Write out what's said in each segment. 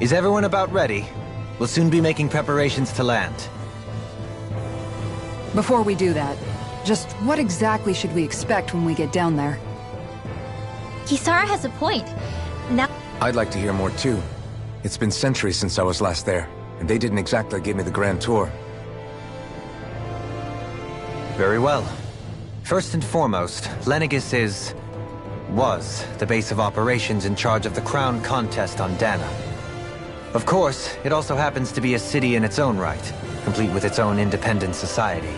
Is everyone about ready? We'll soon be making preparations to land. Before we do that, just what exactly should we expect when we get down there? Kisara has a point. Now, I'd like to hear more too. It's been centuries since I was last there, and they didn't exactly give me the grand tour. Very well. First and foremost, Lenegis was the base of operations in charge of the crown contest on Dana. Of course, it also happens to be a city in its own right, complete with its own independent society.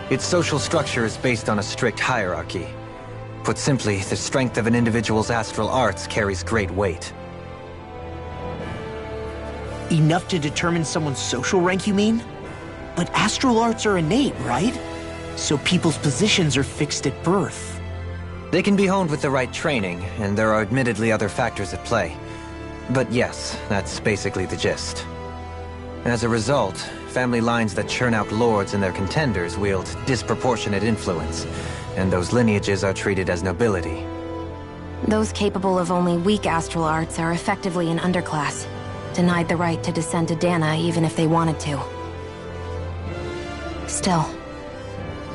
Its social structure is based on a strict hierarchy. Put simply, the strength of an individual's astral arts carries great weight. Enough to determine someone's social rank, you mean? But astral arts are innate, right? So people's positions are fixed at birth. They can be honed with the right training, and there are admittedly other factors at play. But yes, that's basically the gist. As a result, family lines that churn out lords and their contenders wield disproportionate influence, and those lineages are treated as nobility. Those capable of only weak astral arts are effectively an underclass, denied the right to descend to Dana even if they wanted to. Still,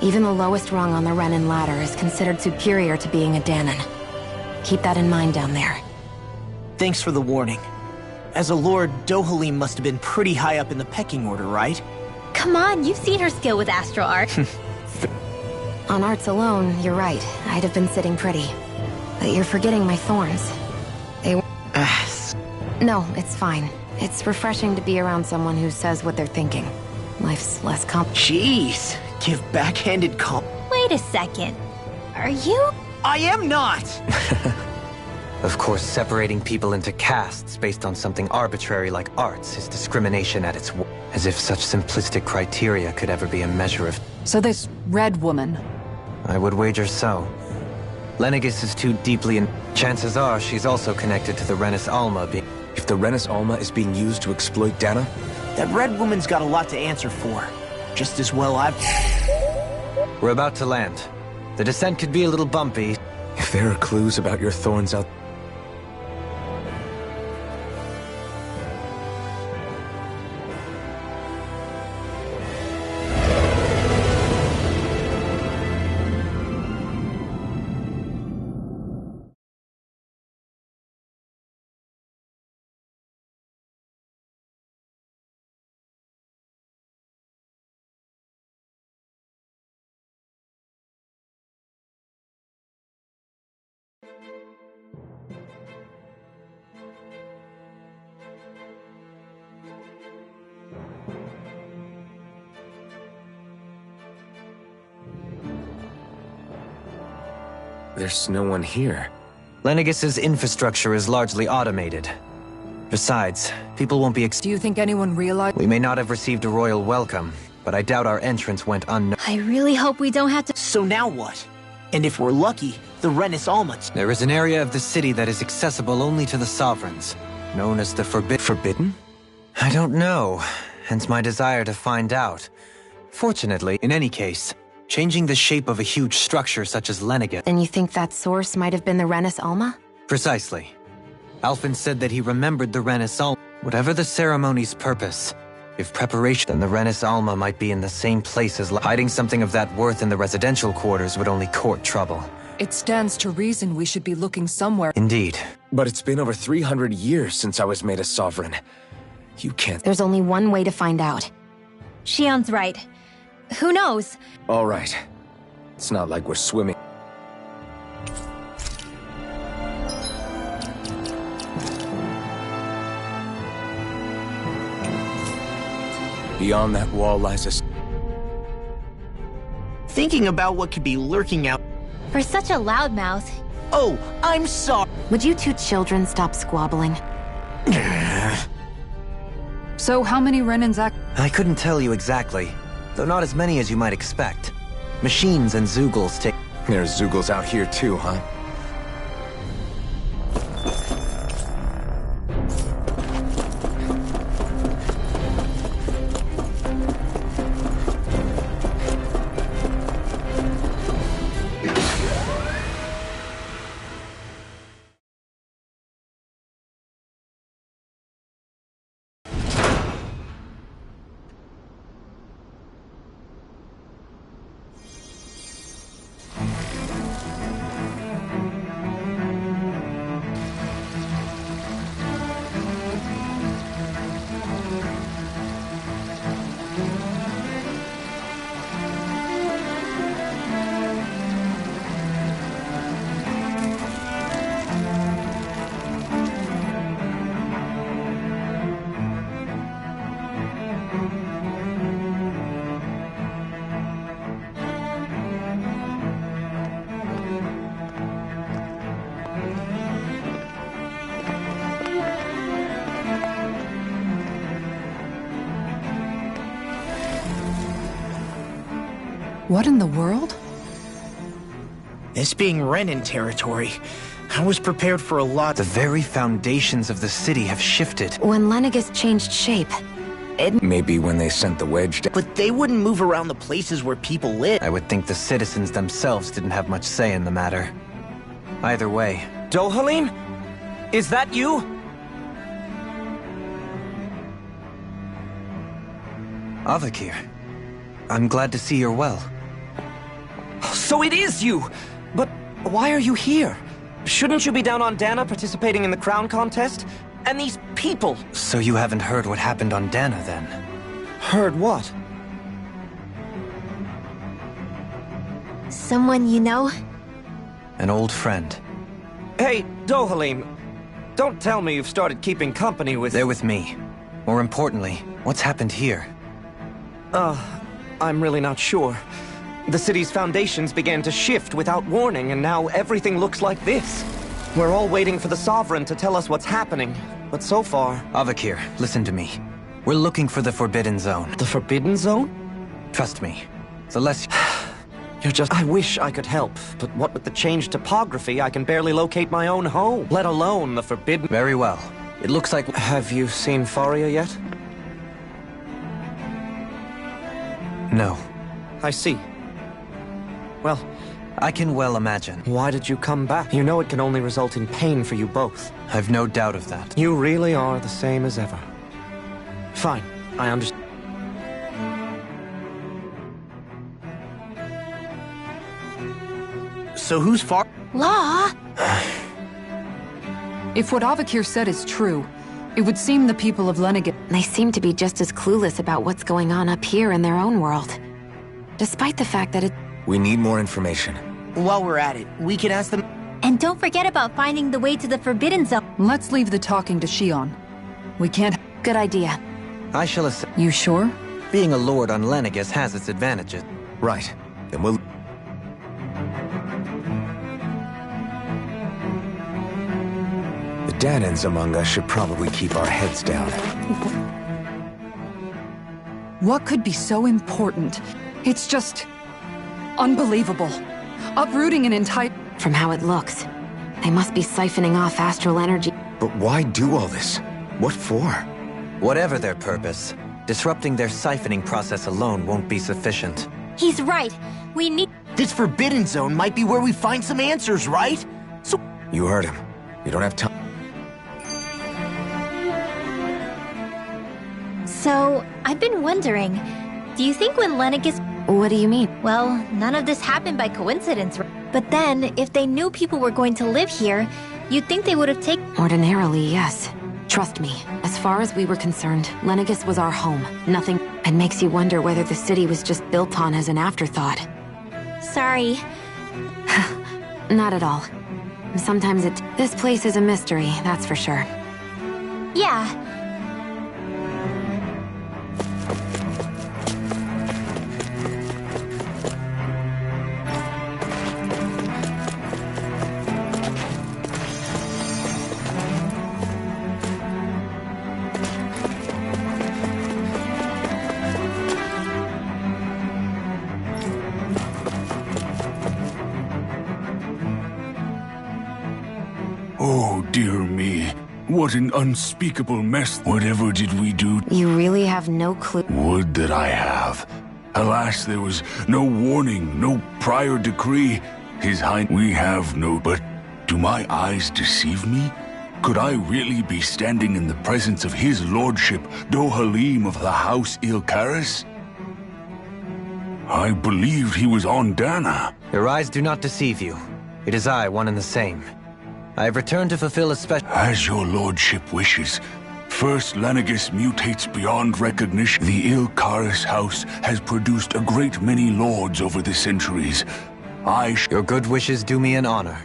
even the lowest rung on the Renan ladder is considered superior to being a Danan. Keep that in mind down there. Thanks for the warning. As a lord, Dohalim must have been pretty high up in the pecking order, right? come on, you've seen her skill with astral art. On arts alone, you're right. I'd have been sitting pretty. But you're forgetting my thorns. They were... No, it's fine. It's refreshing to be around someone who says what they're thinking. Life's less Jeez, give backhanded Wait a second. Are you? I am not! Of course, separating people into castes based on something arbitrary like arts is discrimination at its worst. As if such simplistic criteria could ever be a measure of... So this red woman... I would wager so. Lenegis is too deeply in... Chances are she's also connected to the Renis Alma being... If the Renis Alma is being used to exploit Dana? That red woman's got a lot to answer for. Just as well We're about to land. The descent could be a little bumpy. If there are clues about your thorns out... There's no one here. Lenegis's infrastructure is largely automated. Besides, people won't be Do you think anyone realized... We may not have received a royal welcome, but I doubt our entrance went unnoticed. I really hope we don't have to... So now what? And if we're lucky, the Renis Alma... There is an area of the city that is accessible only to the sovereigns, known as the Forbidden? I don't know, hence my desire to find out. Fortunately, in any case, changing the shape of a huge structure such as Lenegis... Then you think that source might have been the Renis Alma? Precisely. Alphen said that he remembered the Renis Alma. Whatever the ceremony's purpose, if preparation, then the Renis Alma might be in the same place as... Hiding something of that worth in the residential quarters would only court trouble. It stands to reason we should be looking somewhere... Indeed. But it's been over 300 years since I was made a sovereign. You can't... There's only one way to find out. Shion's right. Who knows? All right. It's not like we're swimming. Beyond that wall lies a... Thinking about what could be lurking out... For such a loudmouth. Oh, I'm sorry. Would you two children stop squabbling? So how many Renans act... I couldn't tell you exactly, though not as many as you might expect. Machines and Zeugles take... There's Zeugles out here too, huh? What in the world? This being Renan territory, I was prepared for a lot. The very foundations of the city have shifted. When Lenegis changed shape, Maybe when they sent the wedge down. But they wouldn't move around the places where people live. I would think the citizens themselves didn't have much say in the matter. Either way, Dohalim? Is that you? Avakir, I'm glad to see you're well. So it is you! But why are you here? Shouldn't you be down on Dana participating in the crown contest? And these people! So you haven't heard what happened on Dana, then? Heard what? Someone you know? An old friend. Hey, Dohalim, don't tell me you've started keeping company with... They're with me. More importantly, what's happened here? I'm really not sure. The city's foundations began to shift without warning, and now everything looks like this. We're all waiting for the Sovereign to tell us what's happening, but so far... Avakir, listen to me. We're looking for the Forbidden Zone. The Forbidden Zone? Trust me. The less... You're just... I wish I could help, but what with the changed topography, I can barely locate my own home, let alone the Forbidden... Very well. It looks like... Have you seen Faria yet? No. I see. Well, I can well imagine. why did you come back? You know it can only result in pain for you both. I've no doubt of that. You really are the same as ever. Fine, I understand. So who's far? Law? If what Avakir said is true, it would seem the people of Lenegis... they seem to be just as clueless about what's going on up here in their own world. Despite the fact that it... We need more information. While we're at it, we can ask them. And don't forget about finding the way to the Forbidden Zone. Let's leave the talking to Shion. We can't... Good idea. I shall assist. You sure? Being a lord on Lenegis has its advantages. Right. Then we'll... The Danans among us should probably keep our heads down. What could be so important? It's just... unbelievable. Uprooting an entire... From how it looks, they must be siphoning off astral energy. But why do all this? What for? Whatever their purpose, disrupting their siphoning process alone won't be sufficient. He's right. We need... This Forbidden Zone might be where we find some answers, right? So You heard him. We don't have time. So, I've been wondering, do you think when Lenegis... What do you mean? Well, none of this happened by coincidence, right? But then, if they knew people were going to live here, you'd think they would have taken... Ordinarily, yes. Trust me, as far as we were concerned, Lenegis was our home. Nothing... It makes you wonder whether the city was just built on as an afterthought. Sorry. Not at all. Sometimes it... This place is a mystery, that's for sure. Yeah. Oh, dear me. What an unspeakable mess. Whatever did we do? You really have no clue. Would that I have. Alas, there was no warning, no prior decree. His Highness, we have no... But do my eyes deceive me? Could I really be standing in the presence of his lordship, Dohalim of the House Ilkaris? I believed he was on Dana. Your eyes do not deceive you. It is I, one and the same. I have returned to fulfill a special... As your lordship wishes. First, Lenegis mutates beyond recognition. The Ilkaris house has produced a great many lords over the centuries. Your good wishes do me an honor.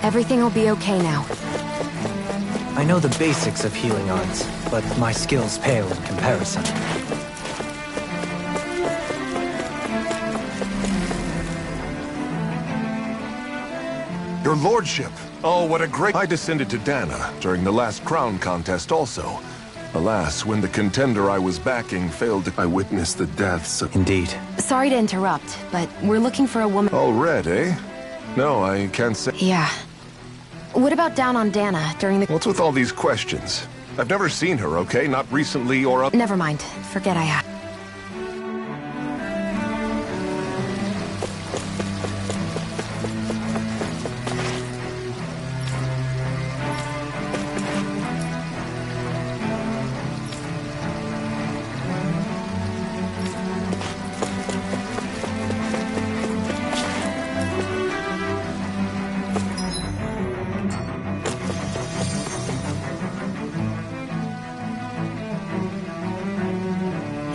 Everything will be okay now. I know the basics of healing arts, but my skills pale in comparison. Your lordship! Oh, what a great... I descended to Dana during the last crown contest also. Alas, when the contender I was backing failed to... I witnessed the deaths of... Indeed. Sorry to interrupt, but we're looking for a woman... All red, eh? No, I can't say... Yeah. What about down on Dana during the... What's with all these questions? I've never seen her, okay? Not recently or... Never mind. Forget I asked.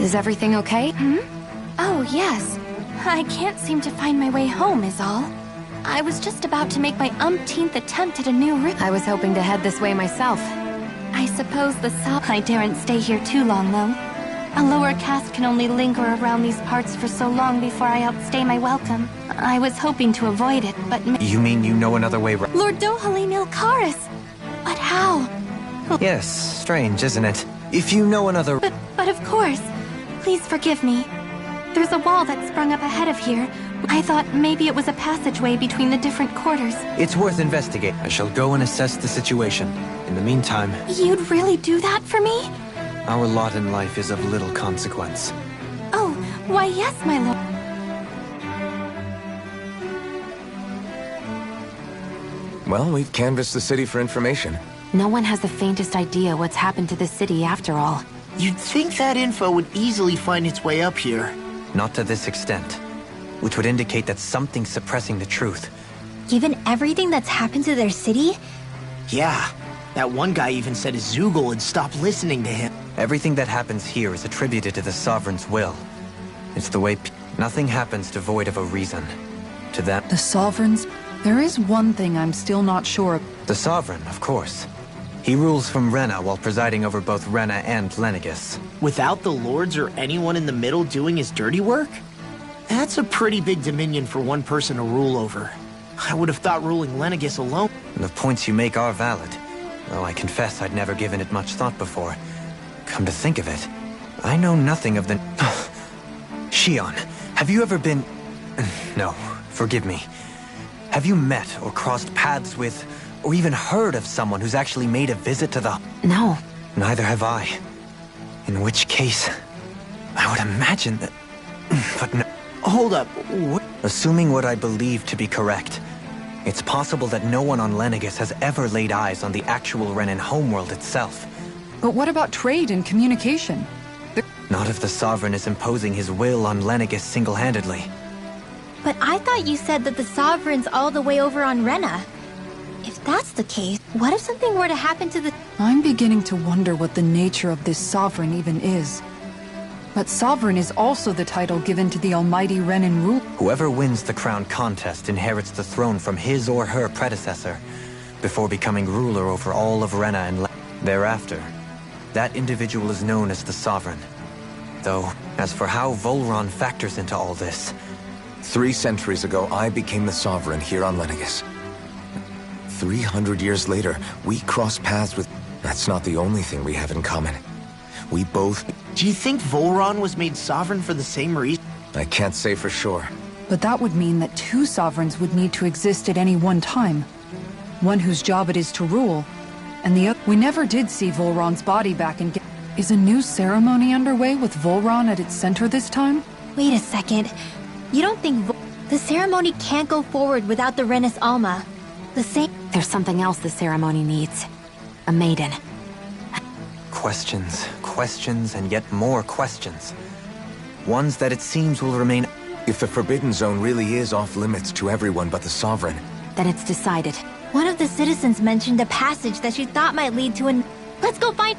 Is everything okay? Oh, yes. I can't seem to find my way home, is all. I was just about to make my umpteenth attempt at a new route. I was hoping to head this way myself. I suppose I daren't stay here too long, though. A lower caste can only linger around these parts for so long before I outstay my welcome. I was hoping to avoid it, but... You mean you know another way round? Lord Dohalim Ilkaris! But how? Yes, strange, isn't it? If you know another... But of course. Please forgive me. There's a wall that sprung up ahead of here. I thought maybe it was a passageway between the different quarters. It's worth investigating. I shall go and assess the situation. In the meantime... You'd really do that for me? Our lot in life is of little consequence. Oh, why yes, my lord. Well, we've canvassed the city for information. No one has the faintest idea what's happened to the city after all. You'd think that info would easily find its way up here. Not to this extent. Which would indicate that something's suppressing the truth. Given everything that's happened to their city? Yeah. That one guy even said Zoogle had stopped listening to him. Everything that happens here is attributed to the Sovereign's will. It's the way nothing happens devoid of a reason. To them... The Sovereigns? There is one thing I'm still not sure of. The Sovereign, of course. He rules from Rena while presiding over both Rena and Lenegis. Without the lords or anyone in the middle doing his dirty work? That's a pretty big dominion for one person to rule over. I would have thought ruling Lenegis alone... The points you make are valid, though I confess I'd never given it much thought before. Come to think of it, I know nothing of the... Shion, have you ever been... No, forgive me. Have you met or crossed paths with, or even heard of someone who's actually made a visit to the... No. Neither have I. In which case, I would imagine that... But no... Hold up, Assuming what I believe to be correct, it's possible that no one on Lenegis has ever laid eyes on the actual Renan homeworld itself. But what about trade and communication? Not if the Sovereign is imposing his will on Lenegis single-handedly. But I thought you said that the Sovereign's all the way over on Rena. If that's the case, what if something were to happen to the... I'm beginning to wonder what the nature of this Sovereign even is. But Sovereign is also the title given to the almighty Renan rule. Whoever wins the crown contest inherits the throne from his or her predecessor, before becoming ruler over all of Rena and thereafter. That individual is known as the Sovereign. Though, as for how Volron factors into all this... 3 centuries ago, I became the Sovereign here on Lenegis. 300 years later, we cross paths with... That's not the only thing we have in common. We both... Do you think Volron was made Sovereign for the same reason? I can't say for sure. But that would mean that 2 Sovereigns would need to exist at any one time. One whose job it is to rule, and the other... We never did see Volron's body back in... Is a new ceremony underway with Volron at its center this time? Wait a second. You don't think the ceremony can't go forward without the Renis Alma? The same... There's something else the ceremony needs. A maiden. Questions, questions, and yet more questions. Ones that it seems will remain... If the Forbidden Zone really is off-limits to everyone but the Sovereign... Then it's decided. One of the citizens mentioned a passage that she thought might lead to an... Let's go find...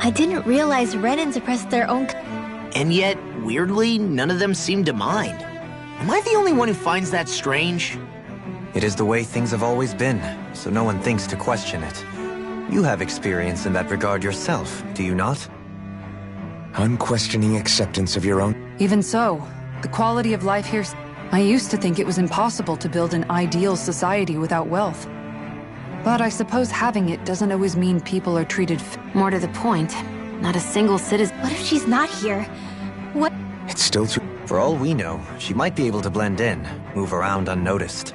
I didn't realize Renan suppressed their own... And yet, weirdly, none of them seem to mind. Am I the only one who finds that strange? It is the way things have always been, so no one thinks to question it. You have experience in that regard yourself, do you not? Unquestioning acceptance of your own... Even so, the quality of life here... I used to think it was impossible to build an ideal society without wealth. But I suppose having it doesn't always mean people are treated More to the point, not a single citizen... What if she's not here? What? It's still too... For all we know, she might be able to blend in, move around unnoticed.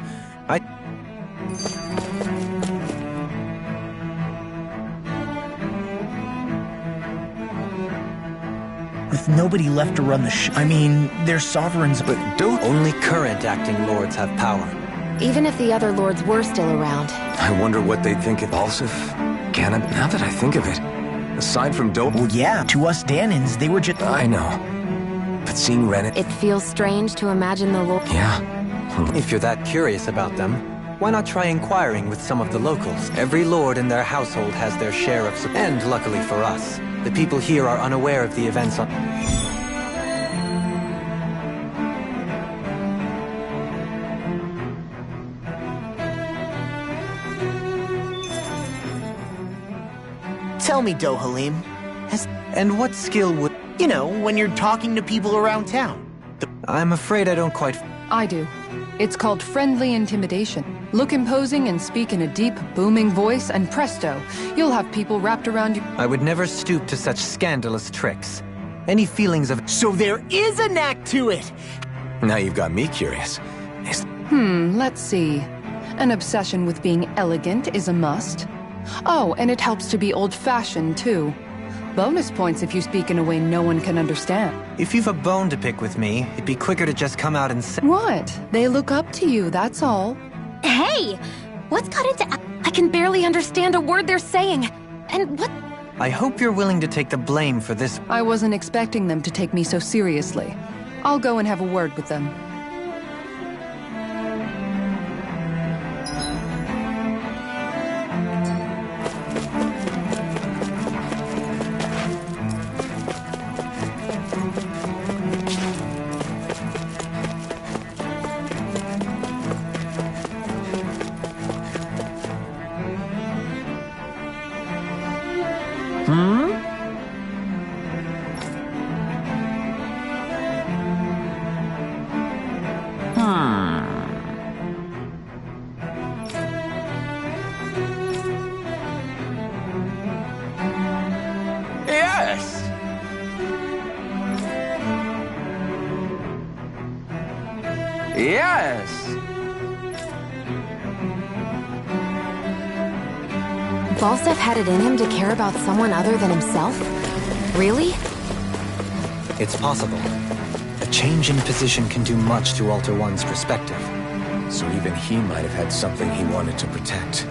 With nobody left to run the I mean, their sovereigns... But only current acting lords have power. Even if the other lords were still around. I wonder what they'd think of Balsif. Ganon, now that I think of it. Aside from Dope... Well, yeah, to us Danins, they were just... I know. But seeing Renet... It feels strange to imagine the lord... Yeah. If you're that curious about them, why not try inquiring with some of the locals? Every lord in their household has their share of support. And luckily for us, the people here are unaware of the events on... Tell me, Dohalim, And what skill would... you know, when you're talking to people around town. I'm afraid I don't quite... I do. It's called friendly intimidation. Look imposing and speak in a deep, booming voice, and presto, you'll have people wrapped around you. I would never stoop to such scandalous tricks. Any feelings of... So there is a knack to it! Now you've got me curious. Let's see. An obsession with being elegant is a must. Oh, and it helps to be old-fashioned, too. Bonus points if you speak in a way no one can understand. If you've a bone to pick with me, it'd be quicker to just come out and say... What? They look up to you, that's all. Hey! What's got into... I can barely understand a word they're saying. And what... I hope you're willing to take the blame for this. I wasn't expecting them to take me so seriously. I'll go and have a word with them. Yes! Yes! Balsef had it in him to care about someone other than himself? Really? It's possible. A change in position can do much to alter one's perspective. So even he might have had something he wanted to protect.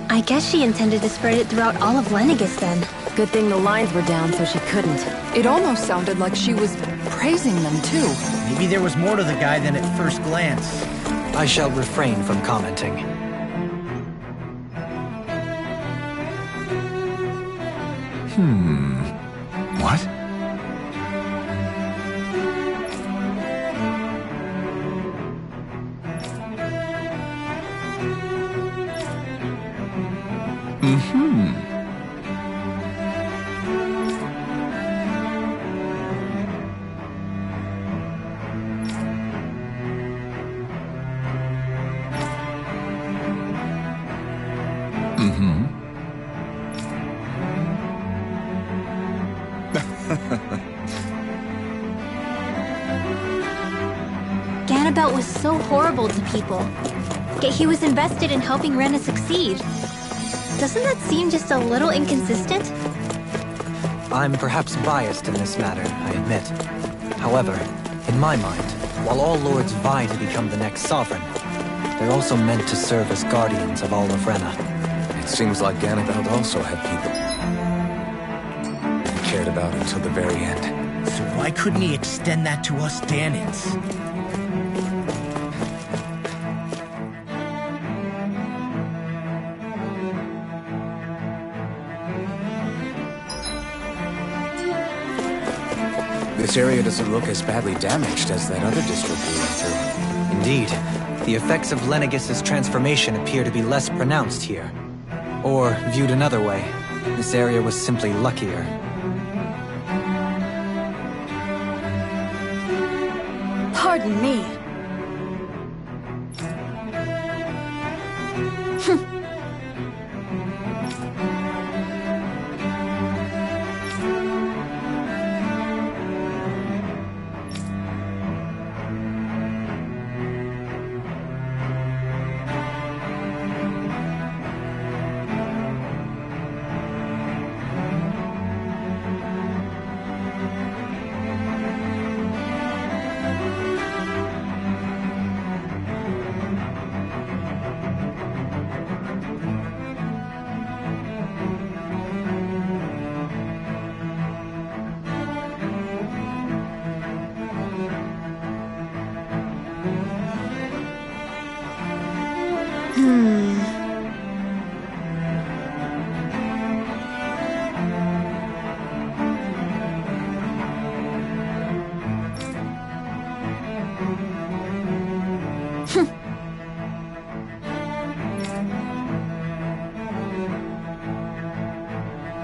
I guess she intended to spread it throughout all of Lenegis then. Good thing the lines were down so she couldn't. It almost sounded like she was praising them, too. Maybe there was more to the guy than at first glance. I shall refrain from commenting. What? Ganabelt was so horrible to people. Yet he was invested in helping Rena succeed. Doesn't that seem just a little inconsistent? I'm perhaps biased in this matter, I admit. However, in my mind, while all lords vie to become the next sovereign, they're also meant to serve as guardians of all of Rena. It seems like Ganabelt also had people he cared about until the very end. So why couldn't he extend that to us Danans? This area doesn't look as badly damaged as that other district we went through. Indeed, the effects of Lenegis' transformation appear to be less pronounced here. Or, viewed another way, this area was simply luckier. Pardon me.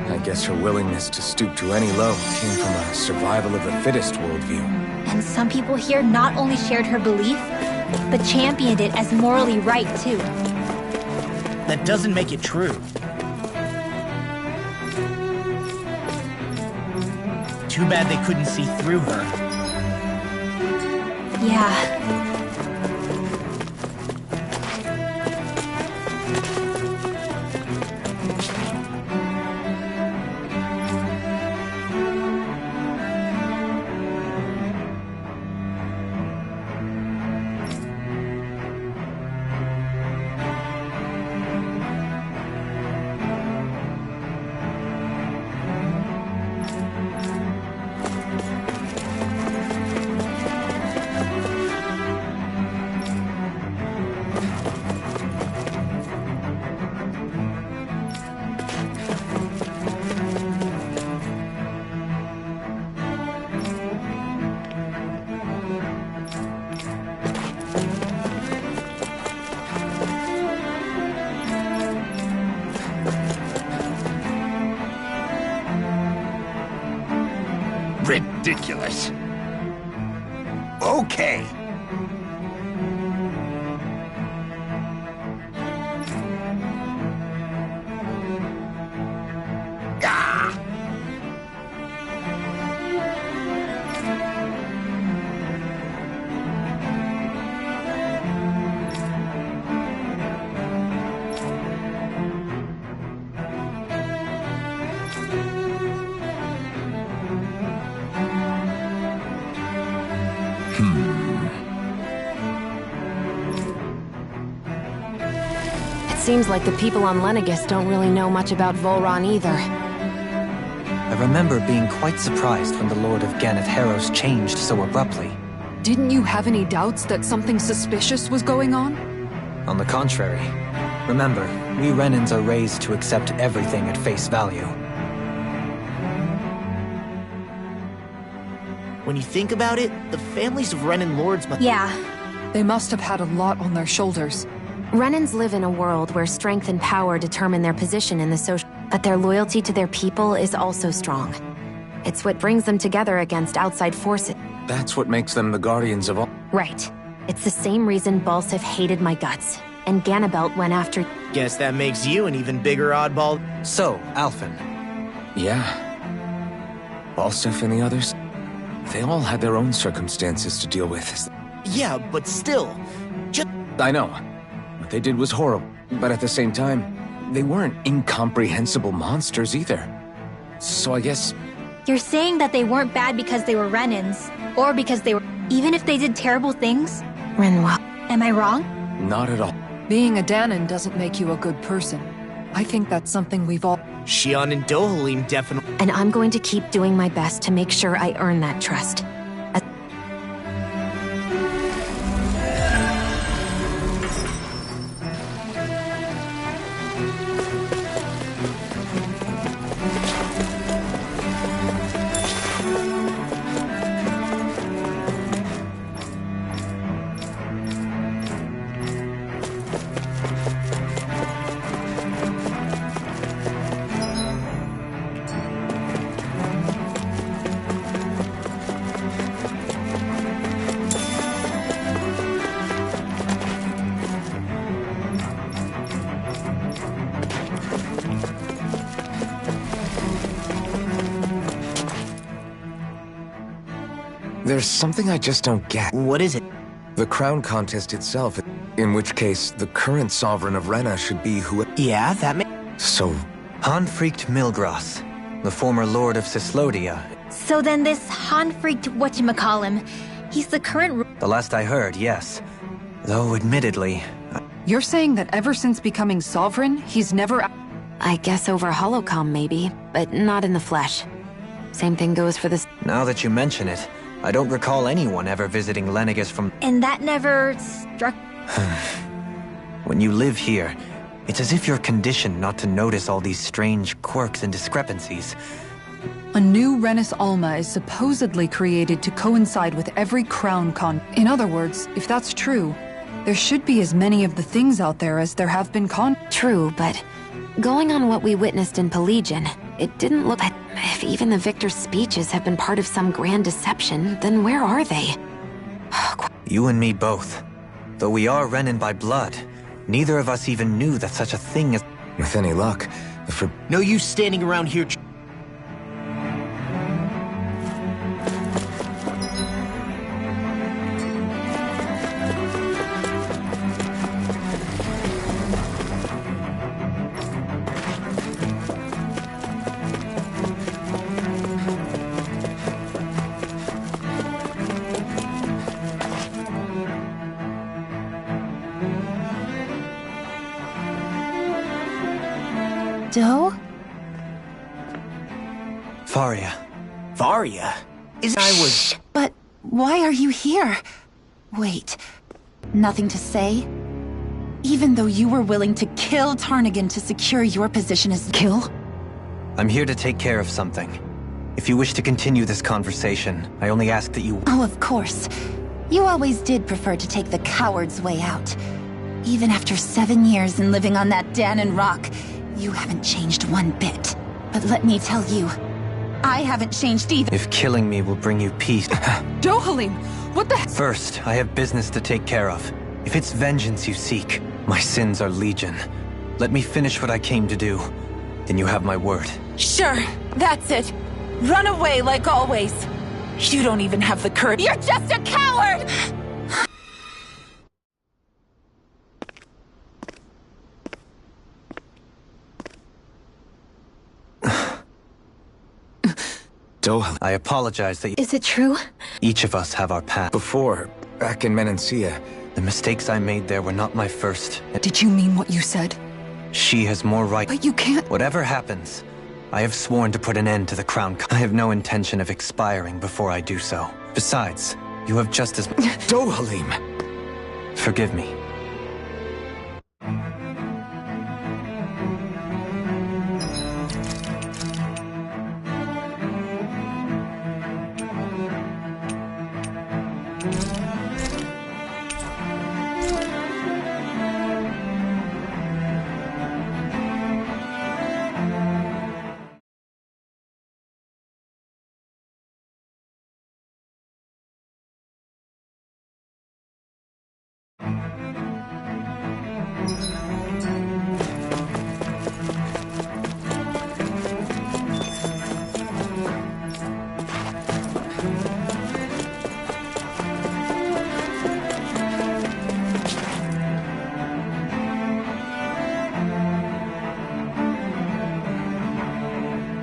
I guess her willingness to stoop to any low came from a survival of the fittest worldview. And some people here not only shared her belief, but championed it as morally right, too. That doesn't make it true. Too bad they couldn't see through her. Yeah. Ridiculous. Okay. Ah! Seems like the people on Lenegis don't really know much about Volron either. I remember being quite surprised when the Lord of Ganath Haros changed so abruptly. Didn't you have any doubts that something suspicious was going on? On the contrary. Remember, we Renans are raised to accept everything at face value. When you think about it, the families of Renan lords must— Yeah. They must have had a lot on their shoulders. Renans live in a world where strength and power determine their position in the social... But their loyalty to their people is also strong. It's what brings them together against outside forces. That's what makes them the guardians of all... Right. It's the same reason Balsif hated my guts, and Ganabelt went after... Guess that makes you an even bigger oddball. So, Alphen. Yeah. Balsif and the others, they all had their own circumstances to deal with. Yeah, but still. Just... I know. What they did was horrible, but at the same time, they weren't incomprehensible monsters either. So I guess... You're saying that they weren't bad because they were Renans, or because they were... Even if they did terrible things? Renwa. Am I wrong? Not at all. Being a Danan doesn't make you a good person. I think that's something we've all... Shion and Dohalim definitely... And I'm going to keep doing my best to make sure I earn that trust. There's something I just don't get. What is it? The crown contest itself, in which case the current sovereign of Rena should be who... Yeah, that may... So... Hanfried Milgras, the former lord of Cyslodia. So then this Han-freaked whatchamacallem, he's the current... The last I heard, yes. Though admittedly... You're saying that ever since becoming sovereign, he's never... I guess over holocom maybe, but not in the flesh. Same thing goes for this... Now that you mention it, I don't recall anyone ever visiting Lenegis from... And that never struck... When you live here, it's as if you're conditioned not to notice all these strange quirks and discrepancies. A new Renis Alma is supposedly created to coincide with every crown con... In other words, if that's true, there should be as many of the things out there as there have been con... True, but going on what we witnessed in Pelegion, it didn't look like... If even the victor's speeches have been part of some grand deception, then where are they? You and me both. Though we are Renan by blood, neither of us even knew that such a thing as... With any luck, No use standing around here... Doe? Faria. Faria? I was... But why are you here? Wait, nothing to say? Even though you were willing to kill Tarnigan to secure your position as... Kill? I'm here to take care of something. If you wish to continue this conversation, I only ask that you... Oh, of course. You always did prefer to take the coward's way out. Even after 7 years in living on that Danon rock, you haven't changed one bit. But let me tell you, I haven't changed either. If killing me will bring you peace... Dohalim! What the... First, I have business to take care of. If it's vengeance you seek, my sins are legion. Let me finish what I came to do. Then you have my word. Sure, that's it. Run away like always. You don't even have the courage. You're just a coward! Dohalim. I apologize that Is it true? each of us have our path. Before, back in Menancia, The mistakes I made there were not my first. Did you mean what you said? She has more right. But you can't... Whatever happens, I have sworn to put an end to the Crown. I have no intention of expiring before I do so. Besides, you have just as... Dohalim! Forgive me.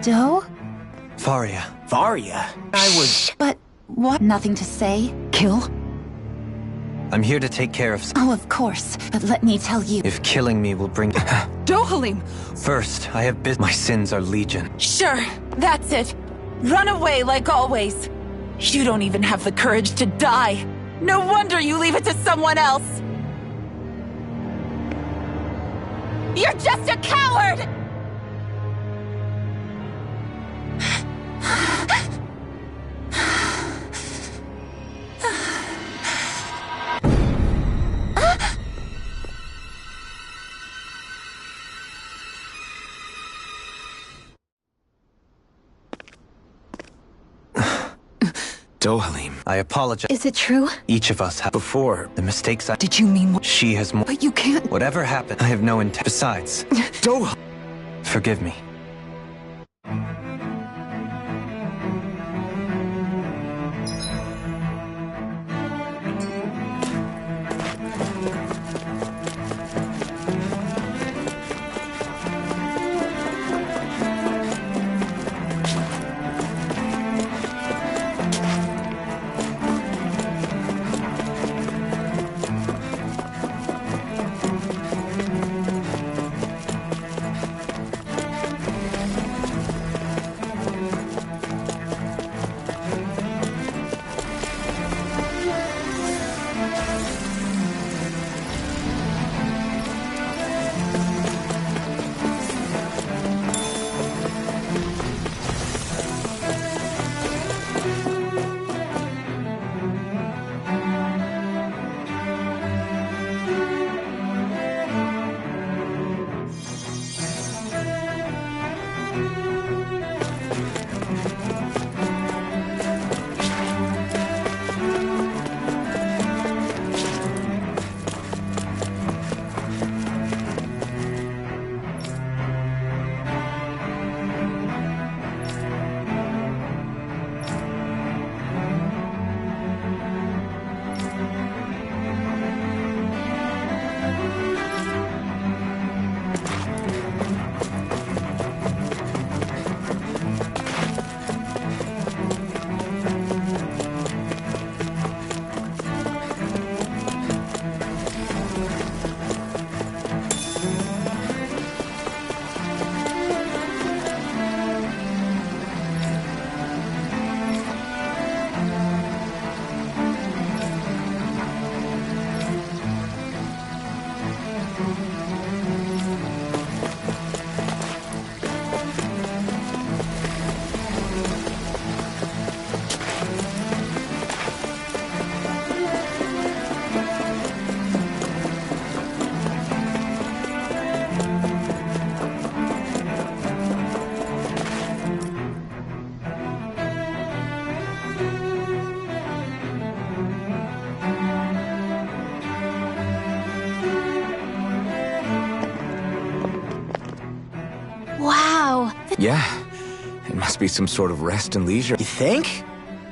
Doe? Faria. Varia? But what? Nothing to say? Kill? I'm here to take care of... Oh, of course. But let me tell you... If killing me will bring... Dohalim! First, I have my sins are legion. Sure, that's it. Run away like always. You don't even have the courage to die. No wonder you leave it to someone else. You're just a coward! Dohalim. I apologize. Is it true? Each of us have... Before, the mistakes I... Did you mean what? She has more... But you can't... Whatever happened, I have no intent. Besides... Dohalim! Forgive me. Wow. Yeah. It must be some sort of rest and leisure. You think?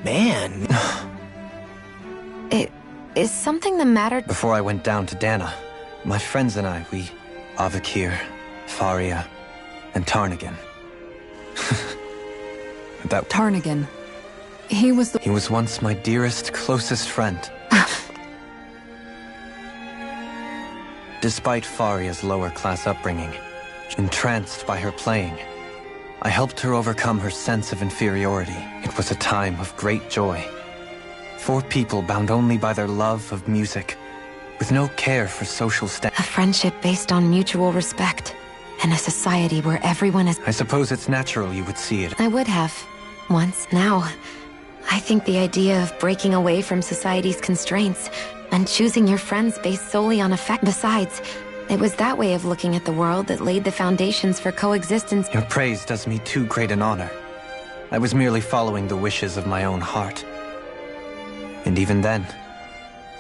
Man. Is something the matter? Before I went down to Dana, my friends and I, we... Avakir, Faria, and Tarnagin. That... Tarnagin. He was the... He was once my dearest, closest friend. Despite Faria's lower-class upbringing, entranced by her playing, I helped her overcome her sense of inferiority. It was a time of great joy. 4 people bound only by their love of music, with no care for social A friendship based on mutual respect, and a society where everyone is... I suppose it's natural you would see it. I would have. Once. Now, I think the idea of breaking away from society's constraints and choosing your friends based solely on affect... Besides, it was that way of looking at the world that laid the foundations for coexistence. Your praise does me too great an honor. I was merely following the wishes of my own heart. And even then,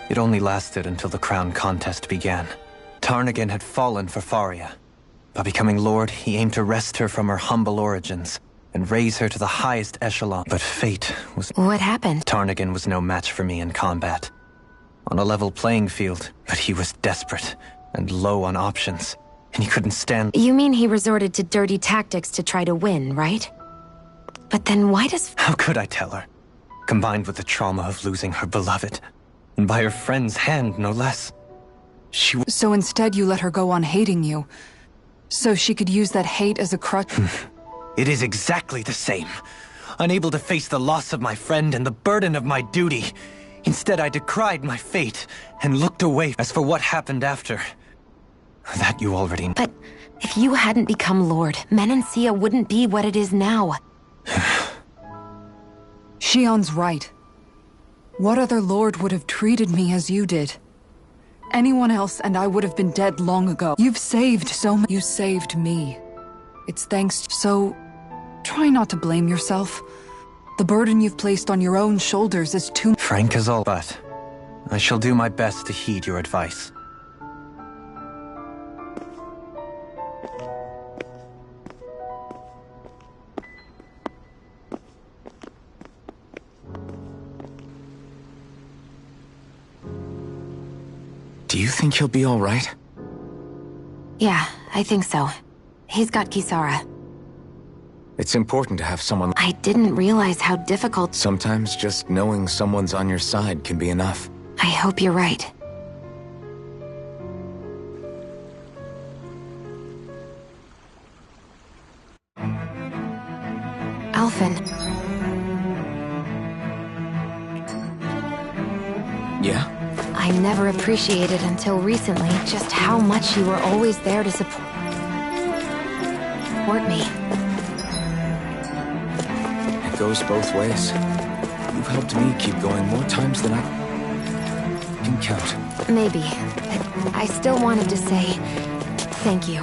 it only lasted until the crown contest began. Tarnagin had fallen for Faria. By becoming Lord, he aimed to wrest her from her humble origins and raise her to the highest echelon. But fate was... What happened? Tarnagin was no match for me in combat. On a level playing field, but he was desperate and low on options, and he couldn't stand... You mean he resorted to dirty tactics to try to win, right? But then why does... How could I tell her? Combined with the trauma of losing her beloved, and by her friend's hand, no less. So instead you let her go on hating you, so she could use that hate as a crutch? It is exactly the same. Unable to face the loss of my friend and the burden of my duty. Instead, I decried my fate and looked away. As for what happened after, that you already know. But if you hadn't become Lord, Menancia wouldn't be what it is now. Shion's right. What other lord would have treated me as you did? Anyone else and I would have been dead long ago. You've saved so much. You saved me. It's thanks. So, try not to blame yourself. The burden you've placed on your own shoulders is too... Frank as all, but I shall do my best to heed your advice. Do you think he'll be all right? Yeah, I think so. He's got Kisara. It's important to have someone... I didn't realize how difficult... Sometimes just knowing someone's on your side can be enough. I hope you're right. Alphen. Yeah? I never appreciated until recently just how much you were always there to support me. It goes both ways. You've helped me keep going more times than I can count. Maybe, but I still wanted to say thank you.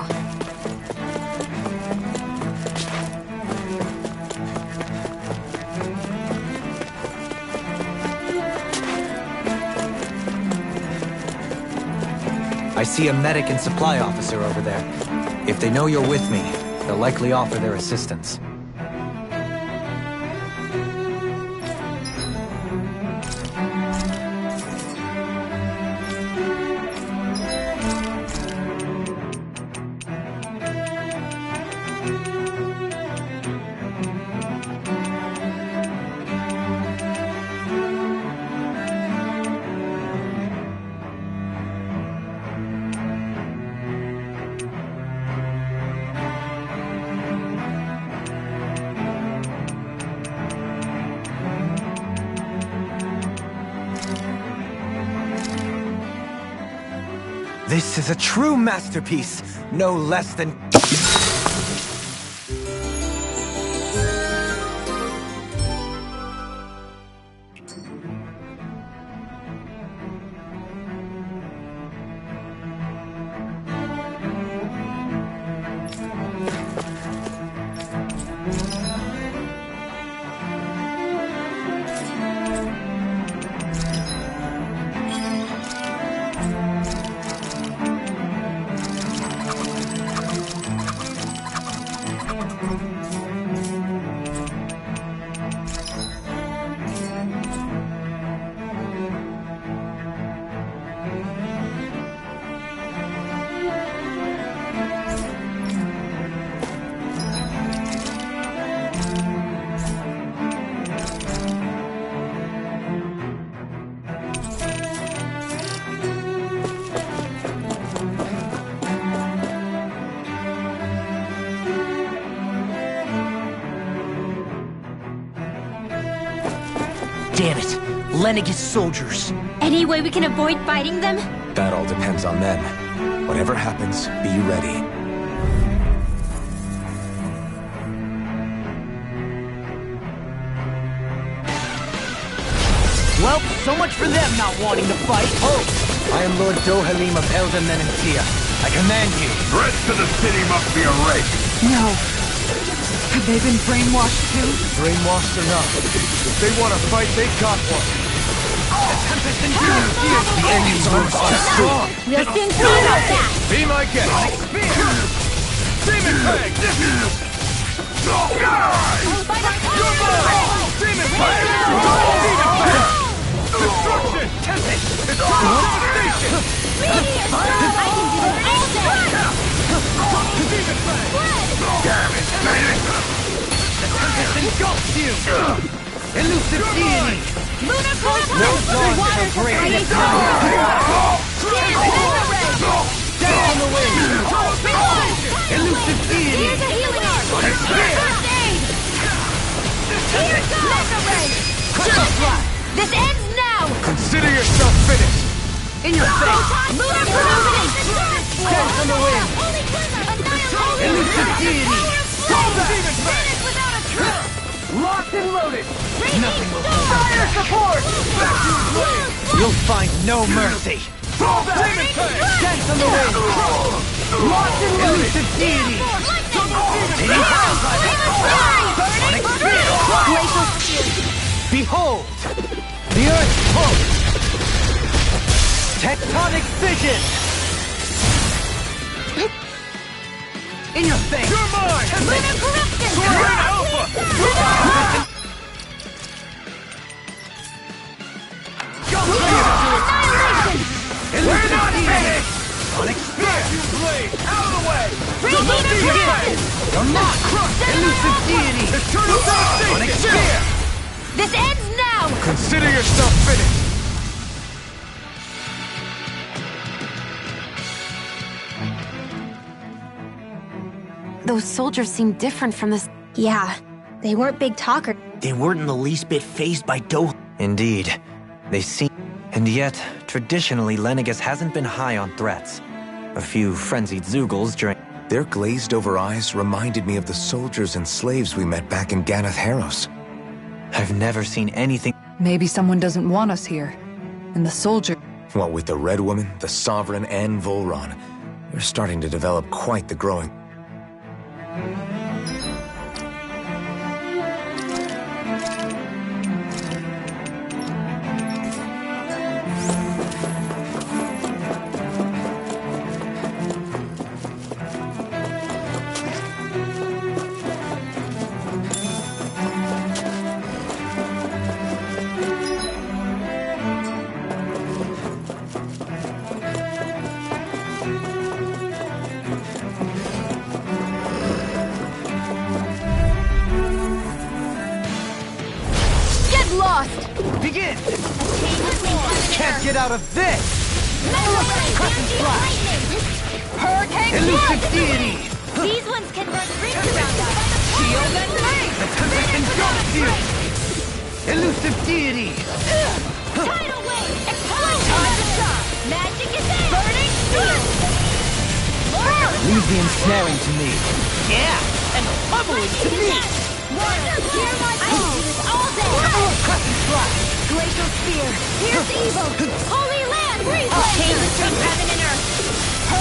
I see a medic and supply officer over there. If they know you're with me, they'll likely offer their assistance. This is a true masterpiece, no less than... Damn it! Lenegis soldiers! Any way we can avoid fighting them? That all depends on them. Whatever happens, be ready. Well, so much for them not wanting to fight. Oh! I am Lord Dohalim of Elda Menancia. I command you. The rest of the city must be erased. No. Have they been brainwashed too? Brainwashed or not, if they want to fight, they got one. The Tempest endures. The enemy's moves are strong. We'll soon see about that! Be my guest. Demon Fang! Demon Fang! Destruction! Tempest! It's devastation! Meteor Storm! I can do this all day! Demon Fang! Damn it, man! The Tempest engulfs you! Elusive deity! Lunar Corruption! No dawn shall break this Dance on the wind! Elusive deity! Here's a healing arm! First aid! Here goes! Mega Ray! This ends now! Consider yourself finished! In your face! Lunar Corruption! Dance on the wind! Elusive deity! Vanish without a trace! Locked and loaded! Nothing will hold Fire support! You'll find no mercy! Dance on the wind! Locked and loaded! Elusive deity! Glacial Spear! Behold! The Earth's pulse! Tectonic fission! In your face! You're mine! Lunar Corruption! Terrain Alpha! Annihilation! We're not finished! Sonic Spear! Blade! Out of the way! Lunar Corruption! You're not! Elusive deity! Eternal Sonic devastation! Spear! This ends now! Consider yourself finished! Those soldiers seem different from this. Yeah, they weren't big talkers. They weren't in the least bit fazed by Doh. Indeed. They seem... And yet, traditionally, Lenegis hasn't been high on threats. A few frenzied Zeugles during... Their glazed-over eyes reminded me of the soldiers and slaves we met back in Ganath Haros. I've never seen anything... Maybe someone doesn't want us here. And the soldier... What with the Red Woman, the Sovereign, and Volron, we're starting to develop quite the growing... Begin! Can't get out of this! Crescent Flash! Hurricane Elusive deity! These ones can run rings around us! Shield and blade! The tempest engulfs you! Elusive deity! Tidal wave! Explosion! Magic is in! Burning spear! Leave the ensnaring to me. Yeah, and the pummeling to me! Water, hear my call! All day! Crescent Flash! Glacial Spear! Here's evil! Holy Land! Breathe! Change between heaven and earth!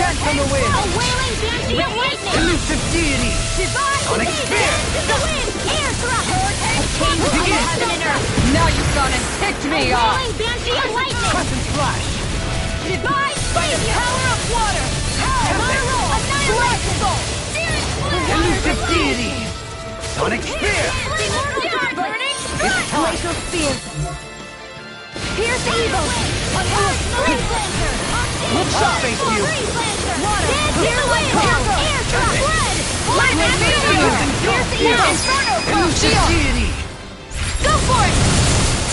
Dance on the wind! A wailing banshee of lightning! Elusive deity! Divine Sonic Spear! The wind! Air thrust! Hurricane! Change between heaven and earth! Now you've gone and ticked me A off! wailing banshee of lightning! Crescent Flash! Divine Savior! Power of water! Power! Annihilation! Elusive deity! Sonic Spear! Burning It's time! Glacial Spear! Pierce evil! Freeze Lancer! We'll face you! Freeze Lancer! Water! Hear my call! Air drop! Blood! Lightning! Pierce evil! Inferno! Elusive deity! Go for it!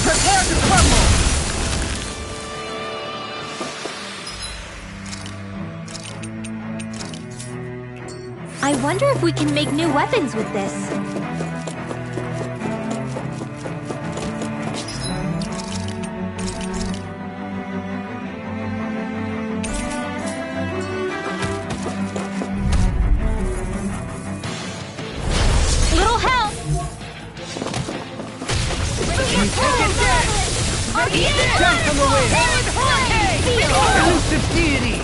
Prepare to crumble! I wonder if we can make new weapons with this. Little help! Can you take it down? Dance on the wind! Elusive deity!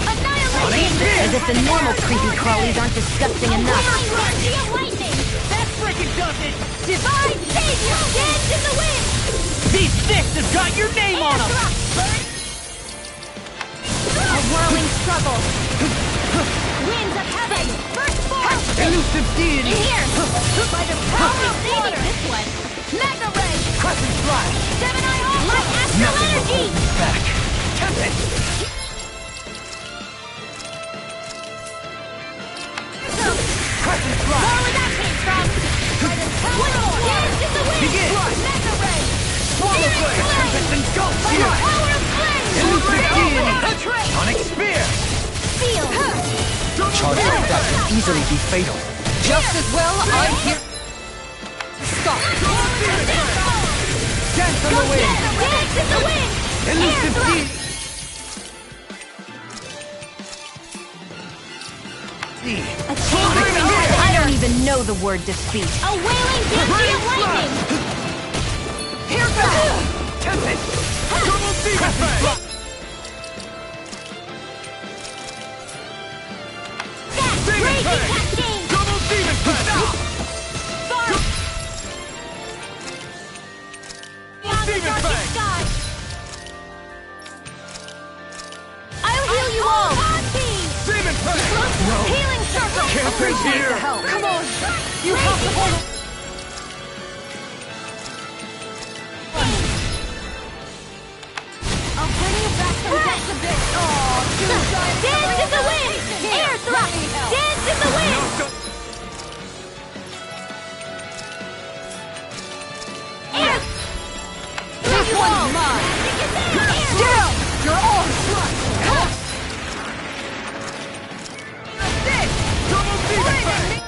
As if the normal creepy crawlies aren't disgusting enough. That frickin' does it! Divine Savior! Dance in the wind! These fists have got your name on them! A whirling struggle! Winds of heaven! Burst forth! Elusive deity! Here! By the power of water! This one! Mega Ray! Crescent Flash! Gemini Alpha! Light Astral Nothing will Energy! hold me back! Tempest! Crescent Flash! Where that came from? By the power of water! Sonic Spear! Seal! Charge like that can easily be fatal. Just as well I'm here. Stop! Dance on the wind! Dance in the wind! Elusive Heat! A chain I don't even know the word defeat. A wailing Genji of lightning! Here goes! Tempest! Double Demon Fang! Raging Cascade! Double Demon Fang! Demon Fang! Sky! I'll heal you all! Demon Fang! Healing circle! Can't here! Come on! You have to hold. I'll bring you back from death a bit! Dance in the wind! Air thrust! Dance in the wind! Air! This one's mine! Down! You're all shot! Double Demon Fang!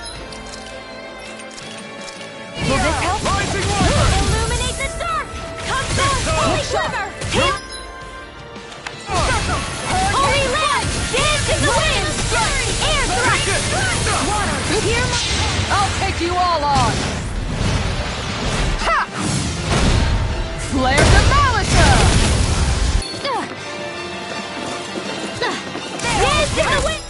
Will this help? Rising Water! Illuminate the dark! Come down, holy quiver! Holy land! Dance in the wind! Air thrust! Water! Hear my... I'll take you all on! Ha! Flare Demolisher! Dance in the wind!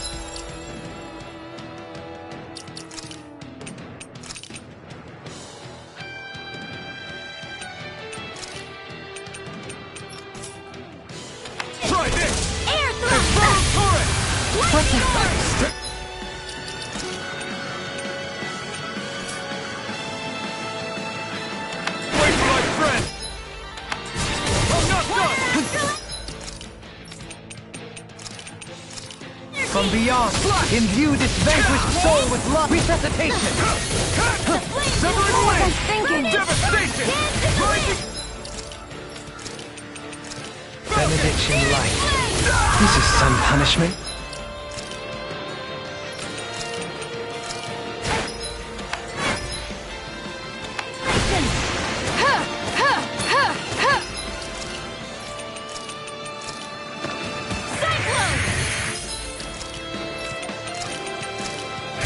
Try this! Air thrust! What the fuck? Wait, my friend! I'm not done! From beyond, imbue this vanquished soul with love. Resuscitation! Severing away! Thinking. Devastation! Rising... Benediction light. This is some punishment.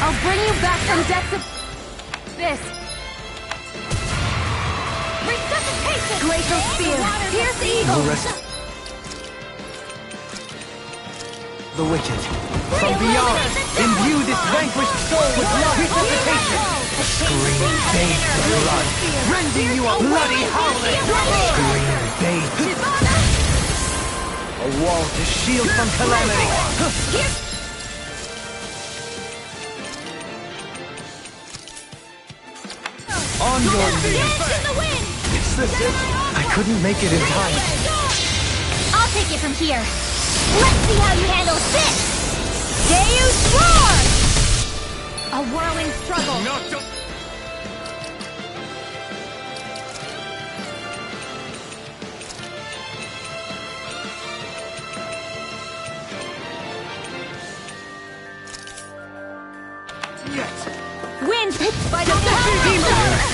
I'll bring you back from depths of... This. Resuscitation! Glacial Spear. Pierce the eagle. No rest. The wicked. From beyond, imbue this vanquished soul with love. Resuscitation! Scream bathed in blood, rending you a bloody howling! Scream bathed. A wall to shield from calamity! On your knees! It's this it? I couldn't make it in time. I'll take it from here. Let's see how you handle this! Deus Roar! A whirling struggle. Wind by the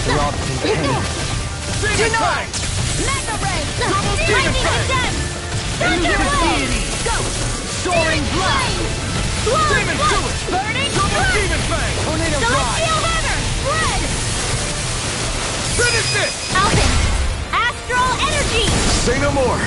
Throbbed in pain. Denied! Mega Ray! Lightning again! Thunder Blade! Go! Soaring blast! Demon to it! Burning Double Demon Fang! Tornado Celestial Hammer! Spread! Finish it! Alpin! Astral Energy! Say no more.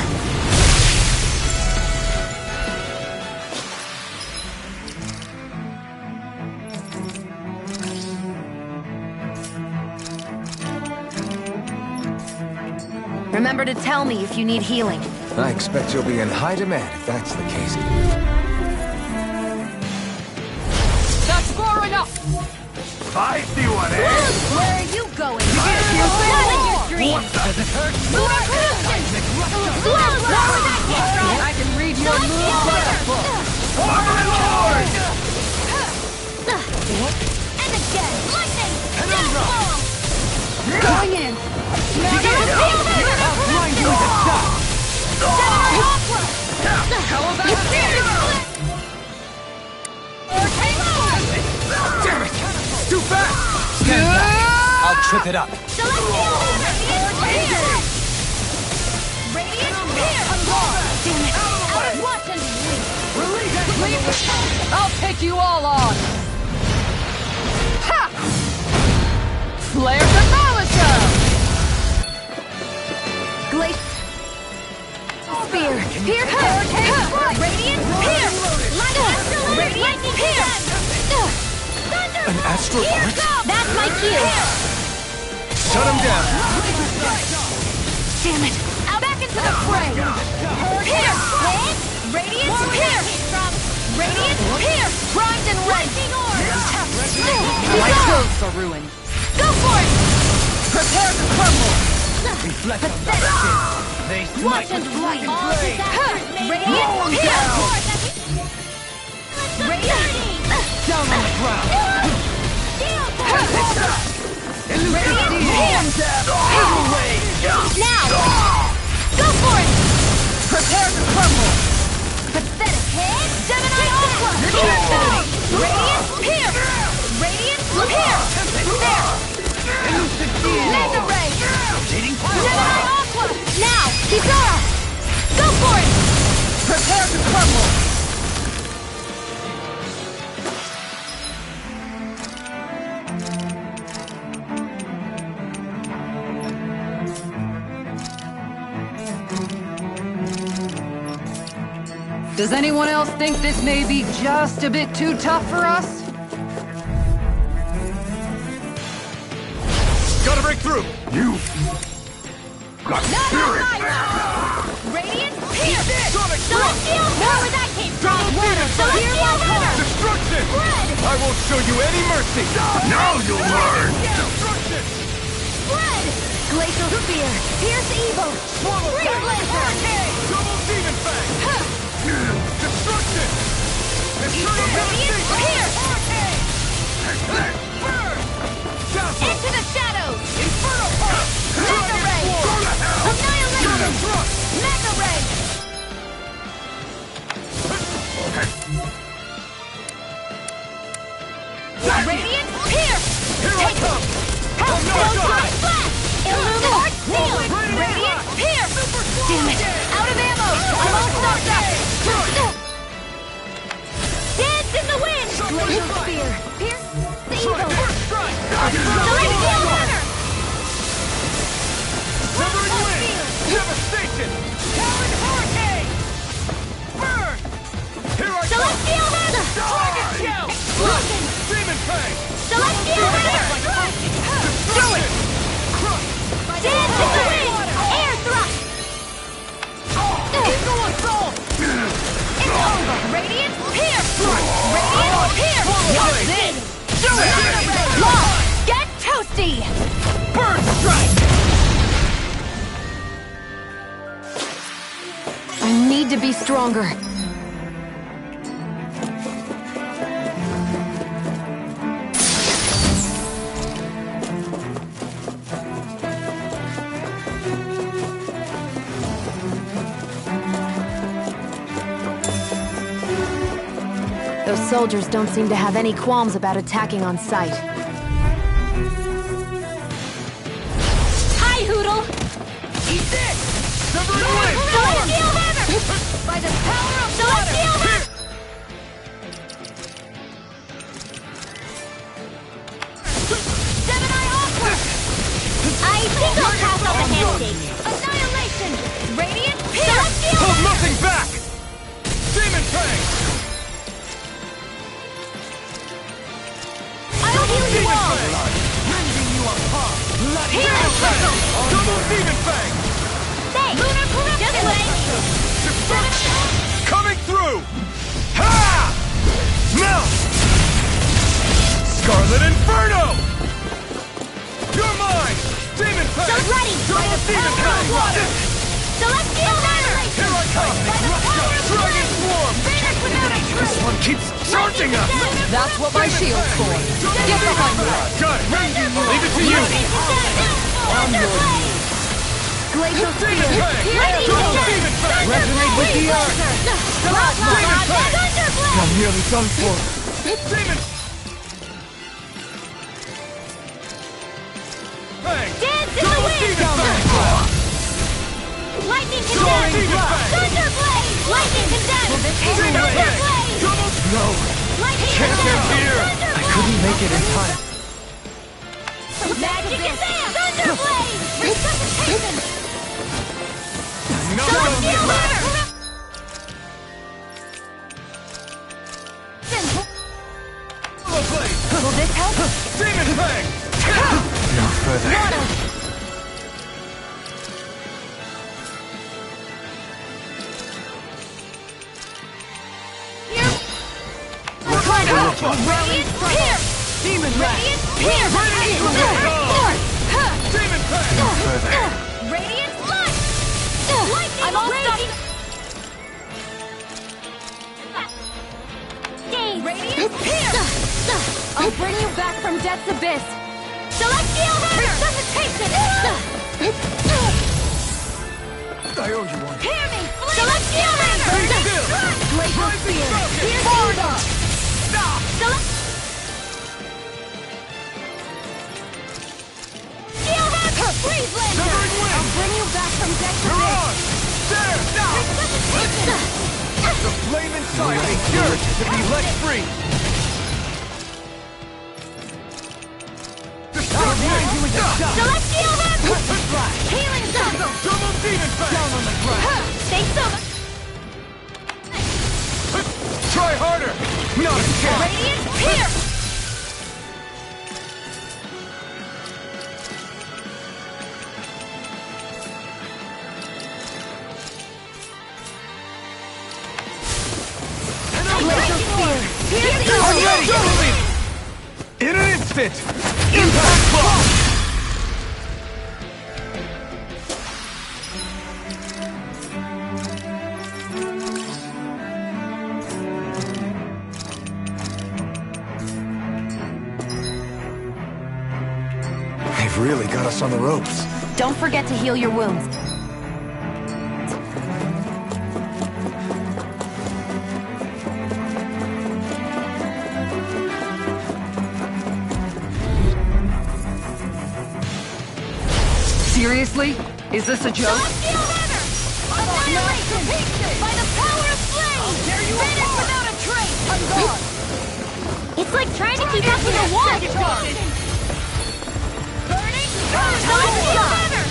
Remember to tell me if you need healing. I expect you'll be in high demand if that's the case. That's far enough! I see what it is. Where are you going? Does it hurt? I can read your moves like a book! For my lord! And again! Lightning! Going in! I'll blind you with a shot! How about this? trip it up. Celestial Hammer! Radiant Spear! Damn it! Out of watch and Leave! I'll take you all on! Ha! Flare Demolisher! Glacier Spear! Here comes Radiant Spear! Lightning Spear! Thunder! An astral art? That's my cue! Shut him down! Damn it! Out back into the fray! Here! Radiant Spear! Radiant Spear! Primed and ready! My clothes are ruined. Go for it! Prepare to crumble! Reflect on that shit. They Watch smite and with black and all flame. Radiant Spear! Radiant! Down on the ground. Radiant Spear! Now! Go for it! Prepare to crumble! Pathetic hit! Gemini Aqua! Radiant Spear! Radiant Spear! There! Laser Ray! Gemini Aqua! Now! Kisara! Go for it! Prepare to crumble! Does anyone else think this may be just a bit too tough for us? Gotta break through! You got spirit! Radiant Spear! Sonic Celestial! Know where that came from! Celestial Hammer! Destruction! Spread! I won't show you any mercy! Now you'll learn! Destruction! Spread! Glacial Spear! Pierce Evil! Swallow Freeze Laser! Double Demon Fang! Destruction! Radiant Spear! Burn! Dazzle! Into the shadows! Inferno Punch! Mega Ray! Annihilation! Mega Ray! Radiant Spear! Here I come! Help! Electronic Blast! Illuminate Steel! Radiant Spear! Damn it! Out of ammo! I'm all stopped up! Dance in the wind! Glacial Spear! Pierce the evil! Celestial Hammer! Severing Wind! Devastation! Talon Hurricane! Burn! Here I come! Celestial Hammer! Dragon Shell! Explosion! Demon Fang! Celestial Hammer! Do it! Dance in the wind! Air thrust! Eagle Assault! It's over! Radiant Spear! Radiant Spear! What's in? Do it! Lost! Get toasty! Bird Strike! I need to be stronger. Those soldiers don't seem to have any qualms about attacking on sight. Hi, Hoodle! Eat this! Severing Wind! Celestial Hammer! By the power of Celestial Hammer! Gemini Aqua! I think I'll pass on the handshake! Annihilation! Radiant Spear! Celestial Hold Hammer! nothing back! Demon Fang! I'll heal you all! Rending you apart! Heal and circle! Double Demon Fang! Thanks! Lunar Corruption! Coming through! Ha! Melt! Scarlet Inferno! You're mine! Demon Fang! So ready! By the Demon power of Fang! water! Celestial Hammer! Here I come! By the power of Dragon wind! Swarm! Finish without a trace! This one keeps charging us! That's what my shield's for. Get behind me! Got it! Leave it to you! On your way! Glacial Spear! Ready to Demon Fang! Resonate with the earth! I'm nearly done for. Demon! Lightning condemned! Thunderblade! Lightning condemned! Thunderblade! No! Lightning Can't condemned! get here! I couldn't make it in time. Magic Advance! Thunderblade! Resuscitation! No! Celestial Hammer! Will this help? Demon Fang! No further. Radiant Pierce! Demon Radiant Pierce! Demon Fang! No further. Radiant Light! Lightning I'm all Radiant! Radiant Pierce! I'll bring you back from Death's Abyss. Celestial Hammer! Resuscitation! I owe you one. Hear me! Celestial Hammer! Glacial Spear. Here's Evil! Celestial Hammer! Freeze Lander! I'll bring you back from Death's Abyss. Resuscitation! The flame inside me yearns to be let free! Celestial Hammer! Healing Circle! Double Demon Fang! Down on the ground! Thanks so much! Try harder! Not a chance! Radiant Pierce! Glacial Spear. Here's the I'm ready! In an instant! Impact Block! They've really got us on the ropes. Don't forget to heal your wounds. Seriously? Is this a joke? Celestial Hammer! Annihilation! By the power of flame! Vanish without a trace! I'm gone! It's like trying to keep up with a wall! Burning! Celestial Hammer!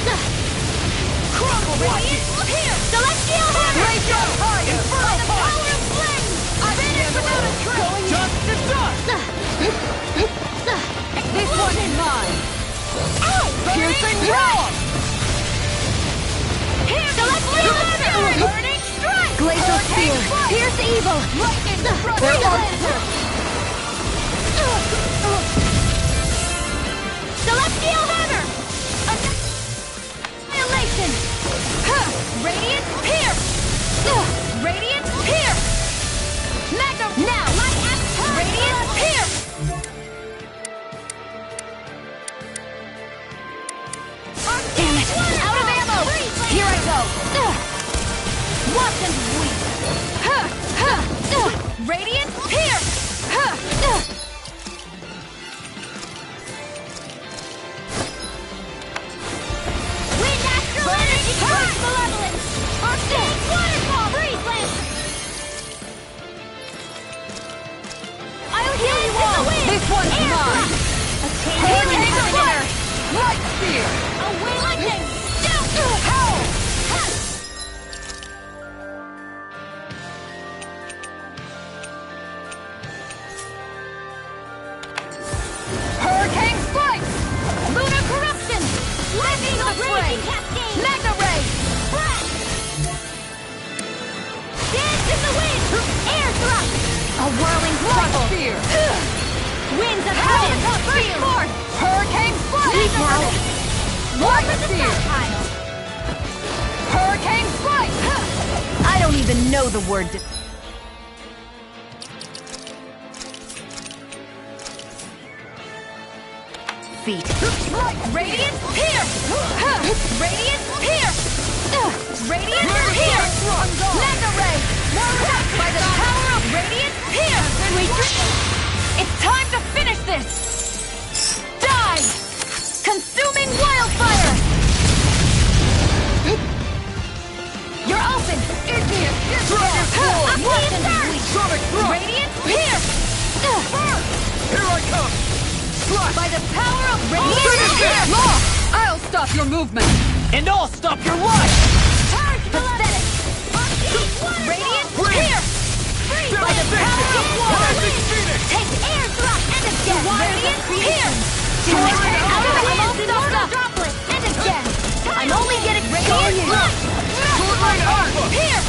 Crumble! Radiant Pierce! Celestial Hammer! Break out! By the power of flame! Vanish without a trace! Just to dust! This one's mine! Ow! Piercing roar! Here, Celestial Hammer! Burning Strike! Glacial Spear. Pierce evil. Lightning! They're Freeze! Celestial Hammer! Annihilation! Radiant Pierce! Radiant Pierce! Magnum! Now! Radiant Pierce! Damn it. Out of ammo! Here I go. Watch and weep! Radiant Pierce! Wind Astral Energy! Curse Malevolence! Arcane Waterfall! Freeze Lance! I'll heal you all! This one's Air mine. Thrust! Healing Fire! Light Spear. Away lightning! Howl. Hurricane Strike. Lunar Corruption! Lightning the fray. Raging Cascade! Magna Ray. Breath! Dance in the wind! Air Thrust! A whirling Light struggle. Spear. Winds of heaven! Burst forth! Hurricane Strike. Light Spear. Stockpile! Hurricane Strike. I don't even know the word. Feet. Radiant Pierce! Radiant Pierce! Radiant Pierce! Magna Ray. By the power of Radiant Pierce! It's time to finish this. Die. Consuming wildfire. Sonic thrust! Radiant Pierce! Here I come! Slash! By the power of Radiant Pierce! Lost! I'll stop your movement! And I'll stop your life! Pathetic! Radiant Pierce! By the power of water! Take air thrust and again! Radiant Pierce! Out of the hands in mortal droplet and again! I'm only getting Radiant Thrust! Pierce!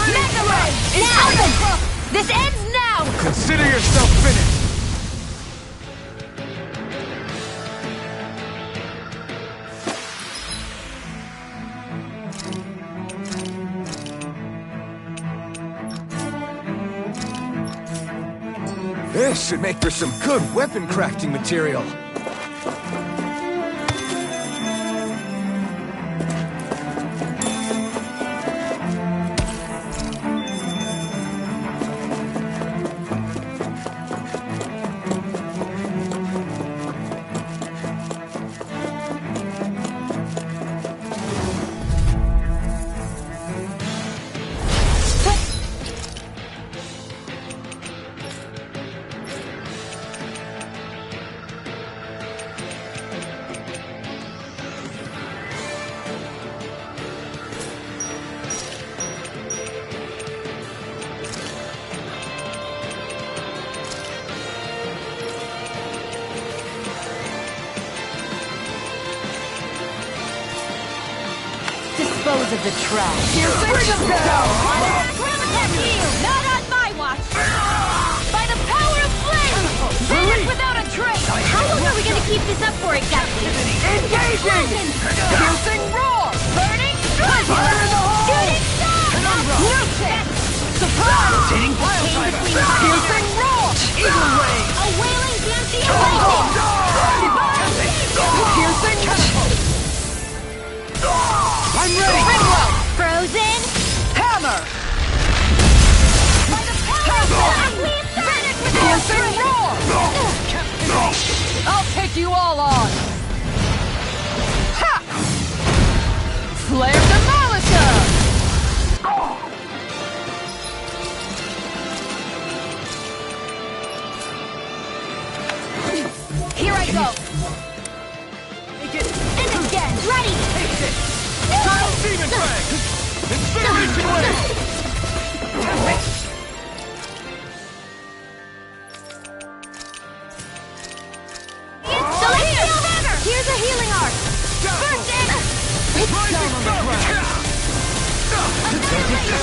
Mega Ray! Now! This ends now! Consider yourself finished! This should make for some good weapon crafting material. Dispose of the trash. Bring him down! Not on my watch! By the power of flame! Vanish without a trace! How long are we gonna keep this up for exactly? Engaging! Piercing roar! Burning strike! Shooting star! New check! Surprise! Came between Piercing roar! Eagle ray! a wailing dancing lightning! Piercing catapult! I'm ready! Ringwell! Frozen! Hammer! By the power of Piercing roar! I'll take you all on! Ha! Flare Demolisher! Here I go! And again! Ready! Turtle Demon Drag! Incineration Wave! Celestial Hammer! Here's a healing arc! First aid! Rising Sun!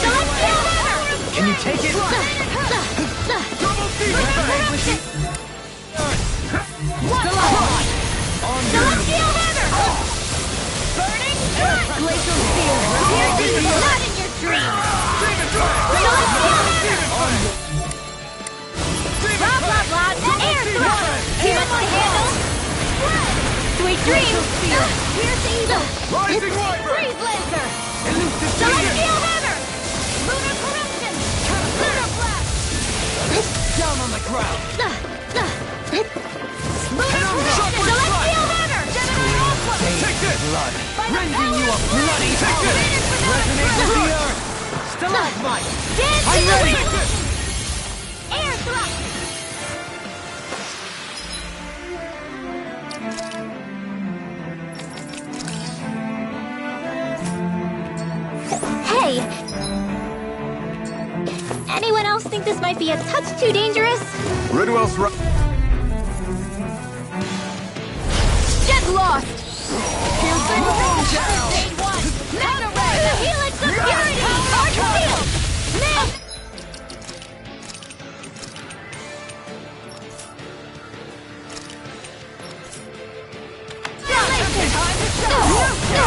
Celestial Hammer! Can you take it? Double Demon Drag! Celestial Hammer! Burning Strike! Glacial Spear! Not in your dreams! Demon Drag! Celestial Hammer! Blah blah blah! Air thrust! Too much to handle? Sweet dreams! Piercing the... Rising Wyvern! Freeze Lancer! Elusive Celestial Hammer! Lunar Corruption! Lunar Blast! Down on the ground! Lunar Corruption! Celestial Hammer! Gemini Aqua! Take this! Blood! By the Rending you a power of bloody Take this! Resonate with the earth! Stalagmite! Dance I'm in the ready! wind! Air thrust! Hey! Anyone else think this might be a touch too dangerous? Ridwell's right. Get lost! Piercing roar! Stage 1! Mega Ray! The Helix of Purity! Arc Field! Man!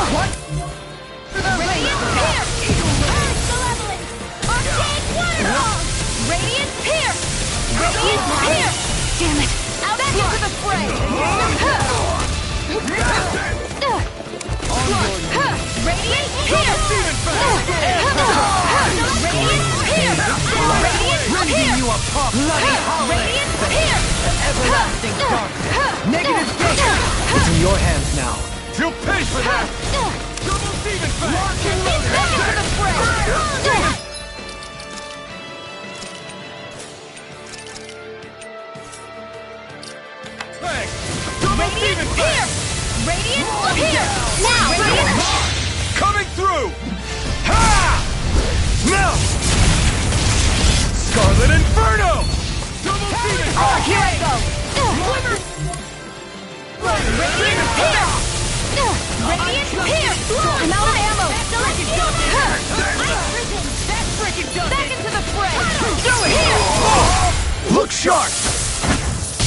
What? Radiant Pierce! Earth Malevolence! Arcade Waterfall! Radiant Pierce! Radiant Pierce! Damn it! Back into the fray! Radiant Pierce! Radiant Pierce! Rending you apart! Bloody howling! Radiant Pierce! Everlasting darkness! Negative gate! It's in your hands now. You'll pay for that! Double Demon Fang! Back into the fray! Radiant Pierce! Radiant Pierce! Now! Radiant! Coming through! Ha! No! Scarlet Inferno! Double Demon! Oh, here I go! Radiant Pierce! Radiant Pierce! I'm out of ammo! That's freaking done! Back into the fray! Do it! Here! Look sharp!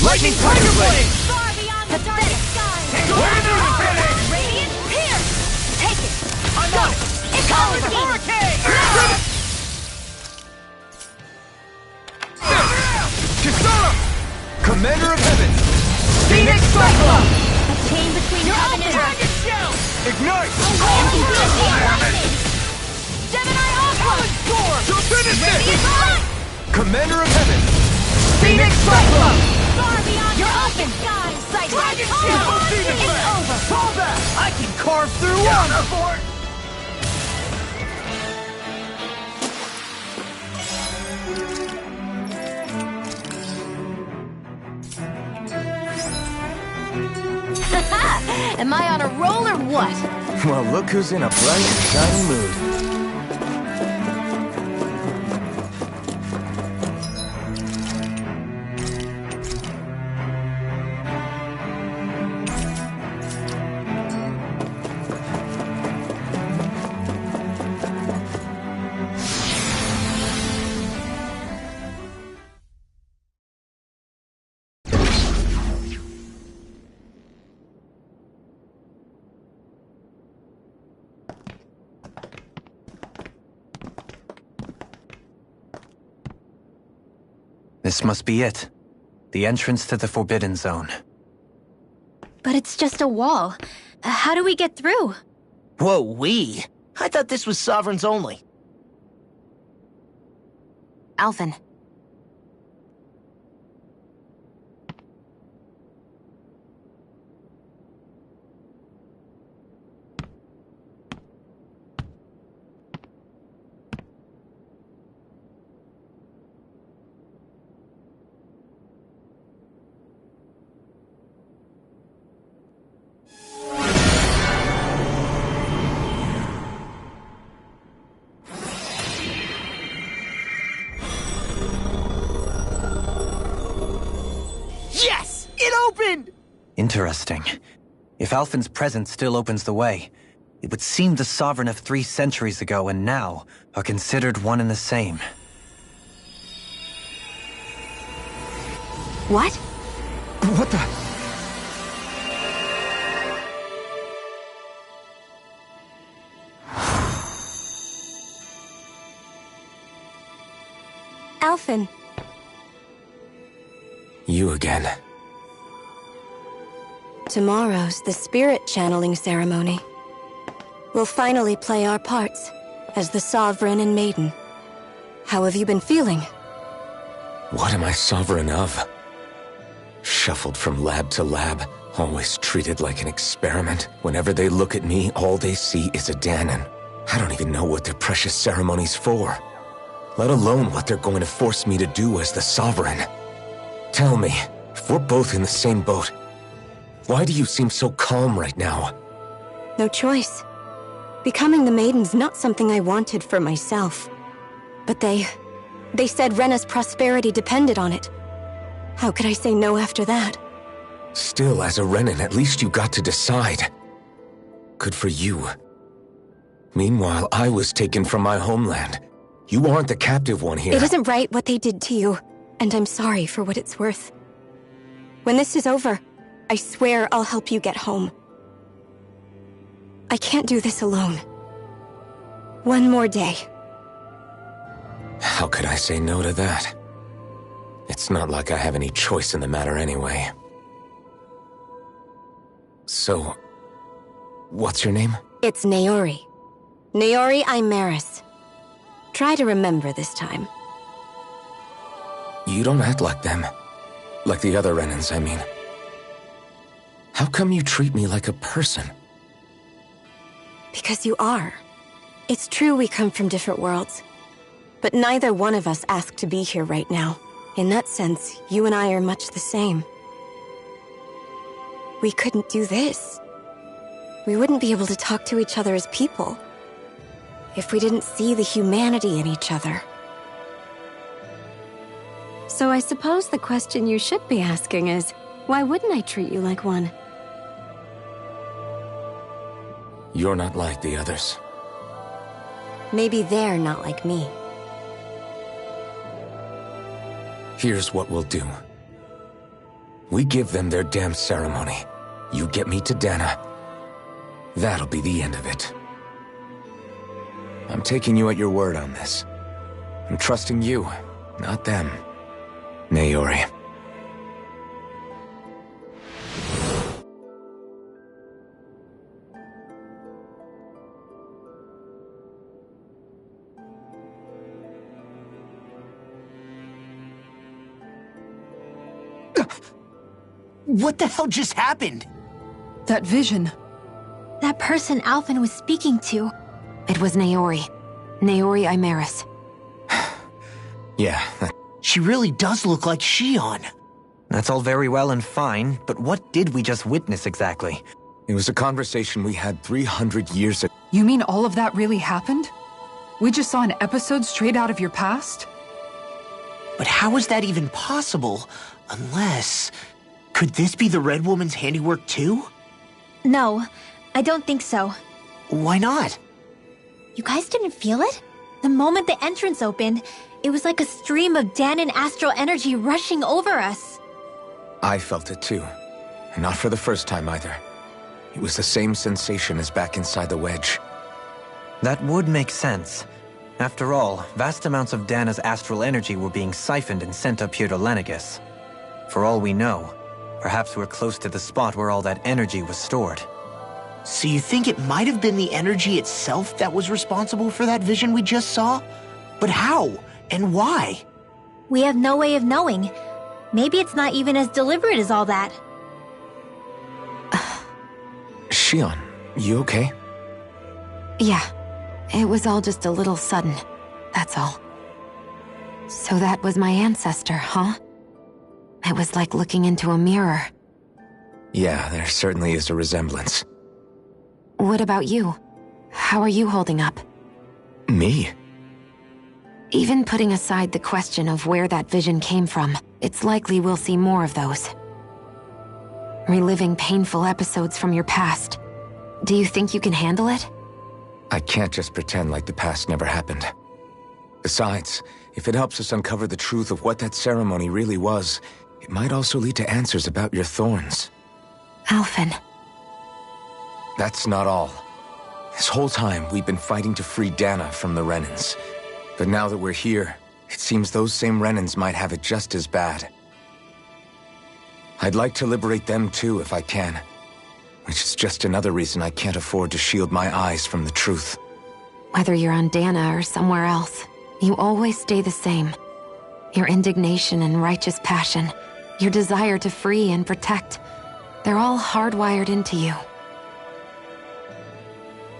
Lightning Tiger Blade! Far beyond the darkest skies! Radiant Pierce! Take it! Go! It's over! Hurricane! Kisara! Commander of Heaven! Phoenix Cyclone! A chain between heaven and earth! Ignite! Gemini Aqua! To finish Radiant it! Light! Commander of Heaven! Phoenix Cyclone! Far beyond the open skies! Dragon It's over! Hold that! I can carve through one! Am I on a roll or what? Well, look who's in a bright and shiny mood. This must be it. The entrance to the Forbidden Zone. But it's just a wall. How do we get through? Whoa, we? I thought this was Sovereigns only. Alphen. Yes! It opened! Interesting. If Alphen's presence still opens the way, it would seem the Sovereign of 3 centuries ago and now are considered one and the same. What? What the? Alphen. You again. Tomorrow's the spirit channeling ceremony. We'll finally play our parts as the Sovereign and Maiden. How have you been feeling? What am I sovereign of? Shuffled from lab to lab, always treated like an experiment. Whenever they look at me, all they see is a Dahnan. I don't even know what their precious ceremony's for. Let alone what they're going to force me to do as the Sovereign. Tell me, if we're both in the same boat, why do you seem so calm right now? No choice. Becoming the Maiden's not something I wanted for myself. But they said Rena's prosperity depended on it. How could I say no after that? Still, as a Renan, at least you got to decide. Good for you. Meanwhile, I was taken from my homeland. You aren't the captive one here. It isn't right what they did to you, and I'm sorry for what it's worth. When this is over, I swear I'll help you get home. I can't do this alone. One more day. How could I say no to that? It's not like I have any choice in the matter anyway. So, what's your name? It's Naori. Naori Imaris. Try to remember this time. You don't act like them. Like the other Renans, I mean. How come you treat me like a person? Because you are. It's true we come from different worlds. But neither one of us asked to be here right now. In that sense, you and I are much the same. we couldn't do this. We wouldn't be able to talk to each other as people if we didn't see the humanity in each other. So I suppose the question you should be asking is, why wouldn't I treat you like one? You're not like the others. Maybe they're not like me. Here's what we'll do. We give them their damn ceremony. You get me to Dana. That'll be the end of it. I'm taking you at your word on this. I'm trusting you, not them. Naori. What the hell just happened? That vision. That person Alphen was speaking to. It was Naori. Naori Imeris. Yeah. She really does look like Shion. That's all very well and fine, but what did we just witness exactly? It was a conversation we had 300 years ago. You mean all of that really happened? We just saw an episode straight out of your past? But how is that even possible? Unless... Could this be the Red Woman's handiwork too? No, I don't think so. Why not? You guys didn't feel it? The moment the entrance opened, it was like a stream of Danan astral energy rushing over us. I felt it too. And not for the first time either. It was the same sensation as back inside the wedge. That would make sense. After all, vast amounts of Dana's astral energy were being siphoned and sent up here to Lenegis. For all we know, perhaps we're close to the spot where all that energy was stored. So you think it might have been the energy itself that was responsible for that vision we just saw? But how? And why? We have no way of knowing. Maybe it's not even as deliberate as all that. Shion, you okay? Yeah. It was all just a little sudden. That's all. So that was my ancestor, huh? It was like looking into a mirror. Yeah, there certainly is a resemblance. What about you? How are you holding up? Me? Even putting aside the question of where that vision came from, it's likely we'll see more of those. Reliving painful episodes from your past. Do you think you can handle it? I can't just pretend like the past never happened. Besides, if it helps us uncover the truth of what that ceremony really was, it might also lead to answers about your thorns. Alphen. That's not all. This whole time, we've been fighting to free Dana from the Renans. But now that we're here, it seems those same Renans might have it just as bad. I'd like to liberate them too if I can. Which is just another reason I can't afford to shield my eyes from the truth. Whether you're on Dana or somewhere else, you always stay the same. Your indignation and righteous passion, your desire to free and protect, they're all hardwired into you.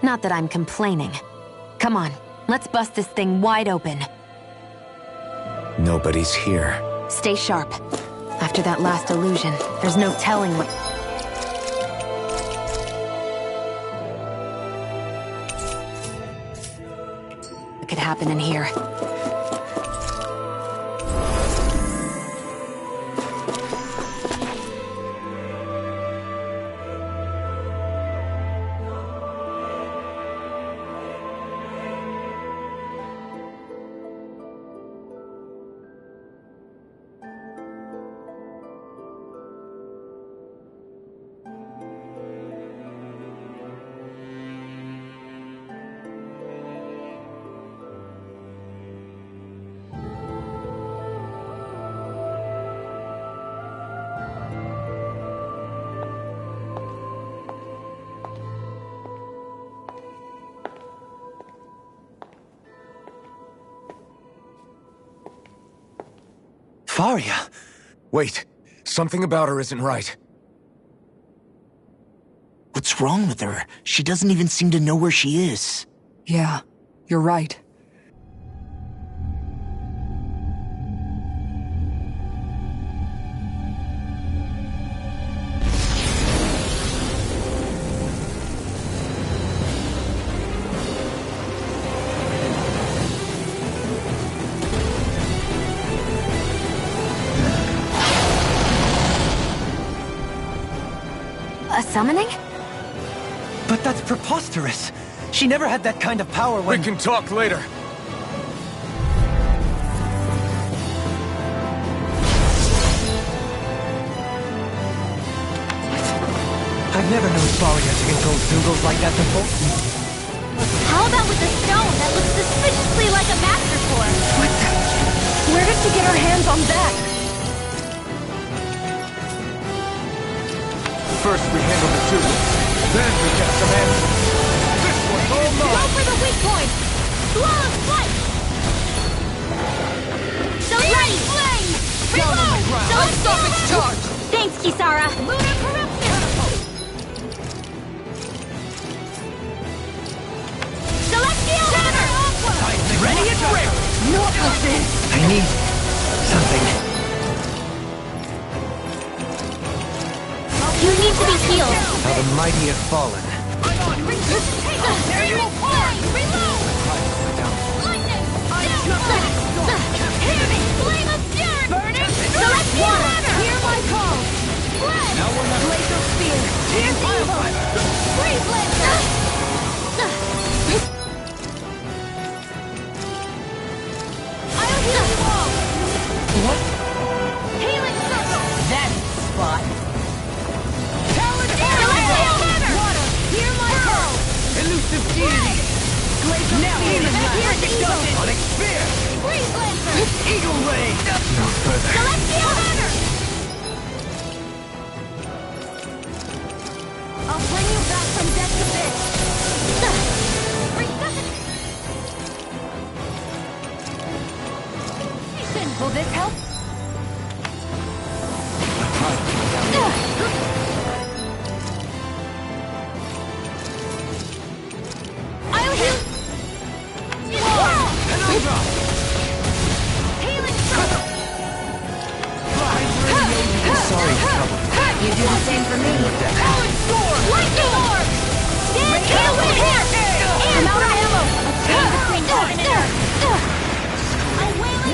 Not that I'm complaining. Come on, let's bust this thing wide open. Nobody's here. Stay sharp. After that last illusion, there's no telling what... What could happen in here. Faria! Wait, something about her isn't right. What's wrong with her? She doesn't even seem to know where she is. Yeah, you're right. summoning? But that's preposterous. She never had that kind of power when... We can talk later. I've never known Faria to control Zoogles like that before. How about with the stone that looks suspiciously like a master sword? What the... Where did she get her hands on that? First we handle the Zoogles, then we get some answers. This one's all mine! Go for the weak point! Flawless flight! So ready! Flame! Down on the ground! I'll stop its charge! Thanks, Kisara! Lunar corruption! Celestial Hammer! Ready and ready! Not like this! I need... something. You need to be healed. How the mighty have fallen. There you are! Reload! Lightning! Heavy! Flame of Fury! Burning! Celestial Hammer! Hear my call! Blast! Now we're not... Laser Spear! Here's evil! Freeze Laser! I'll heal you all! What? Healing Circle! That's the spot. Celestial Hammer! Water! Hear my call! Elusive deity! Now here's the evil! Sonic Spear! Freeze Laser! Eagle Ray! No further. Celestial Hammer! I'll bring you back from death to this! Resuscitation! Will this help? I'll heal! Penumbra! Healing Sorry, trouble. You do the same for me. Powered Sword! Lightning Orb! Stand healing here! And out of ammo! A chain between God and air! I wail in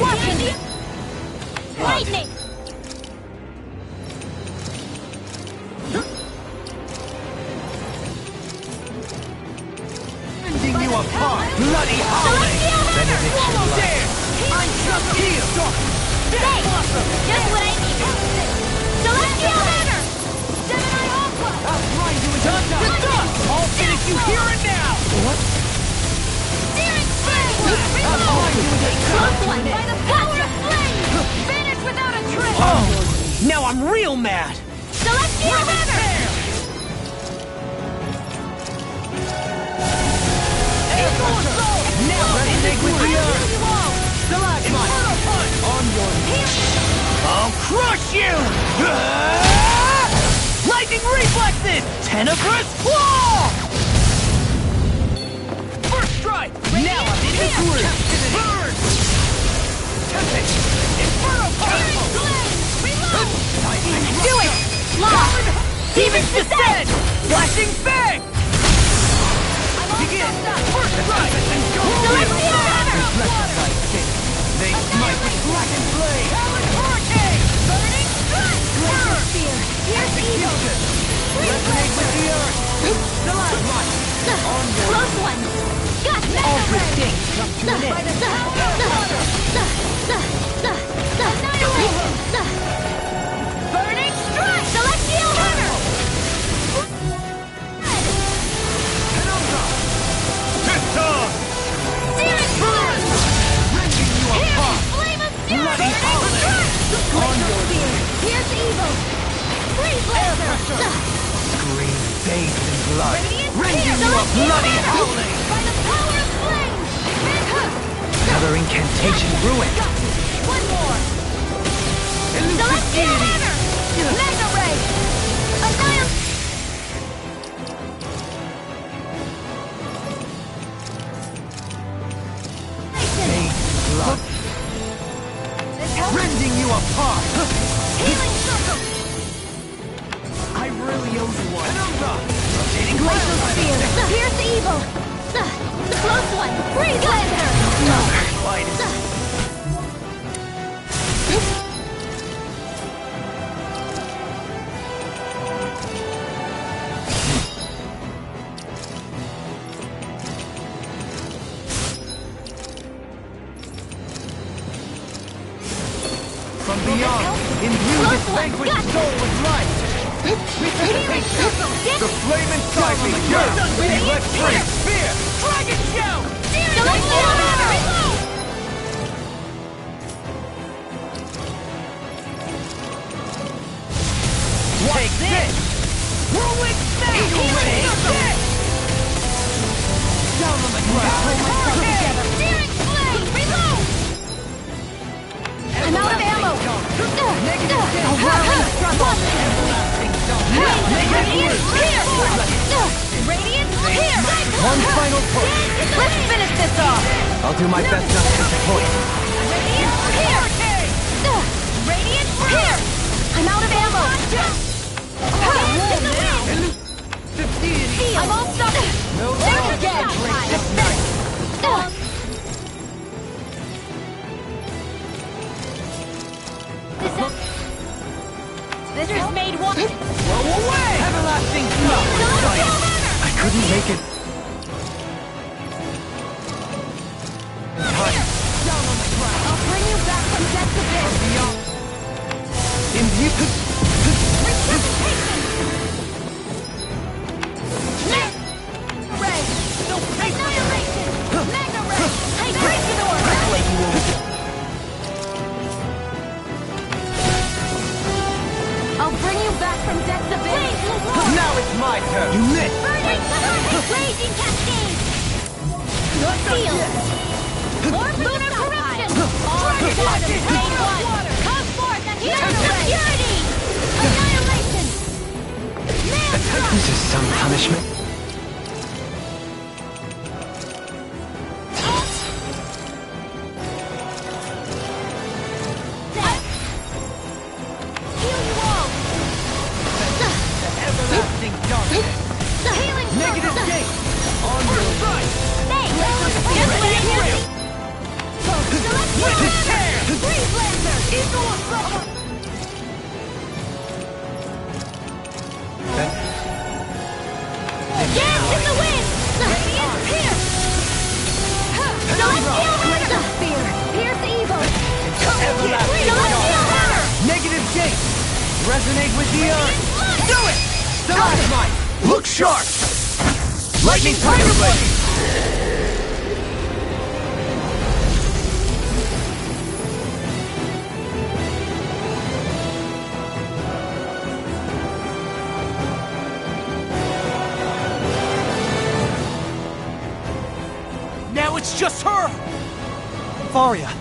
lightning! Rending you apart! Bloody howling! Benediction blood. There! I'm just here! Thanks! Just what I needed! Celestial Hammer! Gemini Aqua! I'll grind you into dust! I'll finish you here and now! What? Searing Flame! I'll grind you into Close one! By the power of flame! Vanish without a trace! Oh! Now I'm real mad! Celestial Hammer! Now resonate with the earth! Stalagmite! On your knees! I'll crush you! Lightning reflexes! Tenebrous claw! First strike! Now I'm in the groove! Burn! Tempest! Inferno Pulse! Do it! Lock! Demon's Descent! Flashing Fang! Begin! First strike! Celestial Hammer! They smite with blackened blade! Hurricane! Burning Strike! Laser Spear! Here's evil! Resonate with the earth! Stalagmite! On your Close one! Got that! all good things come to an By the end! power of water! Annihilation! Burning Strike! Celestial Hammer! Penumbra! Pistol! Searing Flame! Rending you apart! Flame of Fury! Bloody howling! On your Spear! Here's evil! Freeze Laser! Scream bathed in blood. Rending you a bloody howling! By the power of flame! Another incantation ruined. One more! Elusive Celestial deity! Hammer! Mega Ray! Annihilate! Blood. Rending you apart! Healing Circle! I really owe you one! Penumbra! Rotating Glacial Glacial Spear! Here's the evil! The close one! Freeze Laser! beyond, imbue this vanquished soul with light. The flame inside me yearns to be let free. Fear! Dragon shout! Take this! Whirlwind smash! Take this! Down on the ground! Searing flame! Reload! I'm out of ammo! Radiant here! One final push. Let's finish this off! I'll do my best not to disappoint. Radiant here! Radiant here! I'm out of ammo! I'm all stuck! There again! This is made one! Blow away! Everlasting smoke! I couldn't make it. I'll bring you back from death to this! Ray! No annihilation! Mega Ray! Hydration! I'll bring you back from death to this! Now it's my turn! You missed! Burning blazing cascade! Seal! More lunar corruption! All forces made one! Come forth and security! Annihilation! This is some punishment. Heal you all! Everlasting darkness! The healing Negative circle! gate! On your right! Thanks! Just wait! Celestial Hammer! Breeze Lancer! Eagle of Summer! Dance in the wind! Radiant here! Celestial Hammer! Spear! Pierce evil! Celestial Hammer! Negative gate! Resonate with the earth! Do it! Stalagmite! Look sharp! Lightning Tiger Blade! Now it's just her! Faria!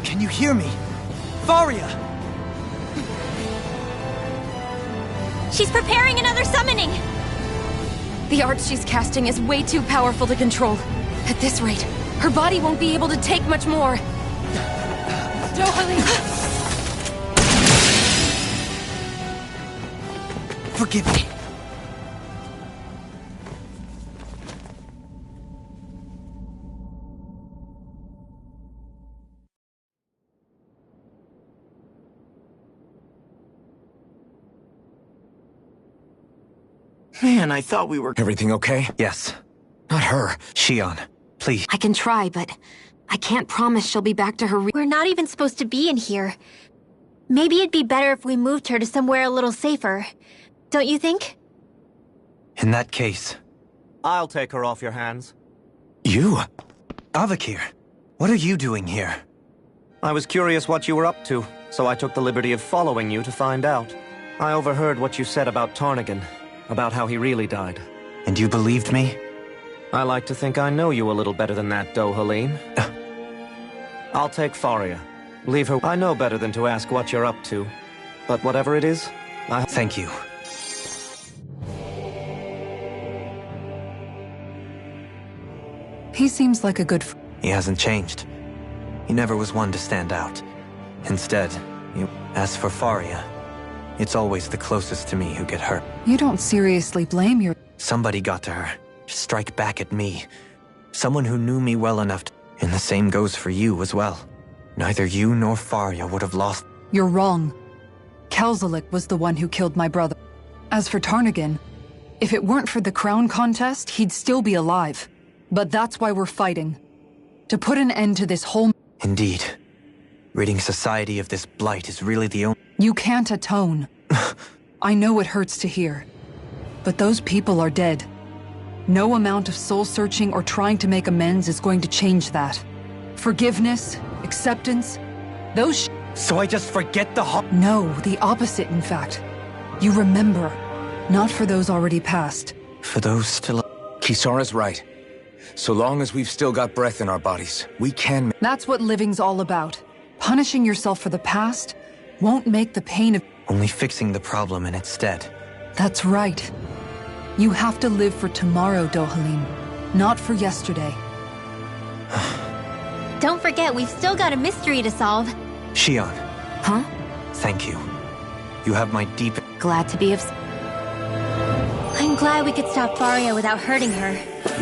Can you hear me? Faria! She's preparing another summoning! The art she's casting is way too powerful to control. At this rate, her body won't be able to take much more. Dohalim! Forgive me. Man, I thought we were... Everything okay? Yes. Not her. Shion, please. I can try, but I can't promise she'll be back to her We're not even supposed to be in here. Maybe it'd be better if we moved her to somewhere a little safer. Don't you think? In that case... I'll take her off your hands. You? Avakir, what are you doing here? I was curious what you were up to, so I took the liberty of following you to find out. I overheard what you said about Tarnagin, about how he really died. And you believed me? I like to think I know you a little better than that, Dohalim. I'll take Faria. Leave her. I know better than to ask what you're up to. But whatever it is, Thank you. He seems like a good He hasn't changed. He never was one to stand out. Instead, as for Faria, it's always the closest to me who get hurt. You don't seriously blame your... Somebody got to her, to strike back at me. Someone who knew me well enough to... And the same goes for you as well. Neither you nor Faria would have lost... You're wrong. Kalzalik was the one who killed my brother. As for Tarnagin, if it weren't for the crown contest, he'd still be alive. But that's why we're fighting. To put an end to this whole... Indeed. Ridding society of this blight is really the only... You can't atone. I know it hurts to hear. But those people are dead. No amount of soul-searching or trying to make amends is going to change that. Forgiveness, acceptance, those So I just forget the No, the opposite, in fact. You remember. Not for those already passed. For those still... Kisara's right. So long as we've still got breath in our bodies, we can... That's what living's all about. Punishing yourself for the past won't make the pain of... Only fixing the problem in its stead. That's right. You have to live for tomorrow, Dohalim. Not for yesterday. Don't forget, we've still got a mystery to solve. Shion. Huh? Thank you. You have my deep... Glad to be of... I'm glad we could stop Faria without hurting her.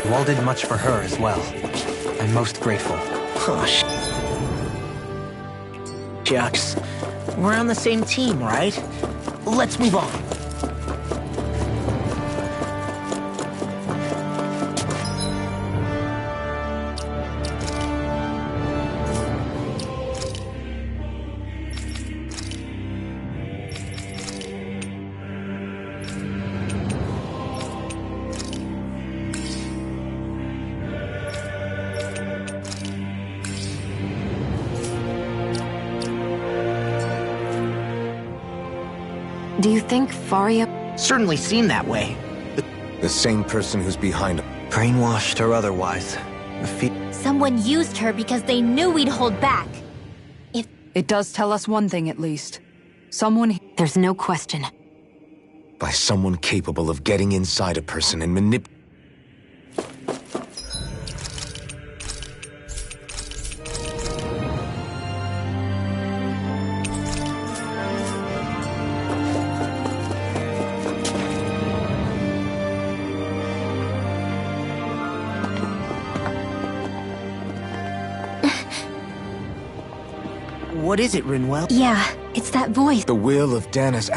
You all did much for her as well. I'm most grateful. Oh, shucks. We're on the same team, right? Let's move on. Do you think Faria... Certainly seem that way. The same person who's behind him. Brainwashed or otherwise. Someone used her because they knew we'd hold back. It does tell us one thing, at least. Someone... There's no question. By someone capable of getting inside a person and What is it, Rinwell? Yeah, it's that voice. The will of Dana's...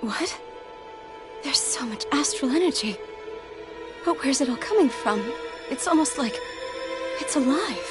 What? There's so much astral energy. But where's it all coming from? It's almost like it's alive.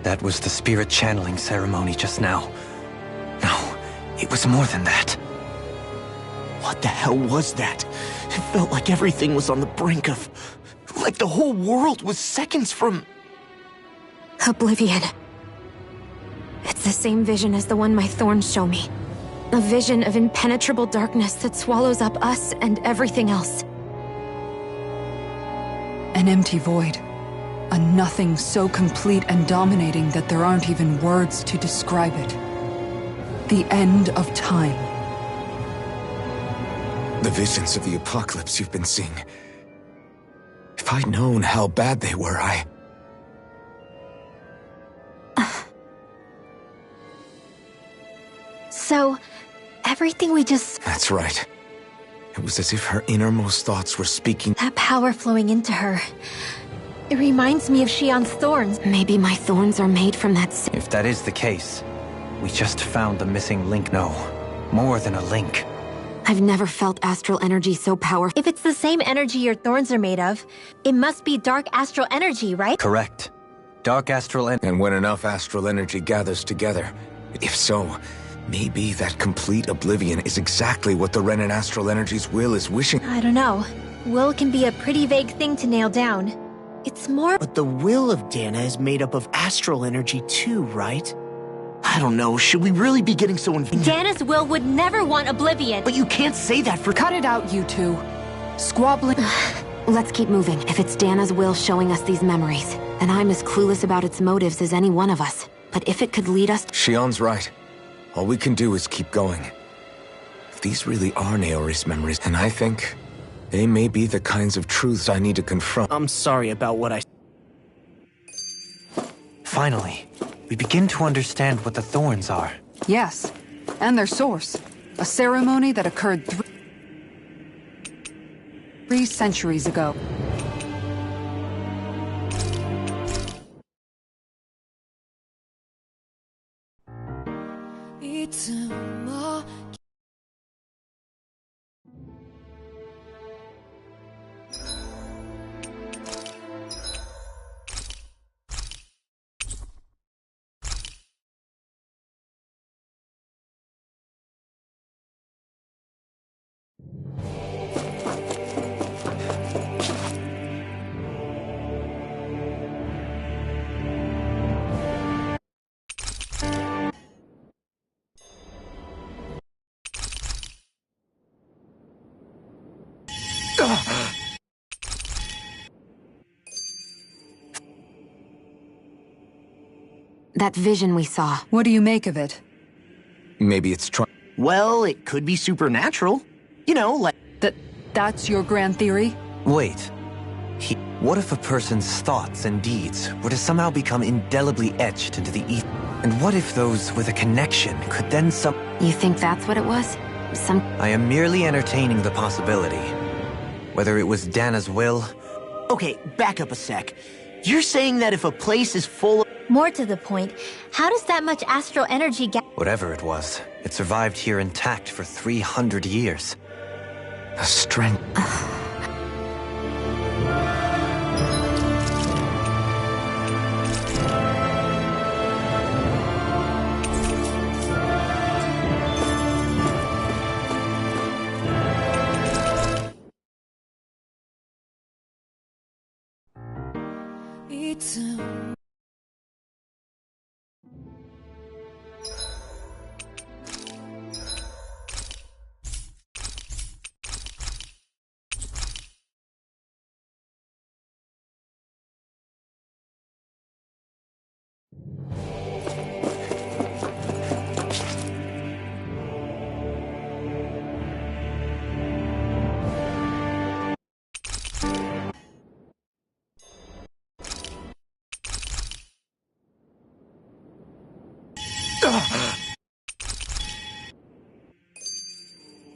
That was the spirit channeling ceremony just now. No, it was more than that. What the hell was that? It felt like everything was on the brink of... like the whole world was seconds from... Oblivion. It's the same vision as the one my thorns show me. A vision of impenetrable darkness that swallows up us and everything else. An empty void. A nothing so complete and dominating that there aren't even words to describe it. The end of time. The visions of the apocalypse you've been seeing. If I'd known how bad they were, So, everything we just... That's right. It was as if her innermost thoughts were speaking. That power flowing into her. It reminds me of Shion's thorns. Maybe my thorns are made from that... If that is the case, we just found the missing link. No, more than a link. I've never felt astral energy so powerful. If it's the same energy your thorns are made of, it must be dark astral energy, right? Correct. Dark astral energy. And when enough astral energy gathers together, if so, maybe that complete oblivion is exactly what the Renan astral energy's will is wishing. I don't know. Will can be a pretty vague thing to nail down. It's more... But the will of Dana is made up of astral energy too, right? I don't know, should we really be getting so involved? Dana's will would never want oblivion. But you can't say that for... Cut it out, you two. Squabbling... Let's keep moving. If it's Dana's will showing us these memories, then I'm as clueless about its motives as any one of us. But if it could lead us... Shion's right. All we can do is keep going. If these really are Naori's memories, and I think they may be the kinds of truths I need to confront. I'm sorry about what I... Finally, we begin to understand what the thorns are. Yes, and their source. A ceremony that occurred 3 centuries ago. That vision we saw. What do you make of it? Maybe it's trying... Well, it could be supernatural. You know, like... That's your grand theory? Wait. What if a person's thoughts and deeds were to somehow become indelibly etched into the ether? And what if those with a connection could then You think that's what it was? I am merely entertaining the possibility. Whether it was Dana's will... Okay, back up a sec. You're saying that if a place is full of... More to the point, how does that much astral energy get... Whatever it was, it survived here intact for 300 years. A strength...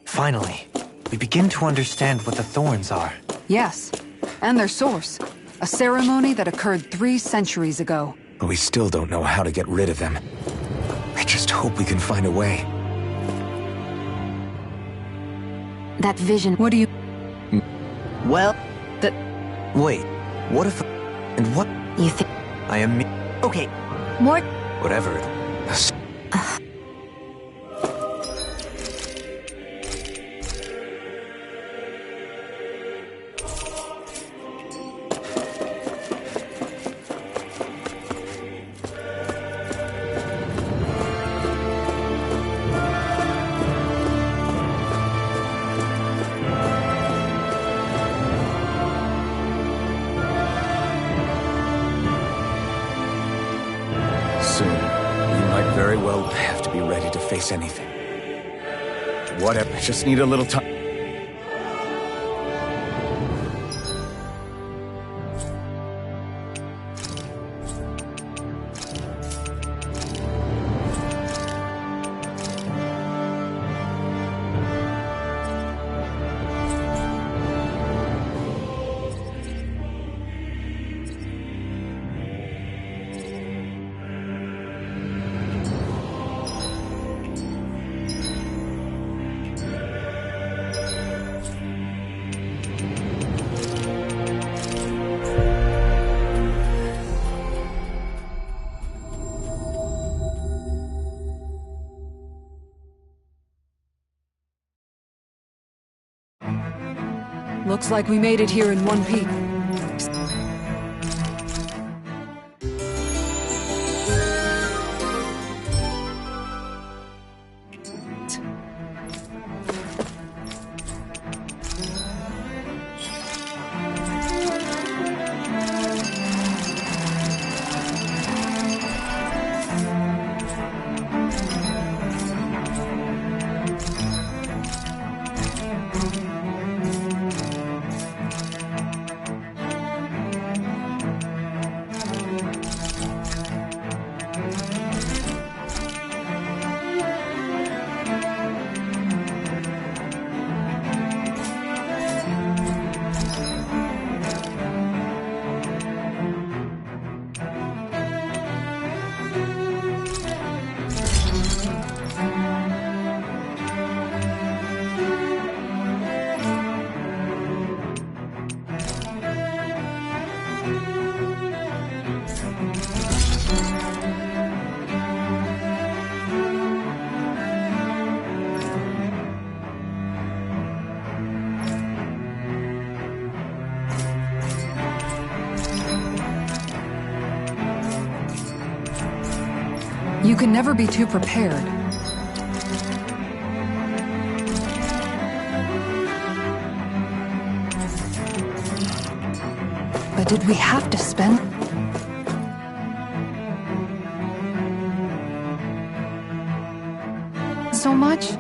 Finally, we begin to understand what the thorns are. Yes, and their source. A ceremony that occurred 3 centuries ago. But we still don't know how to get rid of them. I just hope we can find a way. That vision... What do you... Well... Wait, what if... And what... You think... I am... Okay. More... Whatever it... face anything. Whatever, I just need a little time. Looks like we made it here in one peek. You can never be too prepared. But did we have to spend so much?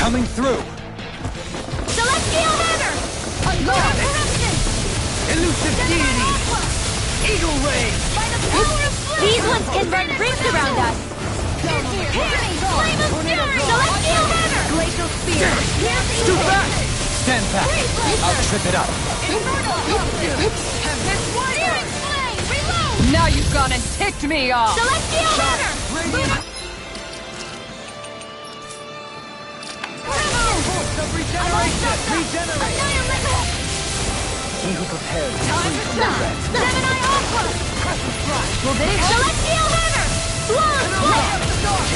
Coming through! Celestial Hammer! Unlock corruption! Elusive deity! Eagle ray! By the power of flame! These ones can run rings around us! Flame of fury! Celestial Hammer! Glacial Spear! Too fast! Stand back! I'll trip it up! Infernal Searing Flame! Reload! Now you've gone and ticked me off! Celestial Hammer! Regenerate! He who prepares Time to shine! Gemini Aqua! Will this Celestial Hammer! Long Flare!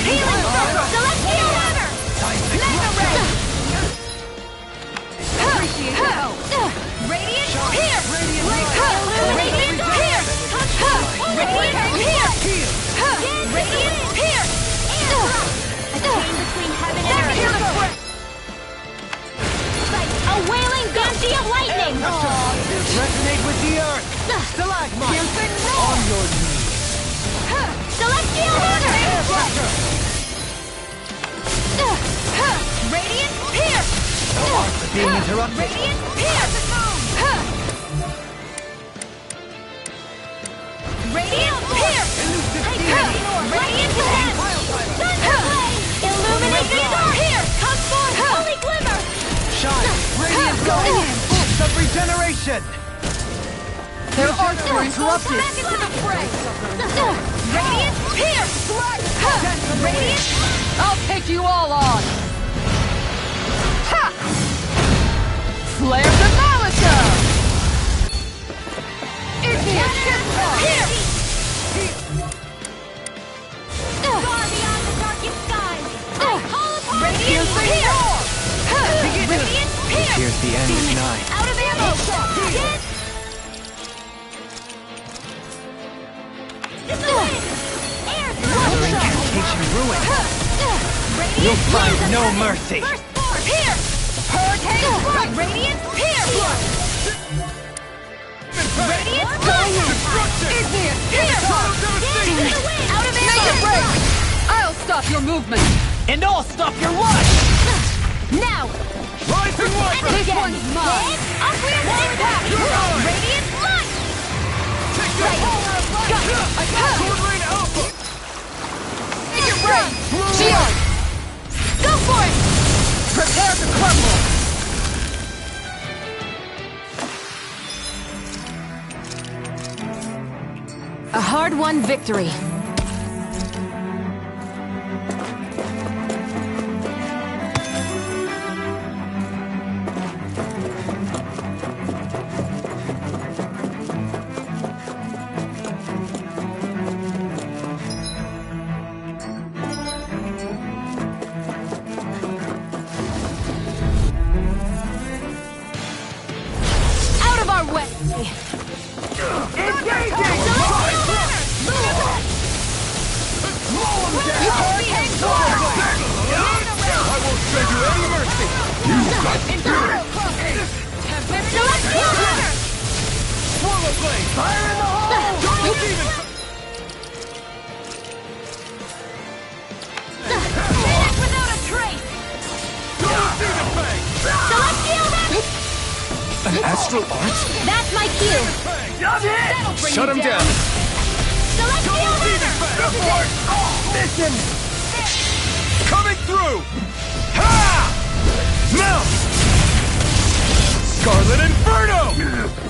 Healing Circle! Celestial Hammer! Mega Ray! Appreciate your help! Radiant Pierce! Radiant Pierce! Radiant Pierce! Radiant Pierce! A chain between heaven and earth! A wailing Banshee of Lightning! Resonate with the earth! Stalagmite! On your knees! Celestial Hammer! Radiant Pierce! Being interrupted! Radiant Pierce! regeneration! Their arts were interrupted! Back into the fray! Radiant Pierce! Radiant! I'll take you all on! Ha! Flare the Malika! Igneous Pierce! Far beyond the darkest skies! I call upon Radiant Pierce! Radiant Pierce! Here's the end is nigh. Out of ammo! Another incantation ruined. You'll find no mercy. First form! Pierce! Hurricane Strike! Radiant Pierce! Radiant Fire! Igneous Pierce! Out of ammo! Make it break! I'll stop your movement! And I'll stop your life! Now! Rising Wyvern! This one's mine! Upward impact! Radiant Light! Right! I got Sword Rain Alpha! Make it break! Shield! Go for it! Prepare to crumble! A hard-won victory. Out of our way! I won't show you any mercy! Celestial Runner! Swallow Blade! Fire in the hole! Total Demon! Finish without a trace! Total Demon Fang! Celestial Runner! An astral art? That's my cue! That'll bring Shut you him down! Celestial Runner! Mission! Coming through! Ha! Now! Scarlet Inferno!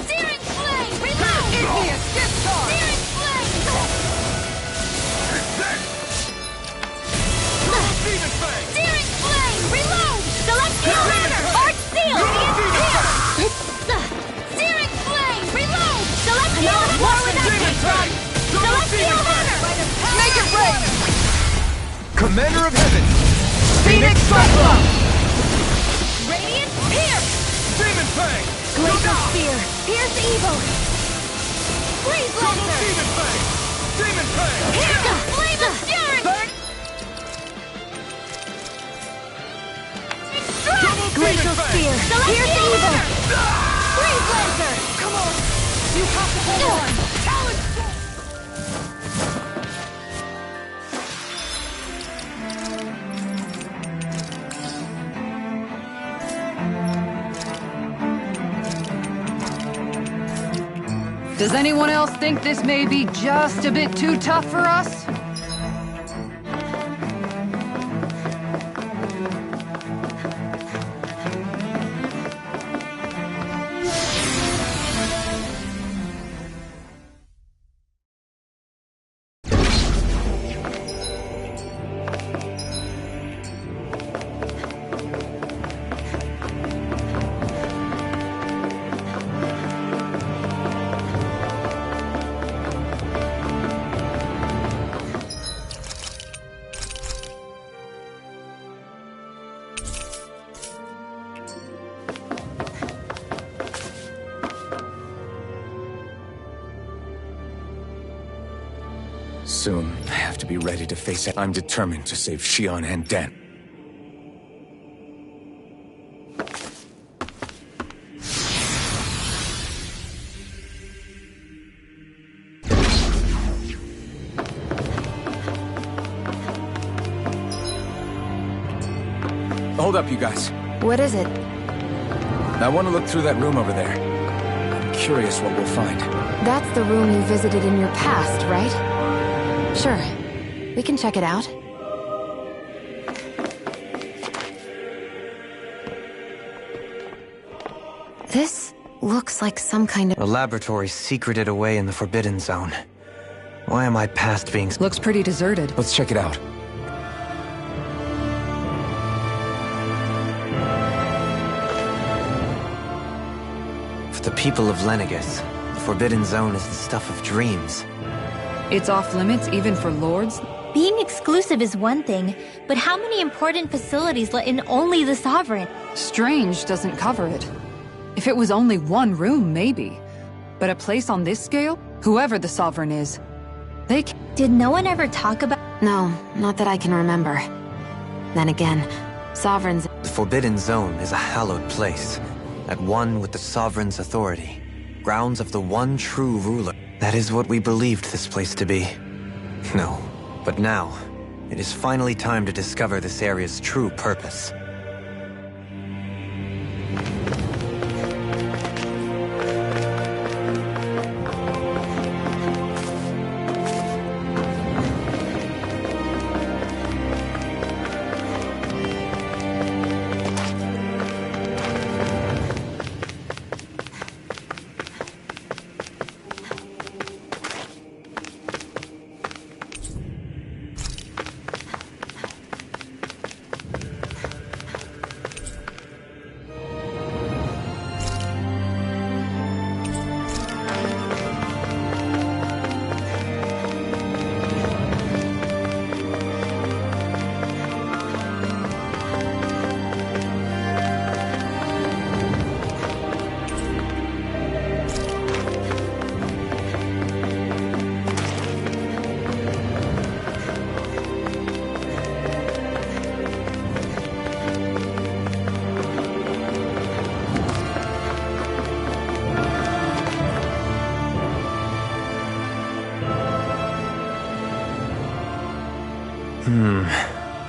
Searing Flame! Reload! Igneous Discharge! Searing Flame! Demon Fang! Searing Flame! Reload! Celestial Runner! Art Seal! Searing Flame! Reload! Celestial Runner! Demon Fang! Celestial Runner! Make it break! Commander of Heaven! Phoenix Cyclone! Radiant Pierce! Demon Fang! Glacial Spear! Pierce Evil! Freeze Total Lancer! Demon Fang! Demon Fang! Flame of Fury! Double Glacial Demon Fang! Spear! Pierce Evil! Freeze Lancer! Come on! You have to hold on! Talon Does anyone else think this may be just a bit too tough for us? Soon, I have to be ready to face it. I'm determined to save Xion and Dan. Hold up, you guys. What is it? I want to look through that room over there. I'm curious what we'll find. That's the room you visited in your past, right? Sure. We can check it out. This looks like some kind of... A laboratory secreted away in the Forbidden Zone. Why am I past being... Looks pretty deserted. Let's check it out. For the people of Lenegis, the Forbidden Zone is the stuff of dreams. It's off limits even for lords? Being exclusive is one thing, but how many important facilities let in only the Sovereign? Strange doesn't cover it. If it was only one room, maybe. But a place on this scale? Whoever the Sovereign is, they can... Did no one ever talk about... No, not that I can remember. Then again, Sovereigns... The Forbidden Zone is a hallowed place, at one with the Sovereign's authority. Grounds of the one true ruler. That is what we believed this place to be. No. But now, it is finally time to discover this area's true purpose.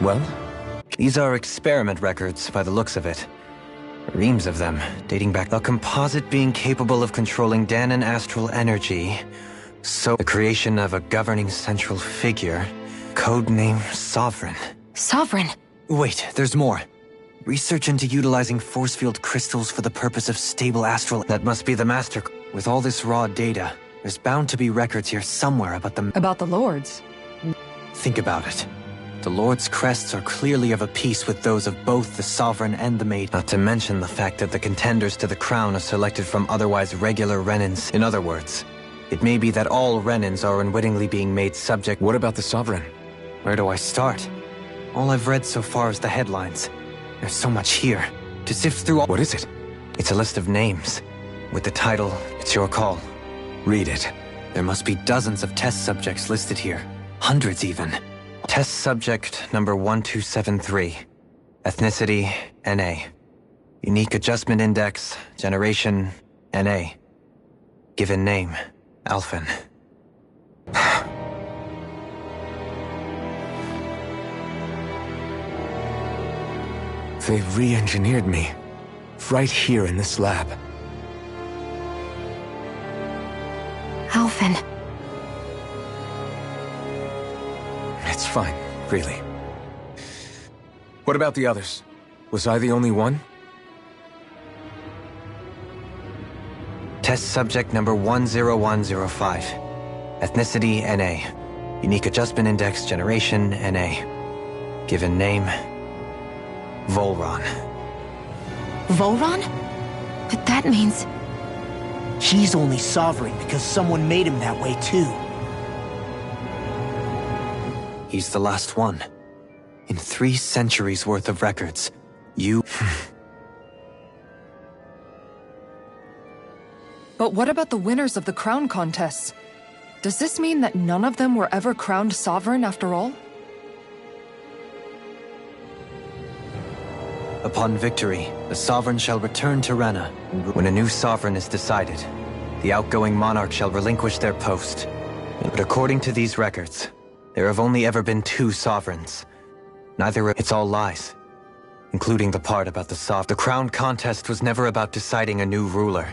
Well? These are experiment records, by the looks of it. Reams of them, dating back... A composite being capable of controlling Dahnan astral energy. So, the creation of a governing central figure. Codename Sovereign. Sovereign? Wait, there's more. Research into utilizing force field crystals for the purpose of stable astral... That must be the master... With all this raw data, there's bound to be records here somewhere about the... About the lords? Think about it. The Lord's crests are clearly of a piece with those of both the Sovereign and the Maid. Not to mention the fact that the contenders to the crown are selected from otherwise regular Renans. In other words, it may be that all Renans are unwittingly being made subject... What about the Sovereign? Where do I start? All I've read so far is the headlines. There's so much here. To sift through all... What is it? It's a list of names. With the title, it's your call. Read it. There must be dozens of test subjects listed here. Hundreds even. Test subject number 1273. Ethnicity, NA. Unique adjustment index, generation, NA. Given name, Alphen. They've re-engineered me. Right here in this lab. Alphen. It's fine, really. What about the others? Was I the only one? Test subject number 10105. Ethnicity, NA. Unique adjustment index, generation, NA. Given name, Volron. Volron? But that means... He's only Sovereign because someone made him that way too. He's the last one. In 3 centuries worth of records, you... But what about the winners of the crown contests? Does this mean that none of them were ever crowned sovereign after all? Upon victory, the Sovereign shall return to Rena. When a new Sovereign is decided, the outgoing monarch shall relinquish their post. But according to these records, there have only ever been 2 Sovereigns. It's all lies, including the part about the The crown contest was never about deciding a new ruler.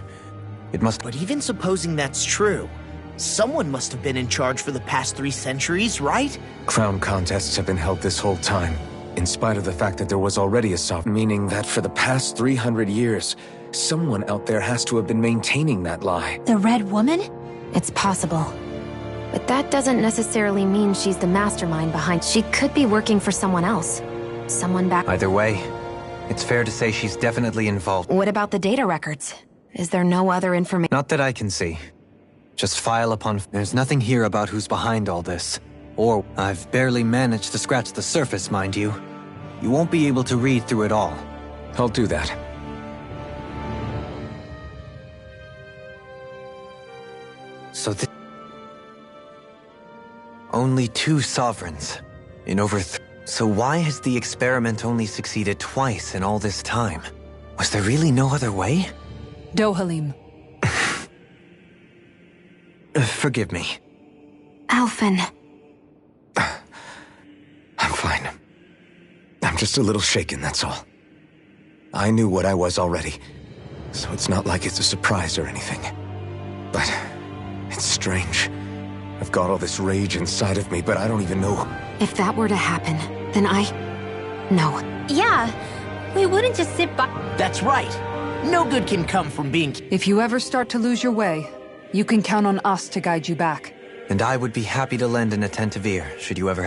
It must... But even supposing that's true, someone must have been in charge for the past 3 centuries, right? Crown contests have been held this whole time, in spite of the fact that there was already a sovereign, meaning that for the past 300 years, Someone out there has to have been maintaining that lie. The Red Woman? It's possible. But that doesn't necessarily mean she's the mastermind behind. She could be working for someone else. Someone back. Either way, it's fair to say she's definitely involved. What about the data records? Is there no other information? Not that I can see. Just file upon... There's nothing here about who's behind all this. Or, I've barely managed to scratch the surface, mind you. You won't be able to read through it all. I'll do that. So only 2 sovereigns in over So why has the experiment only succeeded twice in all this time? Was there really no other way? Dohalim. Forgive me. Alphen. I'm fine. I'm just a little shaken, that's all. I knew what I was already, so it's not like it's a surprise or anything. But it's strange. I've got all this rage inside of me, but I don't even know. If that were to happen, then No. Yeah, we wouldn't just sit by. That's right. No good can come from being... If you ever start to lose your way, you can count on us to guide you back. And I would be happy to lend an attentive ear, should you ever...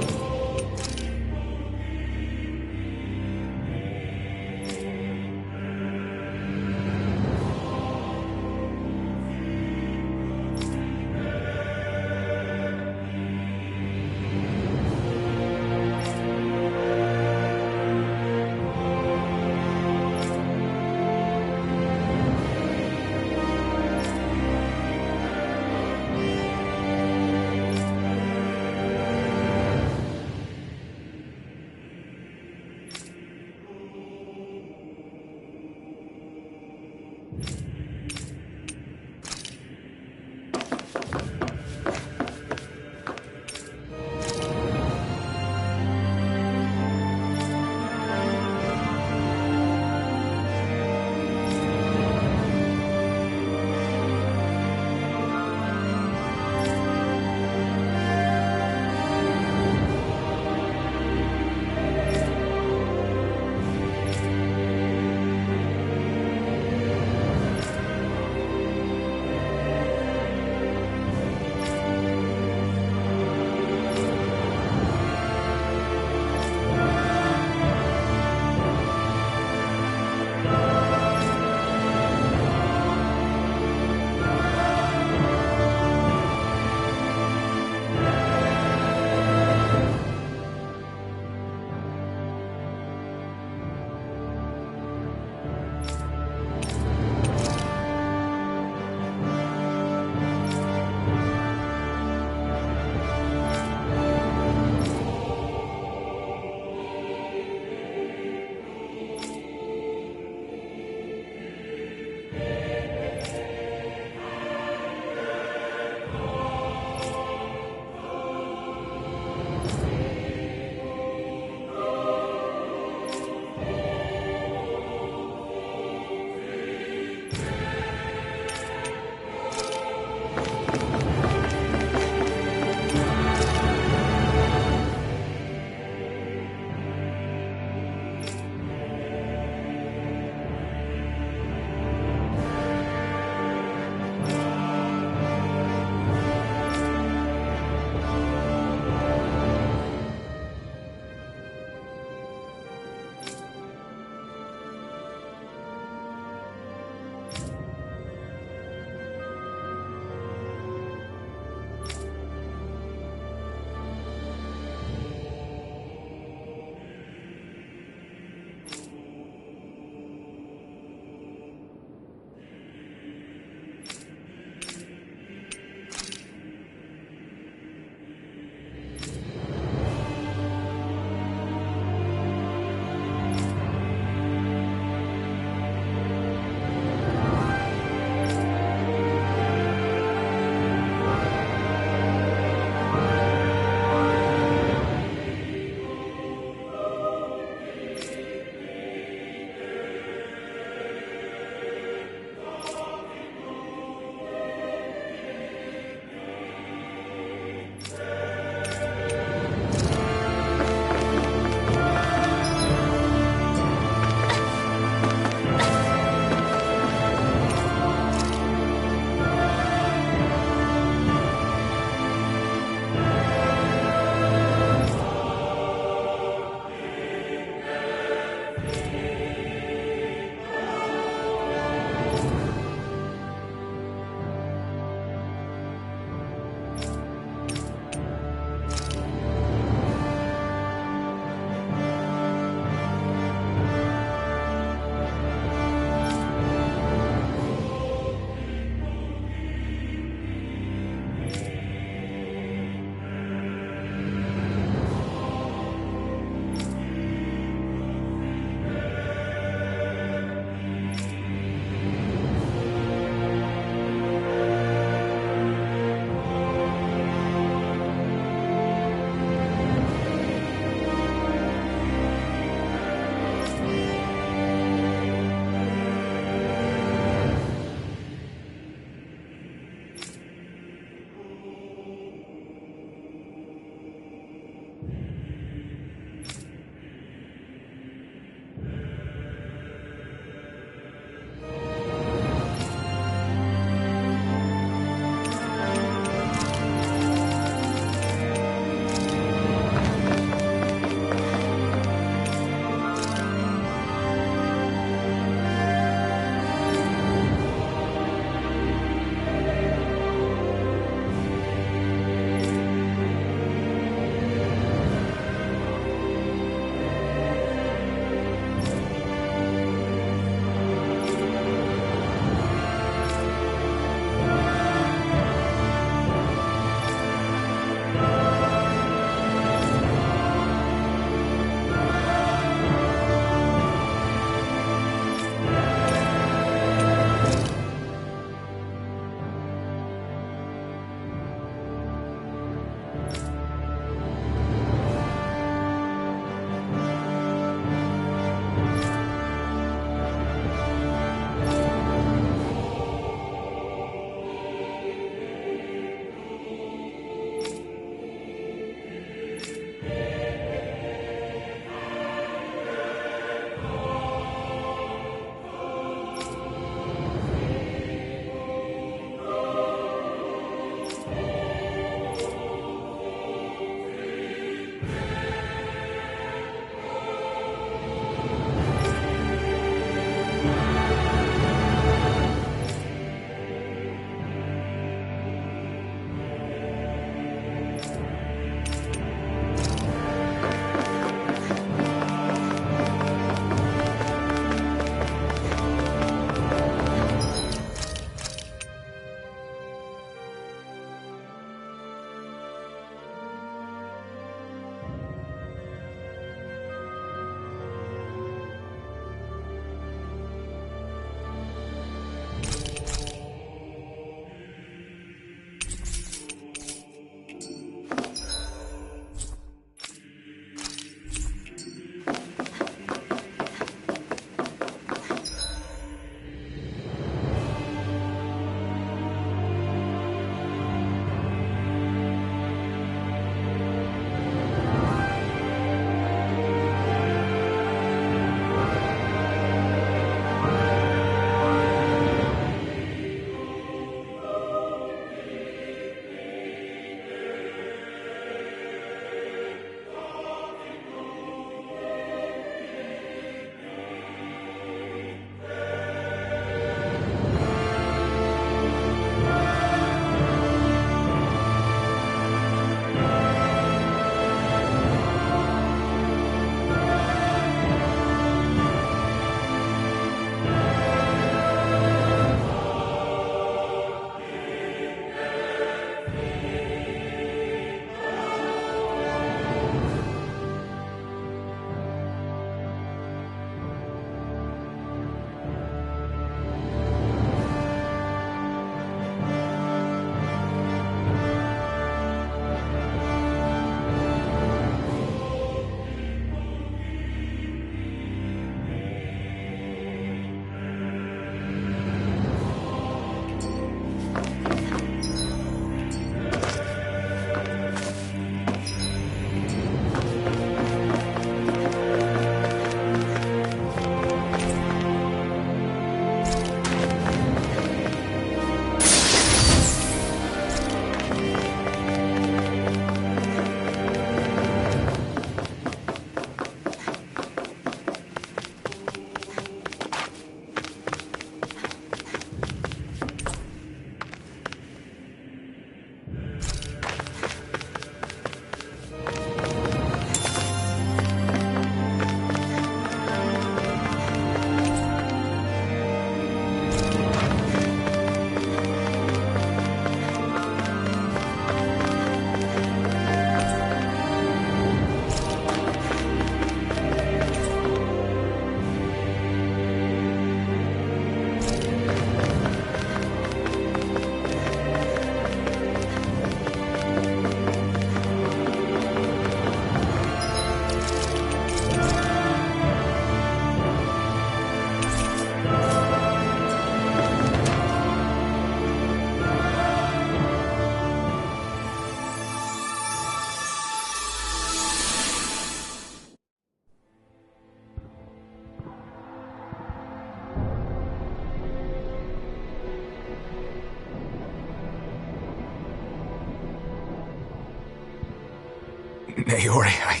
Naori, I...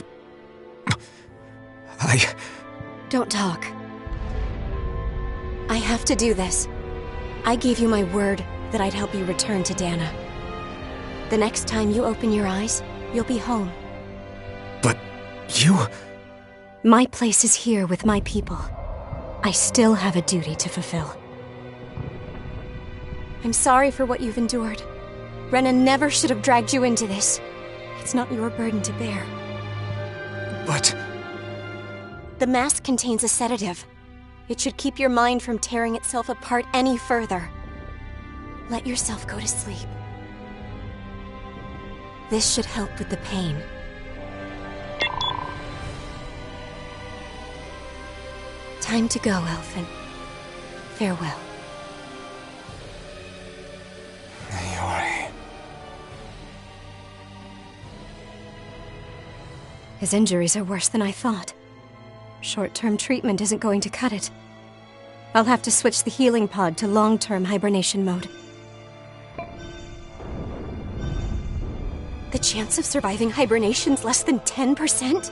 Don't talk. I have to do this. I gave you my word that I'd help you return to Dana. The next time you open your eyes, you'll be home. But you... My place is here with my people. I still have a duty to fulfill. I'm sorry for what you've endured. Rena never should have dragged you into this. It's not your burden to bear. But... The mask contains a sedative. It should keep your mind from tearing itself apart any further. Let yourself go to sleep. This should help with the pain. Time to go, Elfin. Farewell. Naori... His injuries are worse than I thought. Short-term treatment isn't going to cut it. I'll have to switch the healing pod to long-term hibernation mode. The chance of surviving hibernation's less than 10%?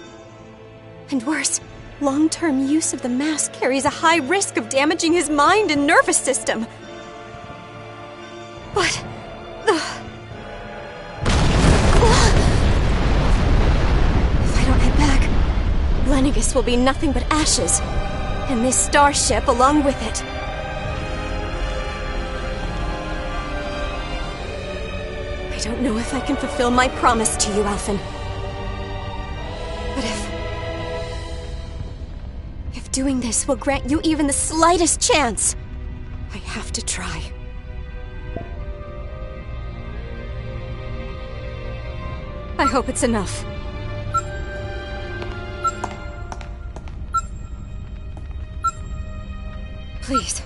And worse, long-term use of the mask carries a high risk of damaging his mind and nervous system. But... If I don't head back, Lenegis will be nothing but ashes, and this starship along with it. I don't know if I can fulfill my promise to you, Alphen. But if doing this will grant you even the slightest chance, I have to try. I hope it's enough. Please,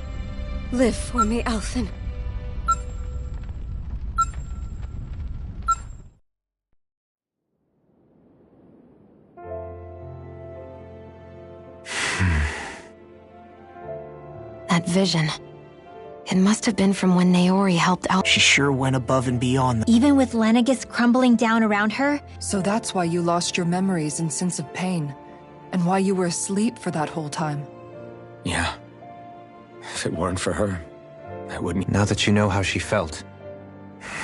live for me, Alphen. That vision. It must have been from when Naori helped out. She sure went above and beyond. Even with Lenegis crumbling down around her? So that's why you lost your memories and sense of pain, and why you were asleep for that whole time. Yeah. If it weren't for her, I wouldn't... Now that you know how she felt.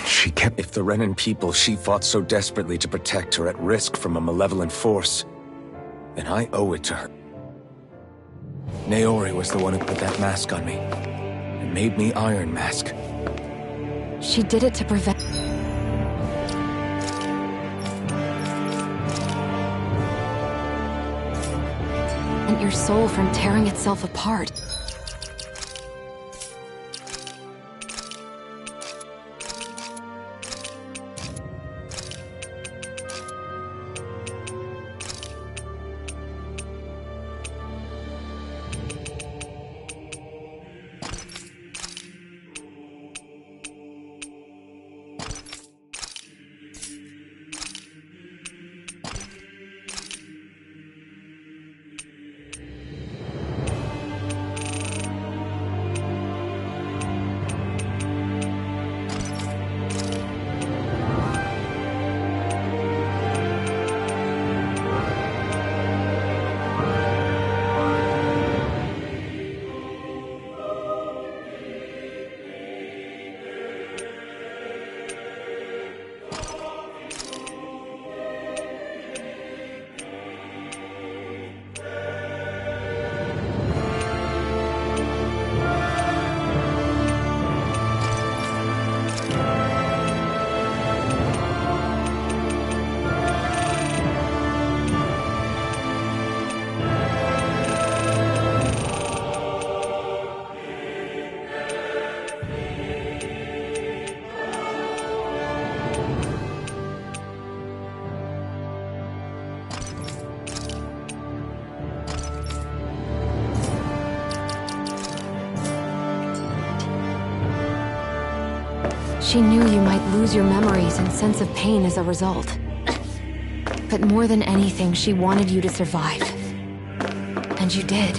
She kept... If the Renan people she fought so desperately to protect are at risk from a malevolent force, then I owe it to her. Naori was the one who put that mask on me, and made me Iron Mask. She did it to prevent... your soul from tearing itself apart. She knew you might lose your memories and sense of pain as a result. But more than anything, she wanted you to survive. And you did.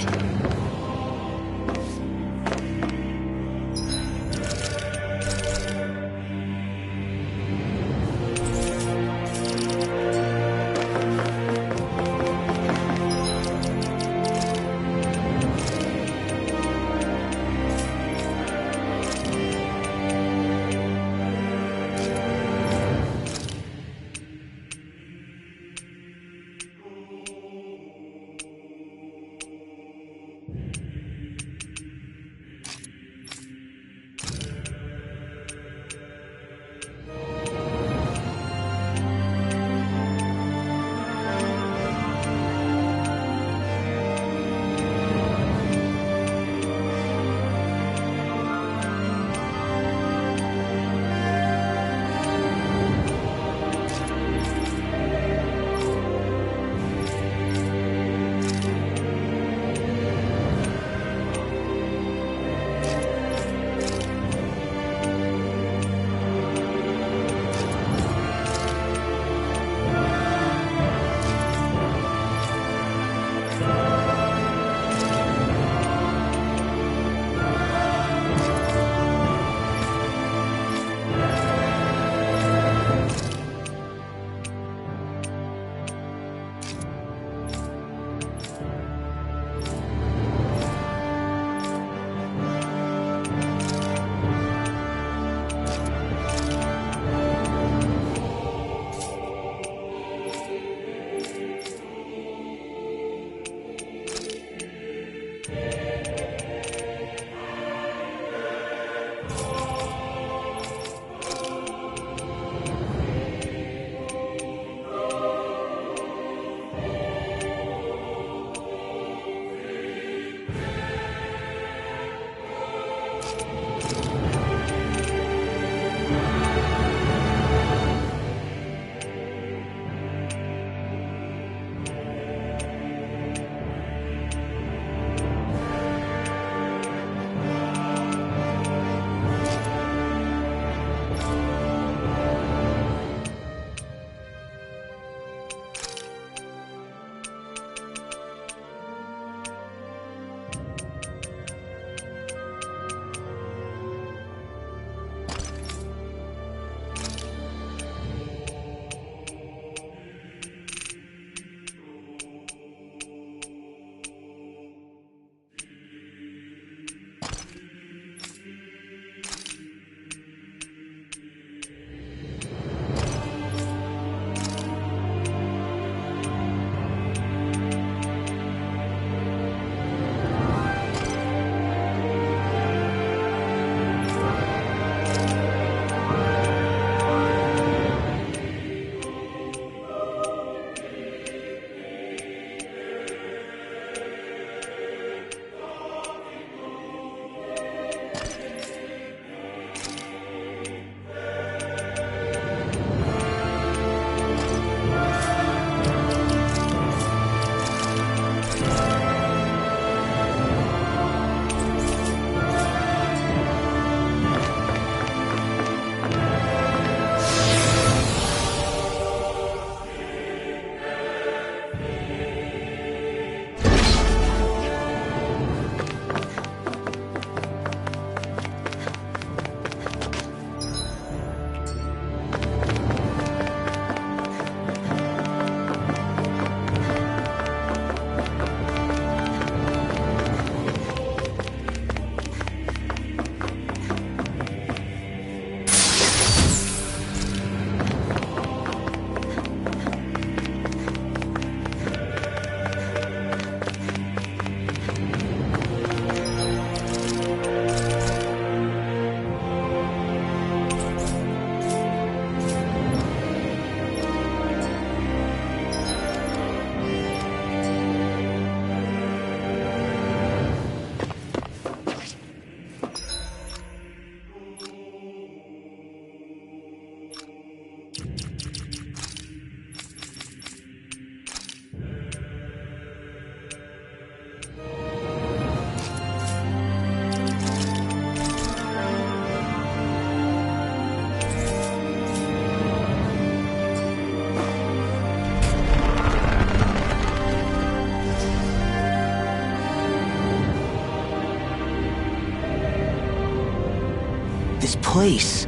this place?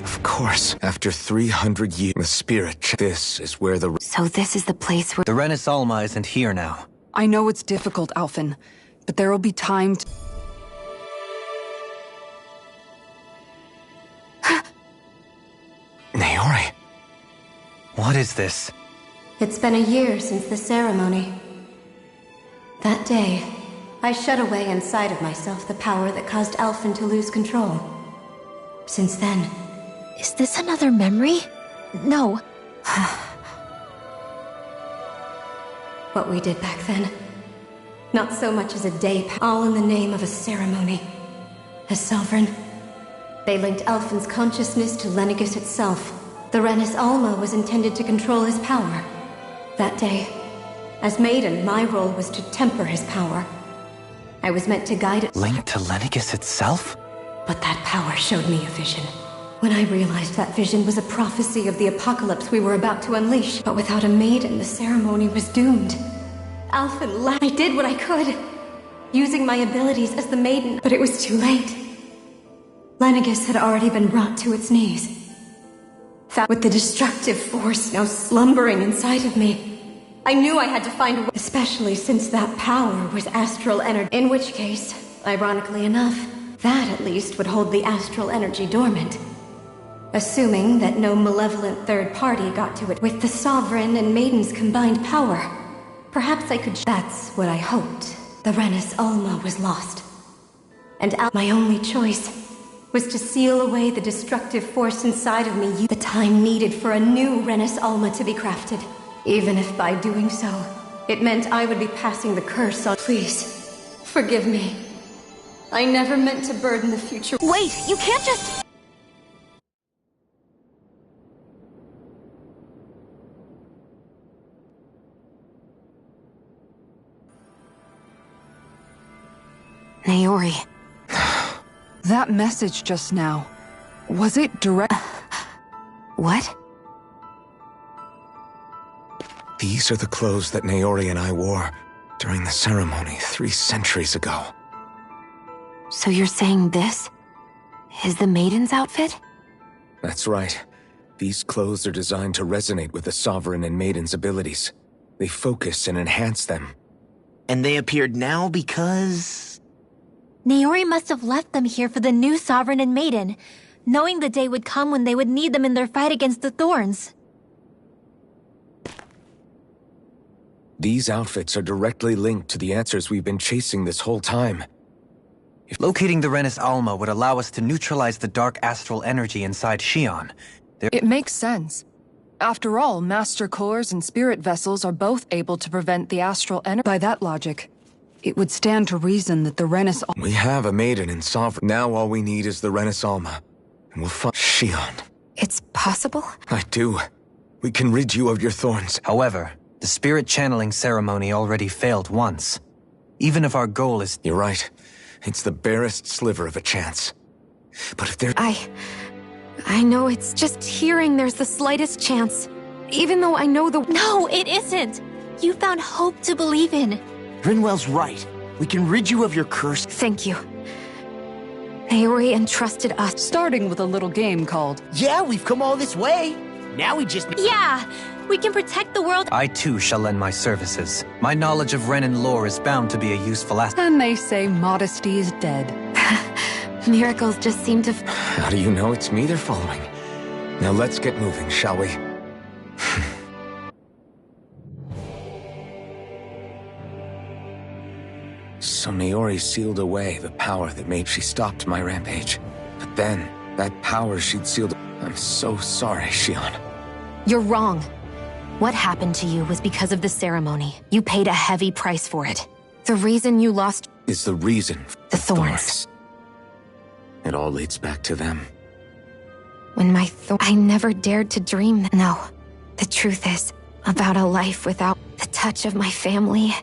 Of course. After 300 years, the spirit. This is where the... So this is the place where... The Renis Alma isn't here now. I know it's difficult, Alphen, but there will be time to... Naori. What is this? It's been a year since the ceremony. That day, I shut away inside of myself the power that caused Alphen to lose control. Since then... Is this another memory? No. What we did back then. Not so much as a day, all in the name of a ceremony. As Sovereign, they linked Alphen's consciousness to Lenegis itself. The Renis Alma was intended to control his power. That day, as Maiden, my role was to temper his power. I was meant to guide it. Linked to Lenegis itself? But that power showed me a vision. When I realized that vision was a prophecy of the apocalypse we were about to unleash, but without a maiden, the ceremony was doomed. Alphen laughed. I did what I could, using my abilities as the maiden, but it was too late. Lenegis had already been brought to its knees. That with the destructive force now slumbering inside of me, I knew I had to find a way, especially since that power was astral energy. In which case, ironically enough, that at least would hold the astral energy dormant. Assuming that no malevolent third party got to it. With the Sovereign and Maiden's combined power, perhaps I could... That's what I hoped. The Renis Alma was lost. And my only choice was to seal away the destructive force inside of me. The time needed for a new Renis Alma to be crafted. Even if by doing so, it meant I would be passing the curse on... Please, forgive me. I never meant to burden the future. Wait, you can't just... Naori. That message just now, was it direct? What? These are the clothes that Naori and I wore during the ceremony 3 centuries ago. So you're saying this is the Maiden's outfit? That's right. These clothes are designed to resonate with the Sovereign and Maiden's abilities. They focus and enhance them. And they appeared now because... Naori must have left them here for the new Sovereign and Maiden, knowing the day would come when they would need them in their fight against the Thorns. These outfits are directly linked to the answers we've been chasing this whole time. If locating the Renis Alma would allow us to neutralize the dark astral energy inside Xion. It makes sense. After all, Master Cores and Spirit Vessels are both able to prevent the astral energy. By that logic, it would stand to reason that the Renis Alma... We have a Maiden in Sovereign. Now all we need is the Renis Alma. And we'll find Xion. It's possible? I do. We can rid you of your thorns. However, the spirit channeling ceremony already failed once. Even if our goal is... You're right. It's the barest sliver of a chance. But if there... I know it's just hearing there's the slightest chance. Even though I know the... No, it isn't! You found hope to believe in. Rinwell's right. We can rid you of your curse. Thank you. Naori entrusted us. Starting with a little game called... Yeah, we've come all this way. Now we just... Yeah! We can protect the world. I too shall lend my services. My knowledge of Renin lore is bound to be a useful asset. And they say modesty is dead. Miracles just seem to... How do you know it's me they're following? Now let's get moving, shall we? So Naori sealed away the power that made she stopped my rampage. But then, that power she'd sealed... I'm so sorry, Xion. You're wrong. What happened to you was because of the ceremony. You paid a heavy price for it. The reason you lost... Is the reason for the Thorns. It all leads back to them. When I never dared to dream that... No. The truth is, about a life without the touch of my family...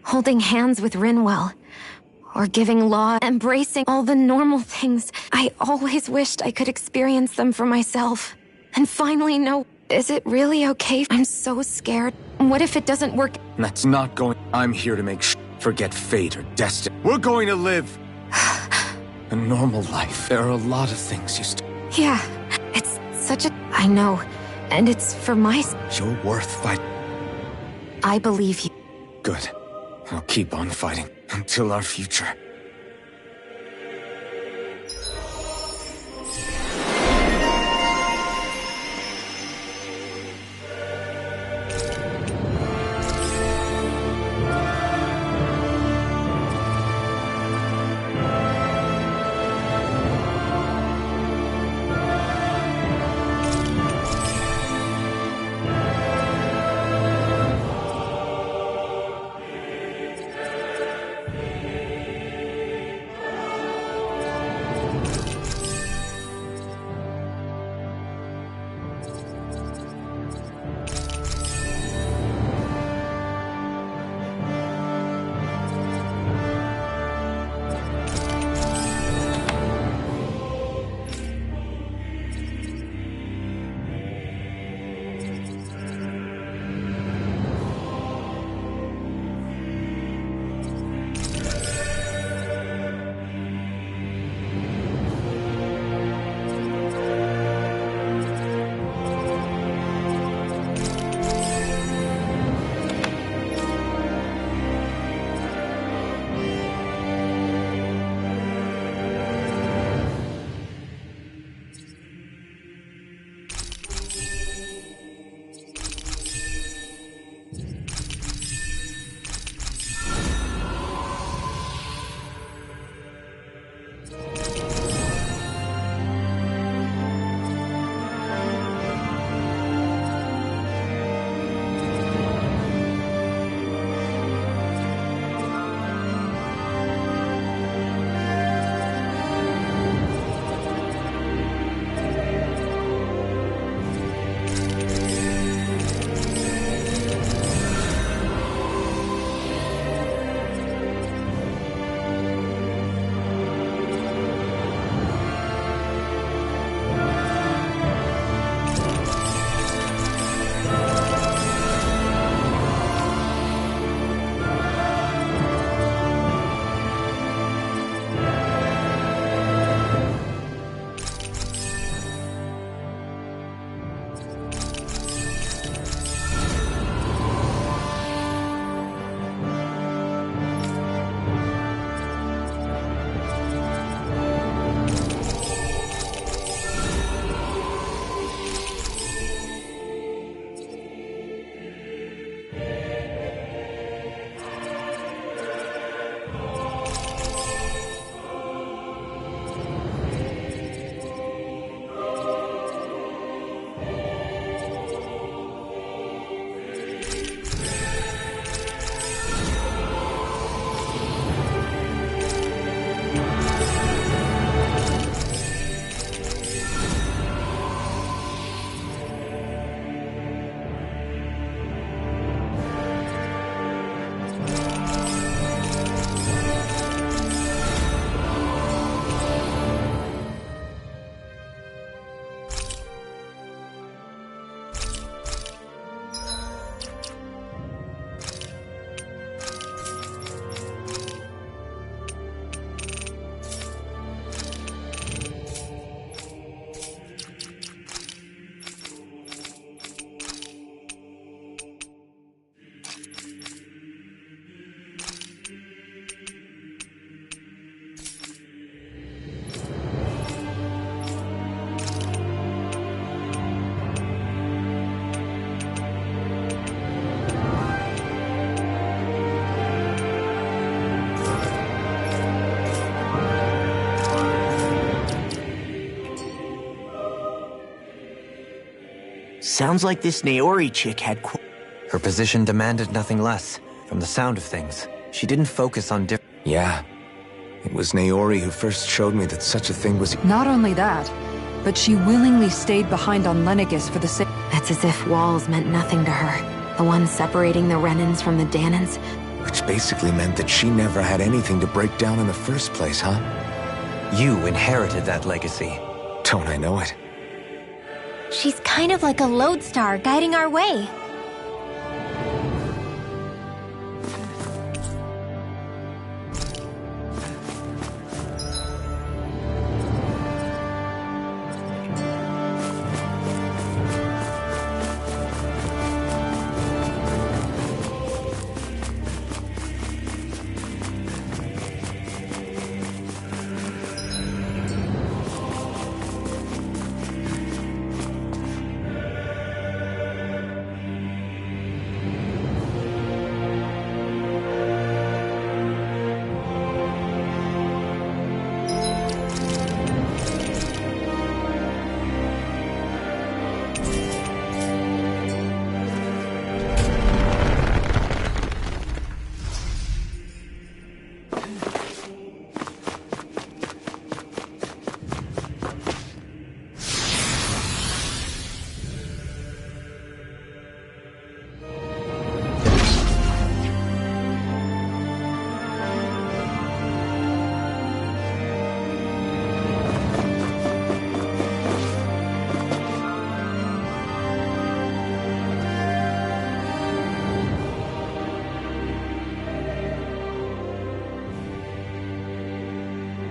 Holding hands with Rinwell, or giving law, embracing all the normal things. I always wished I could experience them for myself. And finally know, is it really okay? I'm so scared. What if it doesn't work? That's not going... I'm here to make forget fate or destiny. We're going to live! a normal life. There are a lot of things Yeah, it's such a... I know, and it's for my... You're worth fighting. I believe you. Good. I'll keep on fighting until our future. Sounds like this Naori chick had Her position demanded nothing less. From the sound of things, she didn't focus on Yeah. It was Naori who first showed me that such a thing was... Not only that, but she willingly stayed behind on Lenegis for the sake... It's as if walls meant nothing to her. The one separating the Renans from the Danans. Which basically meant that she never had anything to break down in the first place, huh? You inherited that legacy. Don't I know it? She's kind of like a lodestar guiding our way.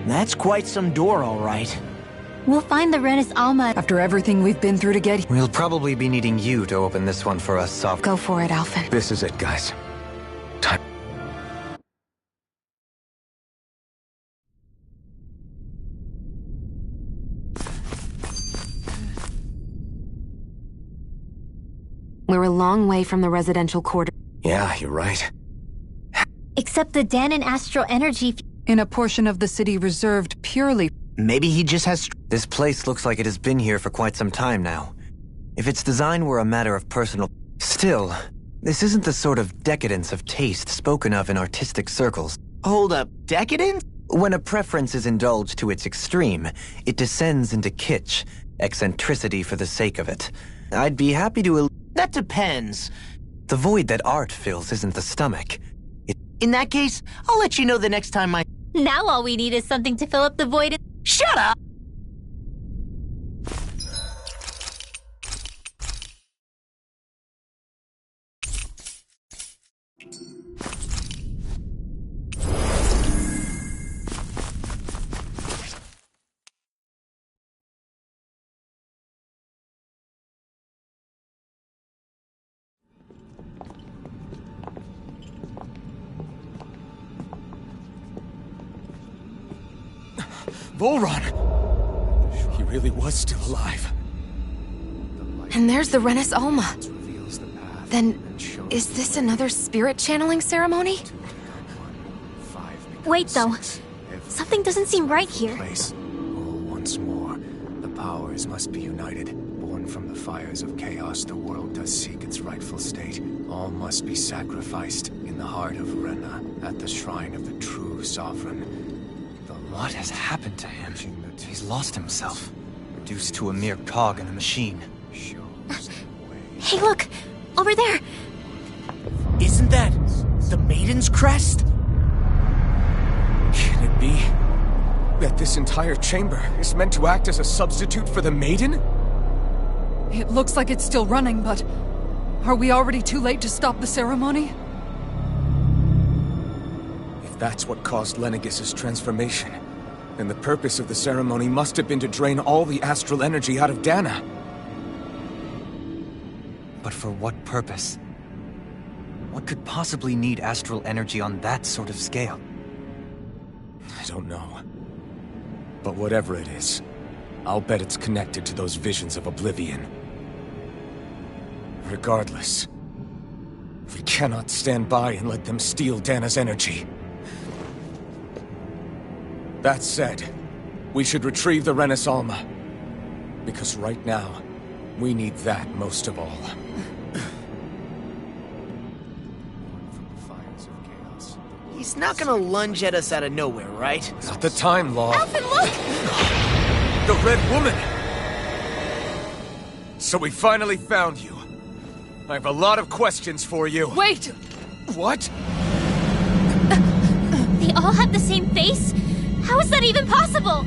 That's quite some door, all right. We'll find the Renis Alma. After everything we've been through to get here. We'll probably be needing you to open this one for us, Sovereign. Go for it, Alphen. This is it, guys. Time. We're a long way from the residential quarter. Yeah, you're right. Except the Danon Astral Energy... In a portion of the city reserved purely... Maybe he just has... This place looks like it has been here for quite some time now. If its design were a matter of personal... Still, this isn't the sort of decadence of taste spoken of in artistic circles. Hold up, decadence? When a preference is indulged to its extreme, it descends into kitsch, eccentricity for the sake of it. I'd be happy to... That depends. The void that art fills isn't the stomach. In that case, I'll let you know the next time I... Now all we need is something to fill up the void. Shut up! Volron! He really was still alive. And there's the Renis Alma. Then, is this another spirit channeling ceremony? Wait, though. Something doesn't seem right here. Once more, the powers must be united. Born from the fires of chaos, the world does seek its rightful state. All must be sacrificed in the heart of Rena, at the shrine of the true sovereign. What has happened to him? He's lost himself, reduced to a mere cog in a machine. Hey, look! Over there! Isn't that the Maiden's crest? Can it be that this entire chamber is meant to act as a substitute for the Maiden? It looks like it's still running, but... Are we already too late to stop the ceremony? If that's what caused Lenegis' transformation, then the purpose of the ceremony must have been to drain all the astral energy out of Dana. But for what purpose? What could possibly need astral energy on that sort of scale? I don't know. But whatever it is, I'll bet it's connected to those visions of oblivion. Regardless, we cannot stand by and let them steal Dana's energy. That said, we should retrieve the Renis Alma. Because right now, we need that most of all. He's not gonna lunge at us out of nowhere, right? Not the time, Law. Alphen, look! The Red Woman! So we finally found you. I have a lot of questions for you. Wait! What? They all have the same face? How is that even possible?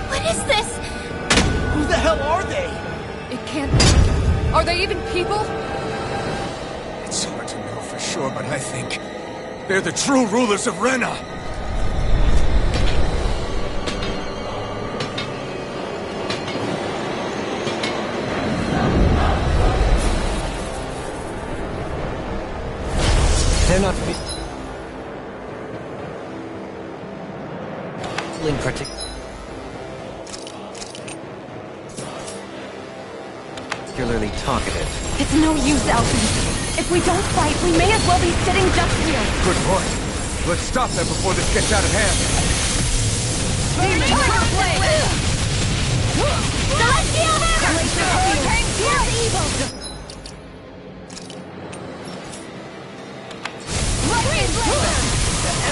What is this? Who the hell are they? It can't... Are they even people? It's hard to know for sure, but I think they're the true rulers of Rena. They're not... in particularly talkative. It's no use, Alphen. If we don't fight, we may as well be sitting just here. Good point. Let's stop them before this gets out of hand. Celestial Hammer!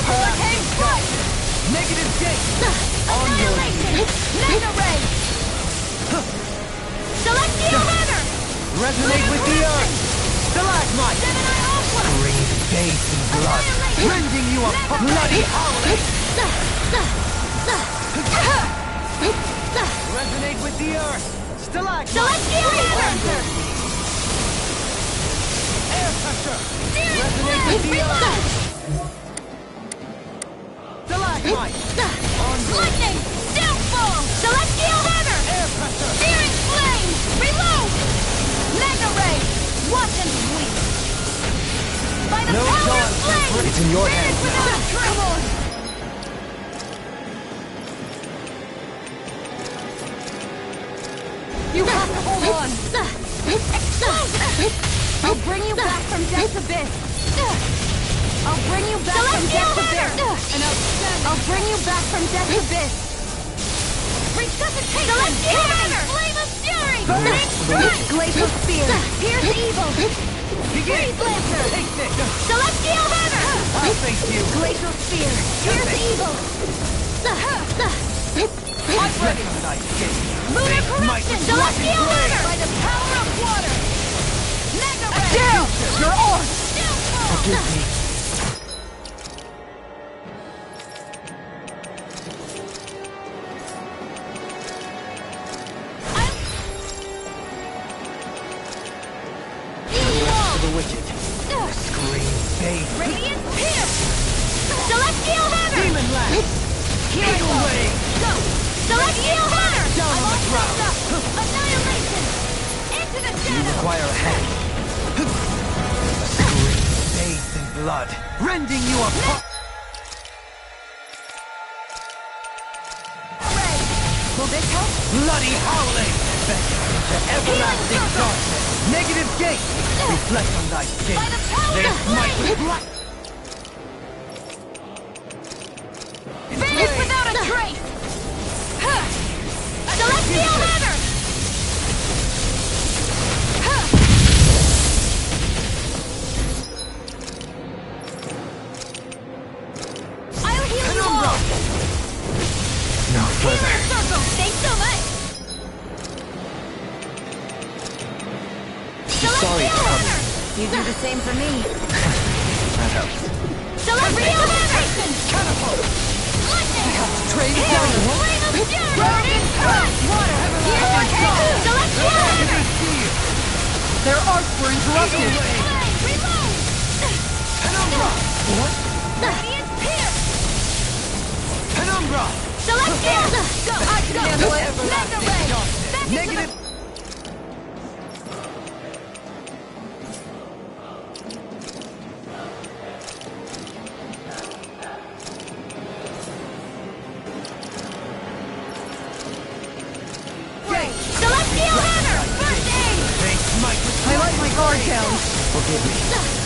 Hurricane Strike! Negative gate! Annihilation! Mega Ray! Celestial Hammer! Resonate with the earth! Stalagmite! Gemini Alpha! Breathe base and blood, rending you a bloody howling! Resonate with the earth! Stalagmite! Celestial hammer! Air pressure! Searing Resonate with the blast! earth! Stalagmite! Lightning! Downfall! Celestial hammer! Air pressure! Searing flame! Reload! Mega ray! Watch and sweep! By the No power dawn, of flame! it's in your Burn hands without now. a trace! Come on! You have to hold on! I'll bring you back from death's abyss! I'll bring you back from death's abyss! And I'll bring you back from death's abyss! Resuscitation! Celestial hammer! Flame of fury! Burning strike! Glacial spear! Pierce evil! Begin! Freeze lancer! Take this! Celestial hammer! I'll face you! Glacial spear! Pierce evil! I'm ready for night escape! Lunar Might corruption! with Celestial lightning hammer! blade. By the power of water! Mega ray! Down! You're on! Downfall! Forgive me. For the wicked. Scream, fade. Radiant pierce! Celestial hammer! Demon Lash! Here I Eagle go! Wave! Go! Celestial hammer! Down on the I'm all ground. set up. Annihilation! Into the You shadow! require a hand. A scream bathed in blood, rending you apart. Ray! Will this help? Bloody howling! To everlasting darkness! Negative gate! Reflect on thy skin! By the power They of smite flame! with black! Finish without a trace! Huh. Celestial hammer! Huh. I'll heal you all! No further. Healing circle! Thanks so much! Sorry, Celestial Tommy. hammer! You do the same for me. That helps. Celestial hammer! Catapult! Lightning! Trade Here! down! Flame of fury! Burning strike! Water! Here I go! Celestial hammer! Their arcs were interrupted. Flame! Reload! Penumbra! What? Radiant pierce! Penumbra! Celestial! Go! I can handle it! Mega ray! Back into Negative. the... Celestial hammer! First aid! They smite with I let my guard down. Forgive me.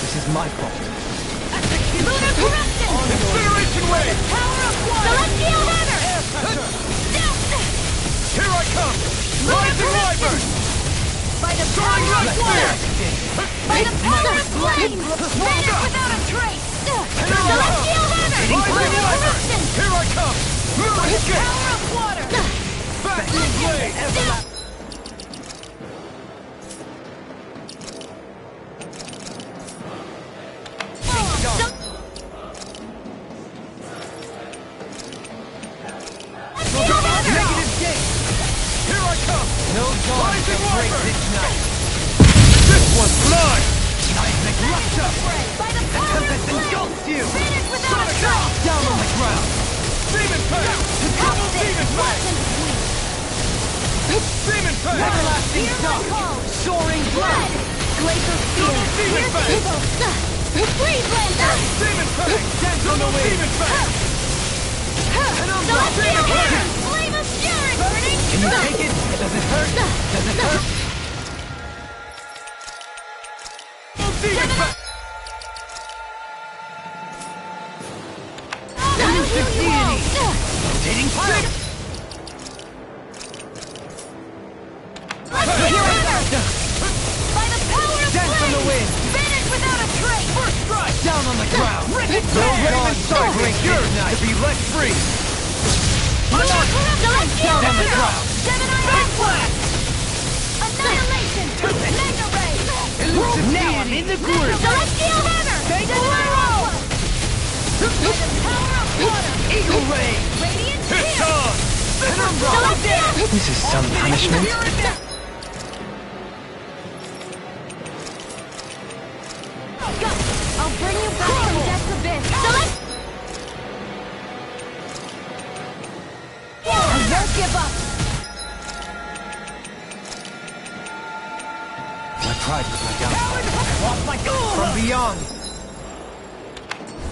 This is my fault. Lunar corruption! Incineration wave! Power of water! Celestial hammer! Air pressure! Down! Here I come! Rising Wyvern! By the power of water! By the power of Smite flame! with Vanish without a trace! Penumbra! Celestial hammer! Rising Lunar Wyvern! corruption! Here I come! By the Escape! power of water! Back in blade! Down! Negative gate! Here I come! No dawn shall break this night! This one's blood! Seismic rupture! By the power of Tempest flame! engulfs you! Vanish without a Sonic trace! Arc! Down on the ground! Demon Fang! Double Demon Fang! Demon Fang! Everlasting Hear my Dark! call! Soaring blood! Glacial spear. Demon Here's Fang! evil! Freeze lancer! Demon Fang! Dance on the wind! Demon Fang! Penumbra! Celestial Demon hammer! Fang! Flame of fury! Burning! Can you take it? Does it hurt? Does it hurt? Demon Fang! I'll heal you all! Rotating fire! By the power of Dance on the flame! wind! Vanish without a trace! First strike! Down on the ground! Rip it No down! Raven Star breaks yours to be let free! Lunar corruption! Down on the ground! Gemini backflash! Annihilation! Mega ray! Elusive now I'm in the groove! Celestial hammer! By the power of Eagle Ray! It's on! Penumbra! This is some punishment. I'll bring you back from death's abyss. Select! I won't give up! My pride was my downfall. I lost my gun from beyond.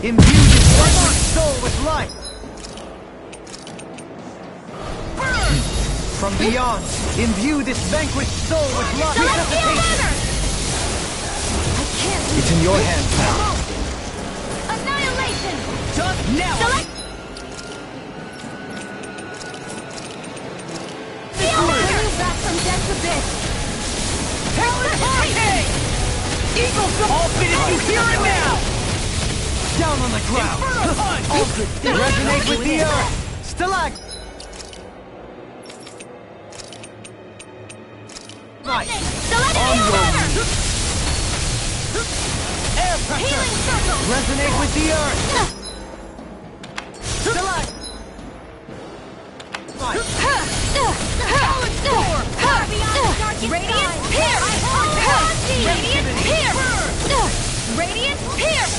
Imbue this vanquished soul with life. From beyond, imbue this vanquished soul with life. Resuscitation. It's in your hands now. Annihilation! Just now! Select! I'll bring you back from death's abyss! Talon Hurricane! Eagle all finish you here and now! Down on the ground! All good things resonate with the earth! Stalag! Nice! On your air pressure! Resonate with the earth! Stalag! Radiant Pierce! Radiant Pierce! Radiant Pierce!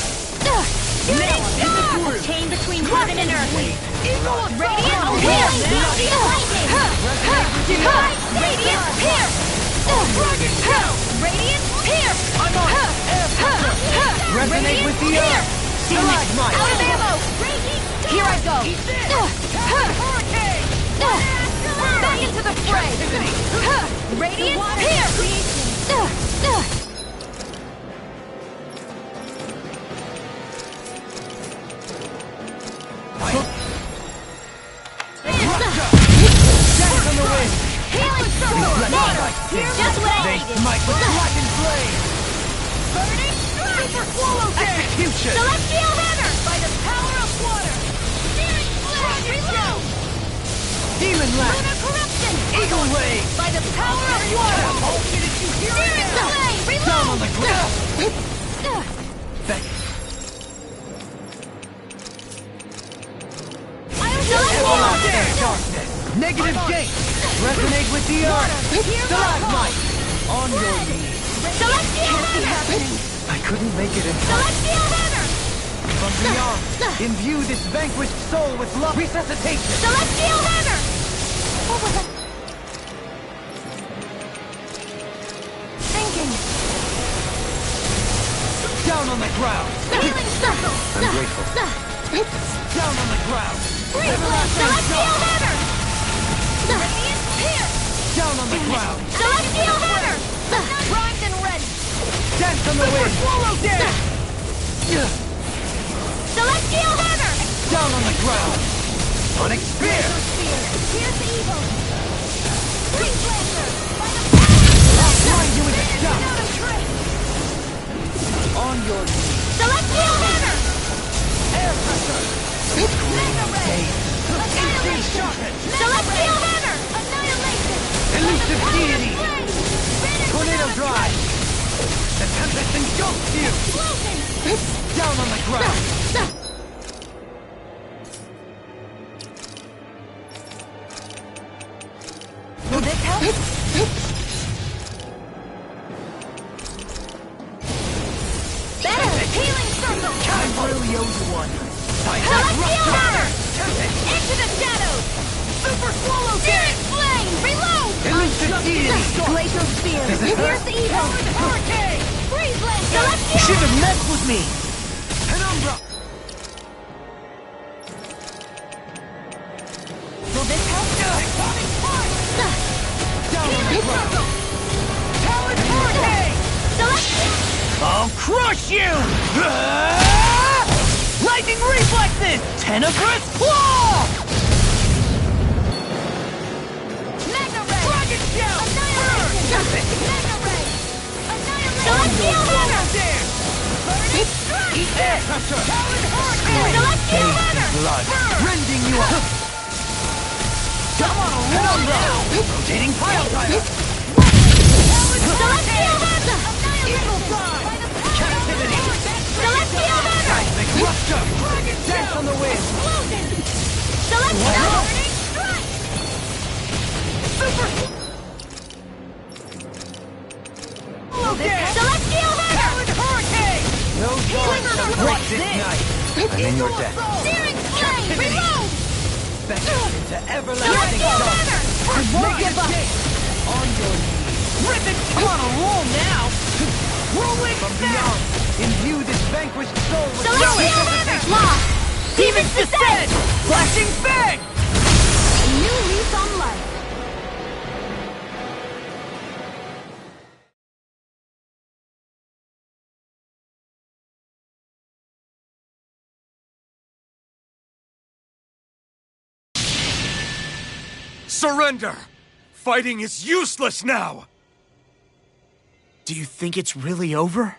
Chain between heaven and earth! Radiant Pierce! Radiant Pierce! Radiant Pierce! I'm on air! Resonate with the earth! Stalagmite! Out of ammo! Here I go! Back into the fray! Radiant Pierce! Dance on the wind! Healing circle! Water! Just what I They needed! smite with blackened flame! Burning strike! Super swallow execution! Celestial hammer! By the power of water! Searing flame! Reload! Demon lash! Lunar corruption! Eagle ray! By the power of water! Searing flame! Reload! Down on the ground! Everlasting darkness! Negative gate! Resonate with the earth! Stalagmite! On your knees! Celestial hammer! I couldn't make it in time. Celestial hammer! From beyond, imbue this vanquished soul with love. Resuscitation! Celestial hammer! What was I thinking? Down on the ground! Healing circle! I'm grateful. Down on the ground! Celestial hammer! Radiant Pierce! Down on the ground! Celestial hammer! Primed and ready! Dance on the wind! Swallow dance! Celestial hammer! Down on the ground! Onyx spear! Here's the evil! Freeze Lancer! By the I'll find you in the shop! On your knees! Celestial hammer! Air pressure! Mega ray! Annihilation! Celestial hammer! Annihilation! Elusive deity! Flame! Tornado drive! The tempest engulfs you! Explosion! Down on the ground! Will this help? Better! Healing circle! I really owed one! Celestial hammer! Into the shadows! Super swallow Searing flame! Reload! Elusive deity! Glacial spear! Here's the evil! Hurricane! Freeze Lancer! Celestial! Should have messed with me! Penumbra! Will this help? Tectonic spark! Down on the Healing ground! circle! Talon hurricane! Celestial! I'll crush you! Lightning reflexes! Tenebrous claw! Mega ray! Dragon shell! Annihilation! Mega ray! Annihilation! Celestial hammer! Burning strike! Eat air pressure! Talon Celestial hammer! blood! Rending you up! Come on, roll now! Rotating pile driver! Celestial hammer! Eagle drive! Captivity! Celestial hammer! Seismic rupture! Dance on the wind! this night, I'm in your debt. Daring flame! Reload! beckoning into everlasting darkness. I won't give up! On your knees. Rip it! I'm on a roll now! Rolling from beyond, imbue this vanquished soul with Celestial Banner! Lost! Demon's Descent! Flashing Fang! A new lease on life. Surrender! Fighting is useless now! Do you think it's really over?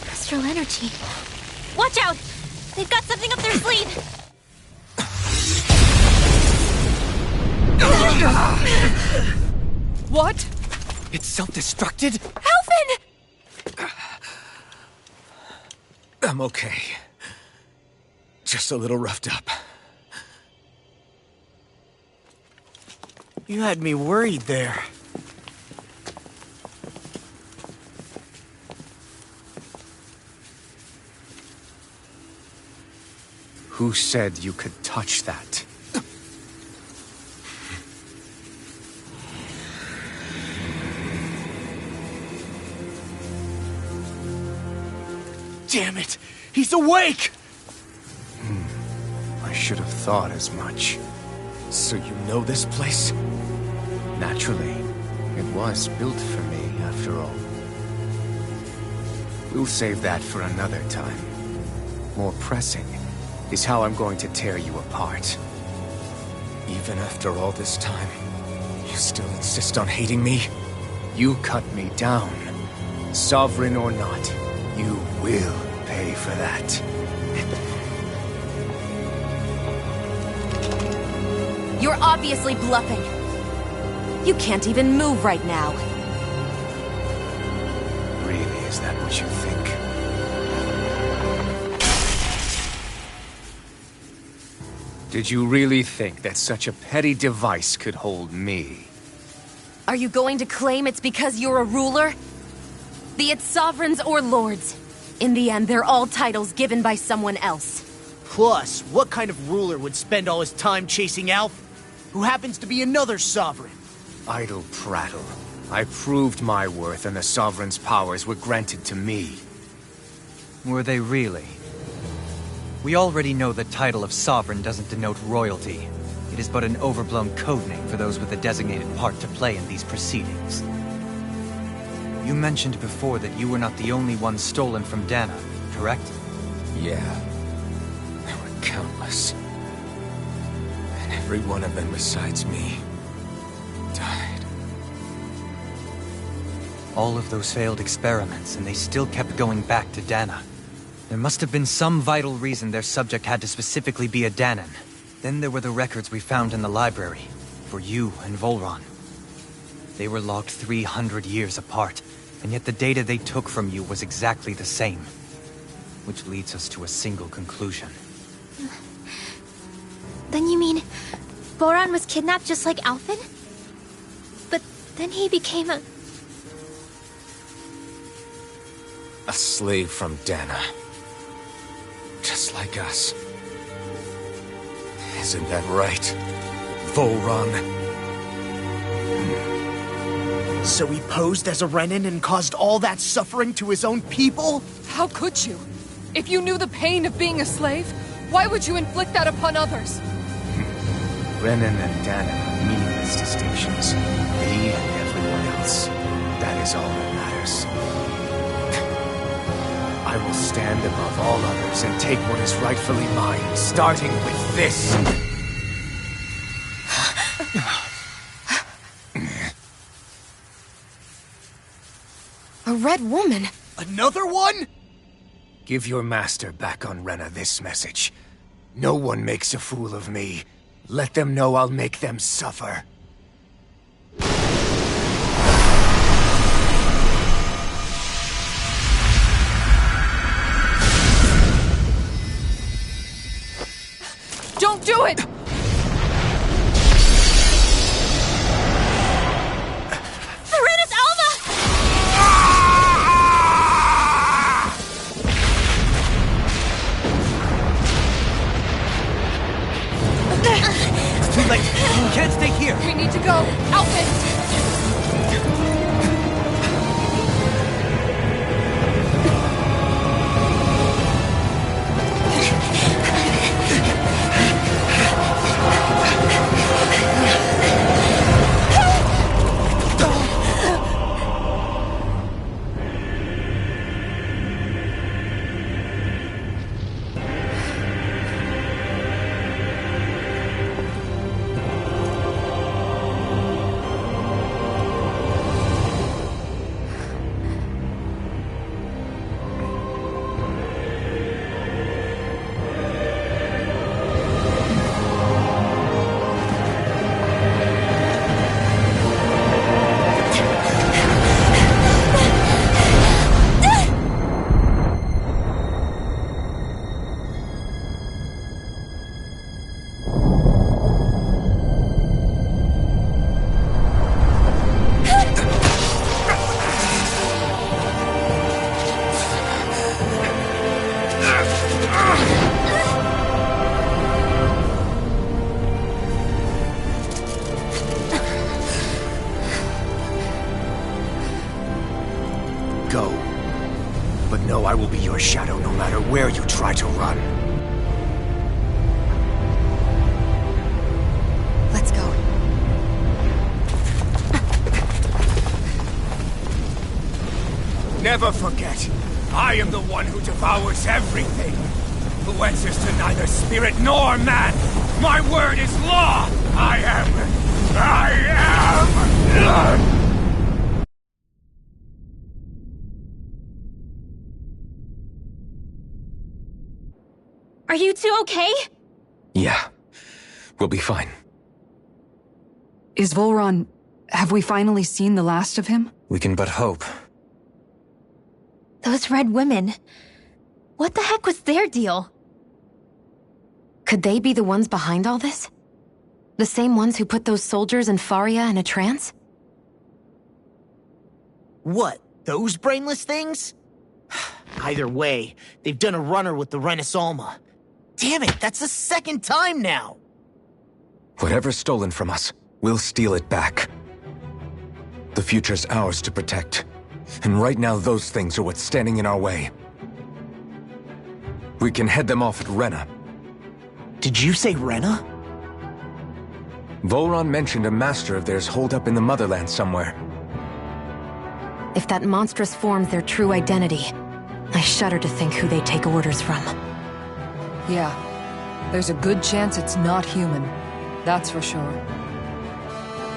Astral energy. Watch out! They've got something up their sleeve! What? It's self-destructed? Alphen! I'm okay. Just a little roughed up. You had me worried there. Who said you could touch that? Damn it! He's awake! I should have thought as much. So you know this place? Naturally. It was built for me, after all. We'll save that for another time. More pressing is how I'm going to tear you apart. Even after all this time, you still insist on hating me? You cut me down. Sovereign or not, you will pay for that. You're obviously bluffing. You can't even move right now. Really, is that what you think? Did you really think that such a petty device could hold me? Are you going to claim it's because you're a ruler? Be it sovereigns or lords. In the end, they're all titles given by someone else. Plus, what kind of ruler would spend all his time chasing Alph, who happens to be another sovereign? Idle prattle. I proved my worth and the Sovereign's powers were granted to me. Were they really? We already know the title of Sovereign doesn't denote royalty. It is but an overblown codename for those with a designated part to play in these proceedings. You mentioned before that you were not the only one stolen from Dana, correct? Yeah. There were countless. And every one of them besides me died. All of those failed experiments, and they still kept going back to Dana. There must have been some vital reason their subject had to specifically be a Danan. Then there were the records we found in the library, for you and Volron. They were logged 300 years apart, and yet the data they took from you was exactly the same. Which leads us to a single conclusion. Then you mean Boran was kidnapped just like Alphen? But then he became a slave from Dana. Just like us. Isn't that right, Volron? So he posed as a Renan and caused all that suffering to his own people? How could you? If you knew the pain of being a slave, why would you inflict that upon others? Renan and Dana are meaningless distinctions. Me and everyone else. That is all that matters. I will stand above all others and take what is rightfully mine, starting with this. A red woman? Another one? Give your master back on Rena this message. No one makes a fool of me. Let them know I'll make them suffer. Don't do it! Serenus Alva! Go. But know I will be your shadow no matter where you try to run. Let's go. Never forget, I am the one who devours everything. Who answers to neither spirit nor man. My word is law! I am... Are you two okay? Yeah. We'll be fine. Is Volron... have we finally seen the last of him? We can but hope. Those red women. What the heck was their deal? Could they be the ones behind all this? The same ones who put those soldiers in Faria in a trance? What? Those brainless things? Either way, they've done a runner with the Renasolma. Damn it, that's the second time now! Whatever's stolen from us, we'll steal it back. The future's ours to protect. And right now those things are what's standing in our way. We can head them off at Rena. Did you say Rena? Volron mentioned a master of theirs holed up in the motherland somewhere. If that monstrous form's their true identity, I shudder to think who they take orders from. Yeah. There's a good chance it's not human. That's for sure.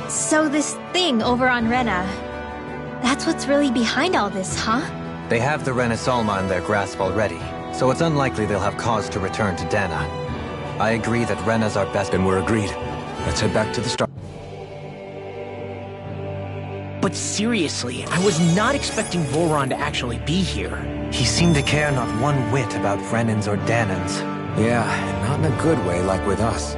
So this thing over on Rena, that's what's really behind all this, huh? They have the Renasolma in their grasp already, so it's unlikely they'll have cause to return to Dana. I agree that Rena's our best— Then we're agreed. Let's head back to the start. But seriously, I was not expecting Volron to actually be here. He seemed to care not one whit about Renans or Danans. Yeah, not in a good way like with us.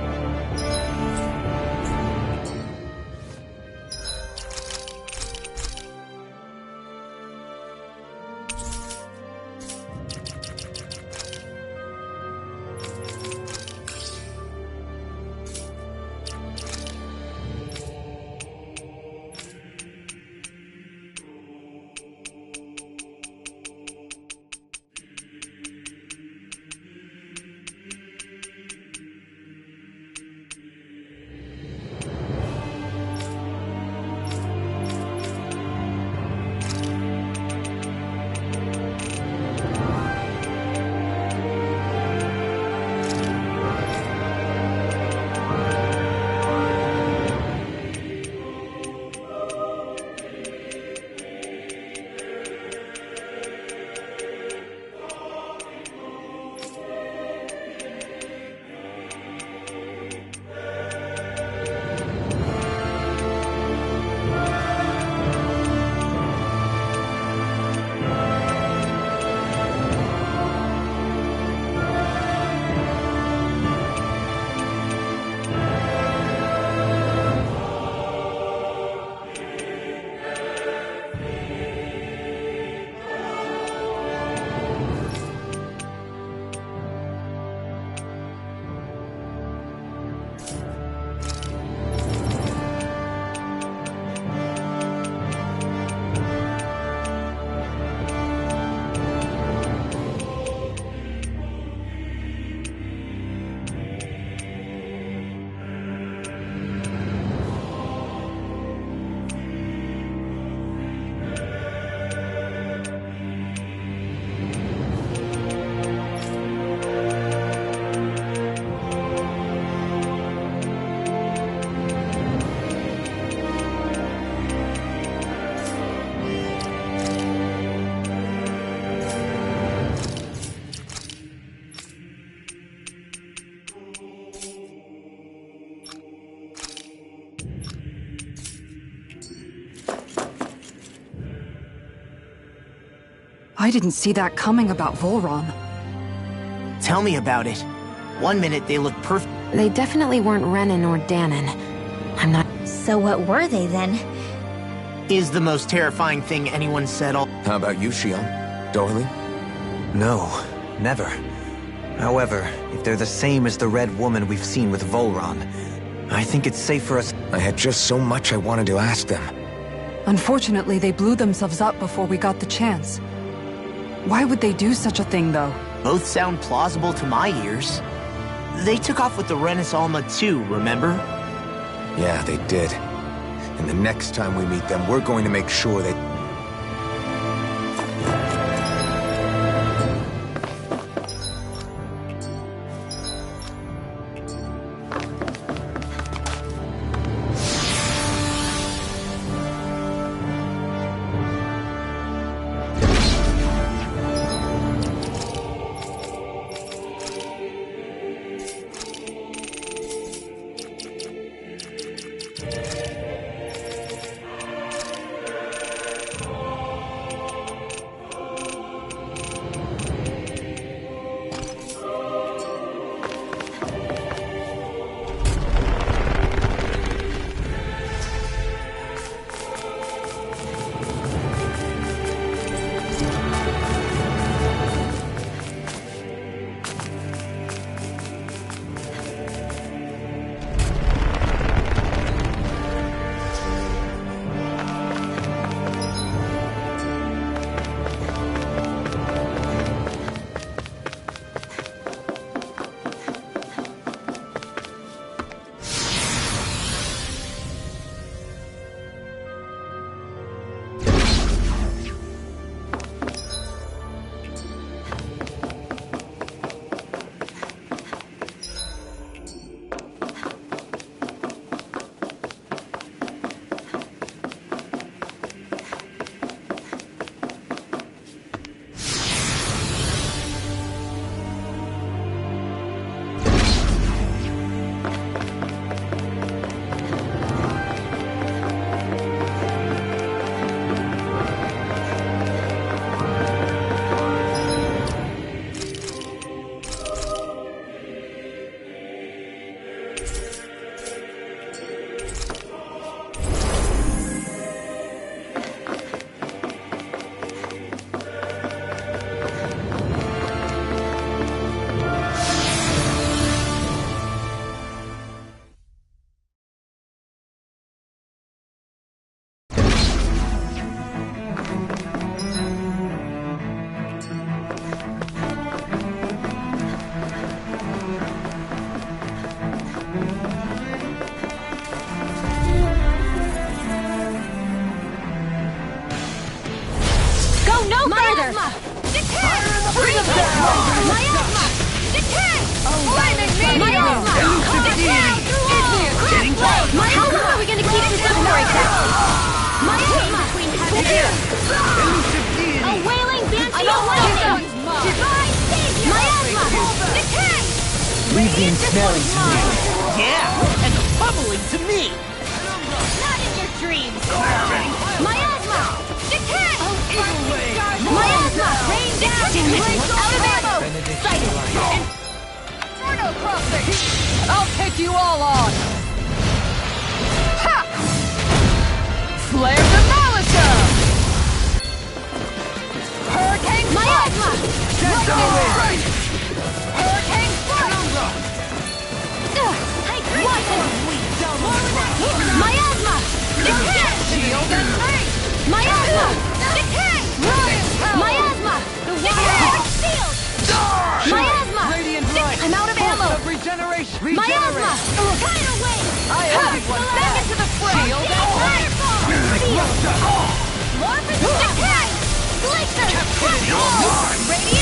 I didn't see that coming about Volron. Tell me about it. One minute they look perfect. They definitely weren't Renan or Danon. I'm not... So what were they then? Is the most terrifying thing anyone said all... How about you, Shion? Darling? No, never. However, if they're the same as the Red Woman we've seen with Volron, I think it's safe for us... I had just so much I wanted to ask them. Unfortunately, they blew themselves up before we got the chance. Why would they do such a thing, though? Both sound plausible to my ears. They took off with the Renis Alma too, remember? Yeah, they did. And the next time we meet them, we're going to make sure they...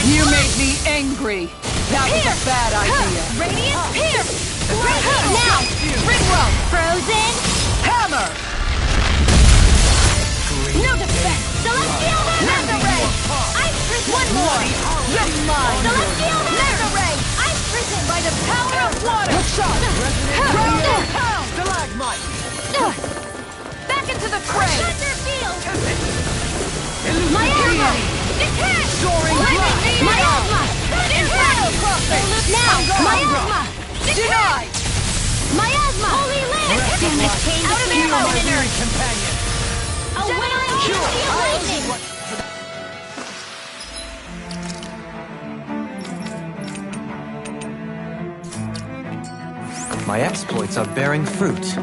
You made me angry. That was a bad idea. Radiant Pierce! Now! Ringworld! Frozen! Hammer! No defense! Celestial Laser Ray! Ice Prison! One more! You're mine! Celestial Laser Ray! Ice Prison! By the power of water! Shot! Pound! Stalagmite! Back into the fray! Thunder Field! My arrow! Soaring blast! Miasma! Now! Miasma! Denied! Miasma! Holy Land! Damn it! Out of ammo! My weary companion! A wailing steel lightning! My exploits are bearing fruit.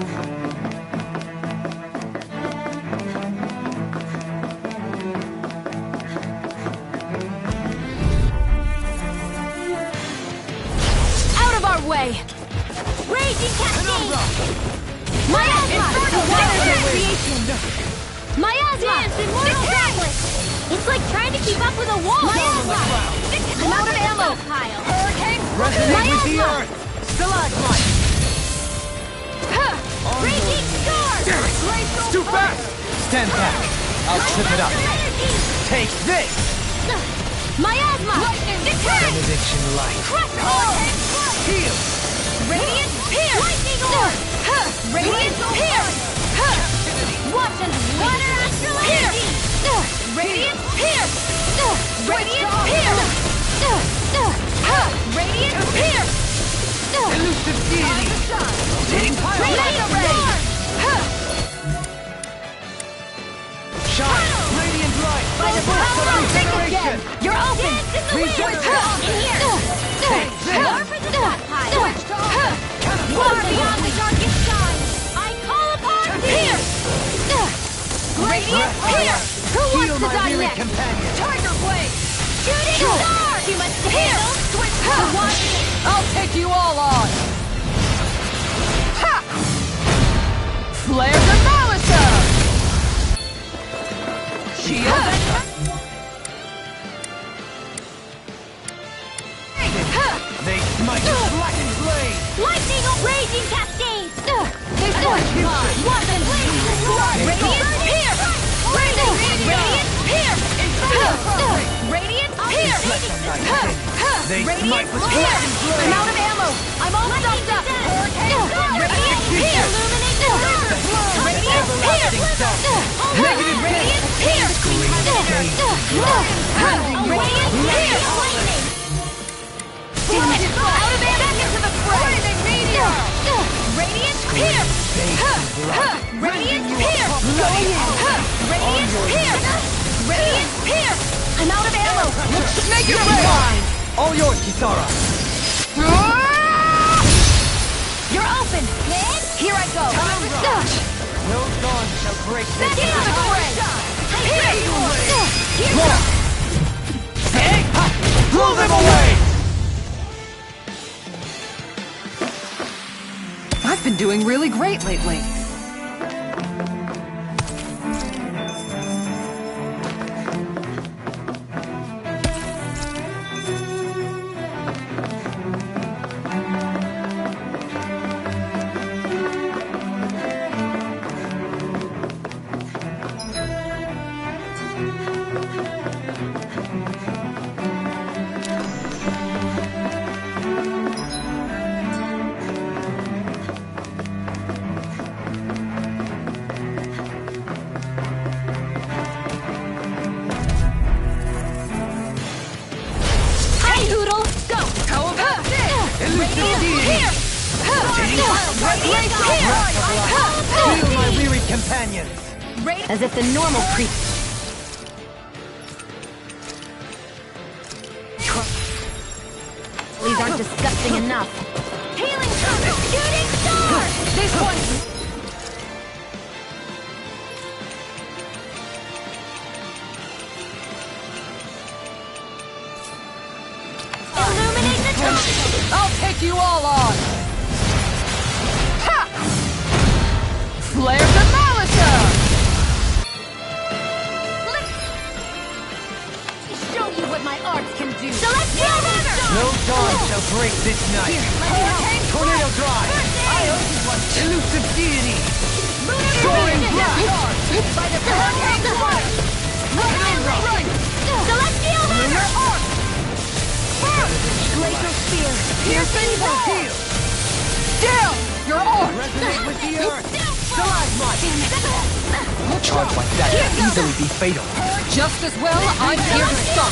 Out of our way! Raging Cascade! Miasma! Water creation! Miasma! Dance immortal goblet! It's like trying to keep up with a wall! Miasma! I'm out of ammo! Hurricane! Resonate with the earth! Stalagmite! Raging storm! It's too fast! Stand back. I'll trip it up. Take this! Miasma! Benediction light. Crush hurricane! Heal! Radiant Pierce! Lightning orb! Radiant Pierce! Watch and water astral energy! Radiant Pierce! Radiant Pierce! Radiant Pierce! Elusive deity! Rotating pile! Radiant Storm! Shine! Radiant light! By the power of Regeneration! You're open! Regeneration! Here! Take this! More for the stockpile! Far beyond the darkest time! I call upon Pierce! Radiant Pierce! Who wants to die next? Companion. Tiger Blade! Shooting Star! Too much to handle! Switch to one! I'll take you all on! Ha! Flare the Malisa! Shield! They smite with blackened blade! Lightning Raging Cascade! There's no Watch and Blade! Radiant Pierce! Radiant Pierce! Radiant Pierce! They Radiant smite with Pierce! blackened blade! I'm out of ammo! I'm all stuffed up! Radiant Pierce! Radiant Pierce! Negative Radiant Pierce! Radiant Pierce! Lightning! Damn it! Out of ammo! Back into the fray! Meteor! Radiant Pierce! Radiant Pierce! Radiant Pierce! Radiant Pierce! I'm out of ammo! Make it rain! All yours, Kisara! You're open! Here I go! No dawn shall break Back this. into the fray! Here! Hey! Ha! Blow them away! I've been doing really great lately. Heal my wearied companions! As if the normal creep. These aren't disgusting enough. Healing circle! Shooting star! This one! Illuminate the top! I'll take you all on! Ha! Flare the Malisa! Show you what my arts can do! Celestial Runner! No dawn shall break this night! Hurricane Tornado Drive! Elusive deity! Soaring blast! By the Hurricane Drive! Right! Celestial Runner! Glacial Spear! Piercing Heal! Down! You're on! Resonate with the earth! Stalagmite! Charge charge like that could easily be fatal. Just as well, I'm here to stop.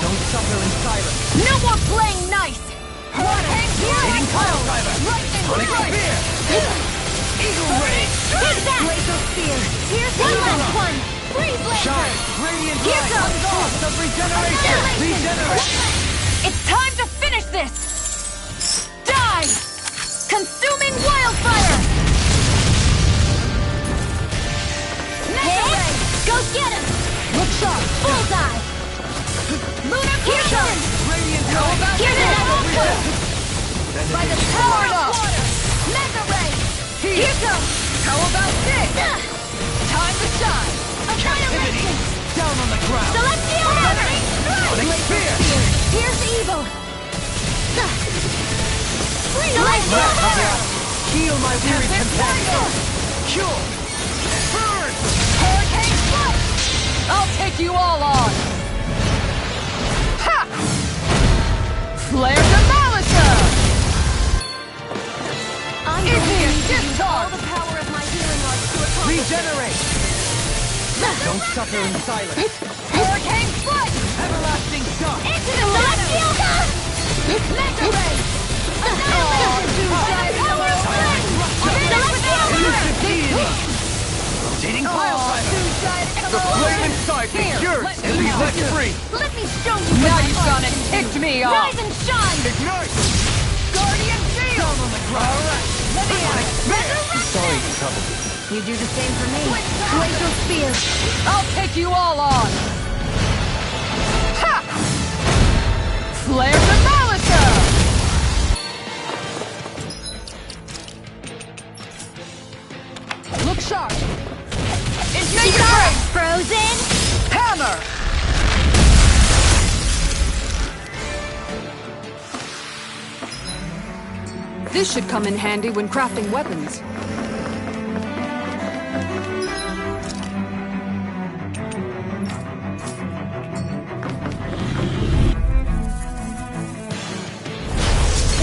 Don't suffer in silence. No more playing nice! Hitting pile driver. Sonic spear. Eagle ray. Take that! Laser spear! Here's one last one! Freeze laser! Shine. Radiant Here light. goes! Force of regeneration. Regeneration. It's time to finish this! Die! Consuming wildfire! Mega ray! Go get him! Look sharp! Bullseye! Lunar Fusion! Radiant light. Here's an output! By the power of water! Mega ray! Here goes! How about this? Time to shine! Captivity. Down on the ground. Celestial hammer! Sonic spear. Here's evil! Celestial hammer! Heal my weary companion. Cure. Burn. Hurricane strike! I'll take you all on! Ha! Flare de Malisa! I'm Is going here, to use discharge! all the power of my healing arts to accomplish Regenerate. Don't suffer in silence. Hurricane strike! Everlasting shock. Into the celestial hammer! Mega ray! Hitting pile driver. The flame inside me yearns to be let free. Let me show you Now what you've I'm gone and ticked me off! Rise and shine! Ignite. Guardian shield. Down on the ground. All right. Resurrection! Sorry to trouble you. You do the same for me. Laser spear! I'll take you all on! Ha! Flare de Malisa! Look sharp! Ignite the flame! Frozen! Hammer! This should come in handy when crafting weapons.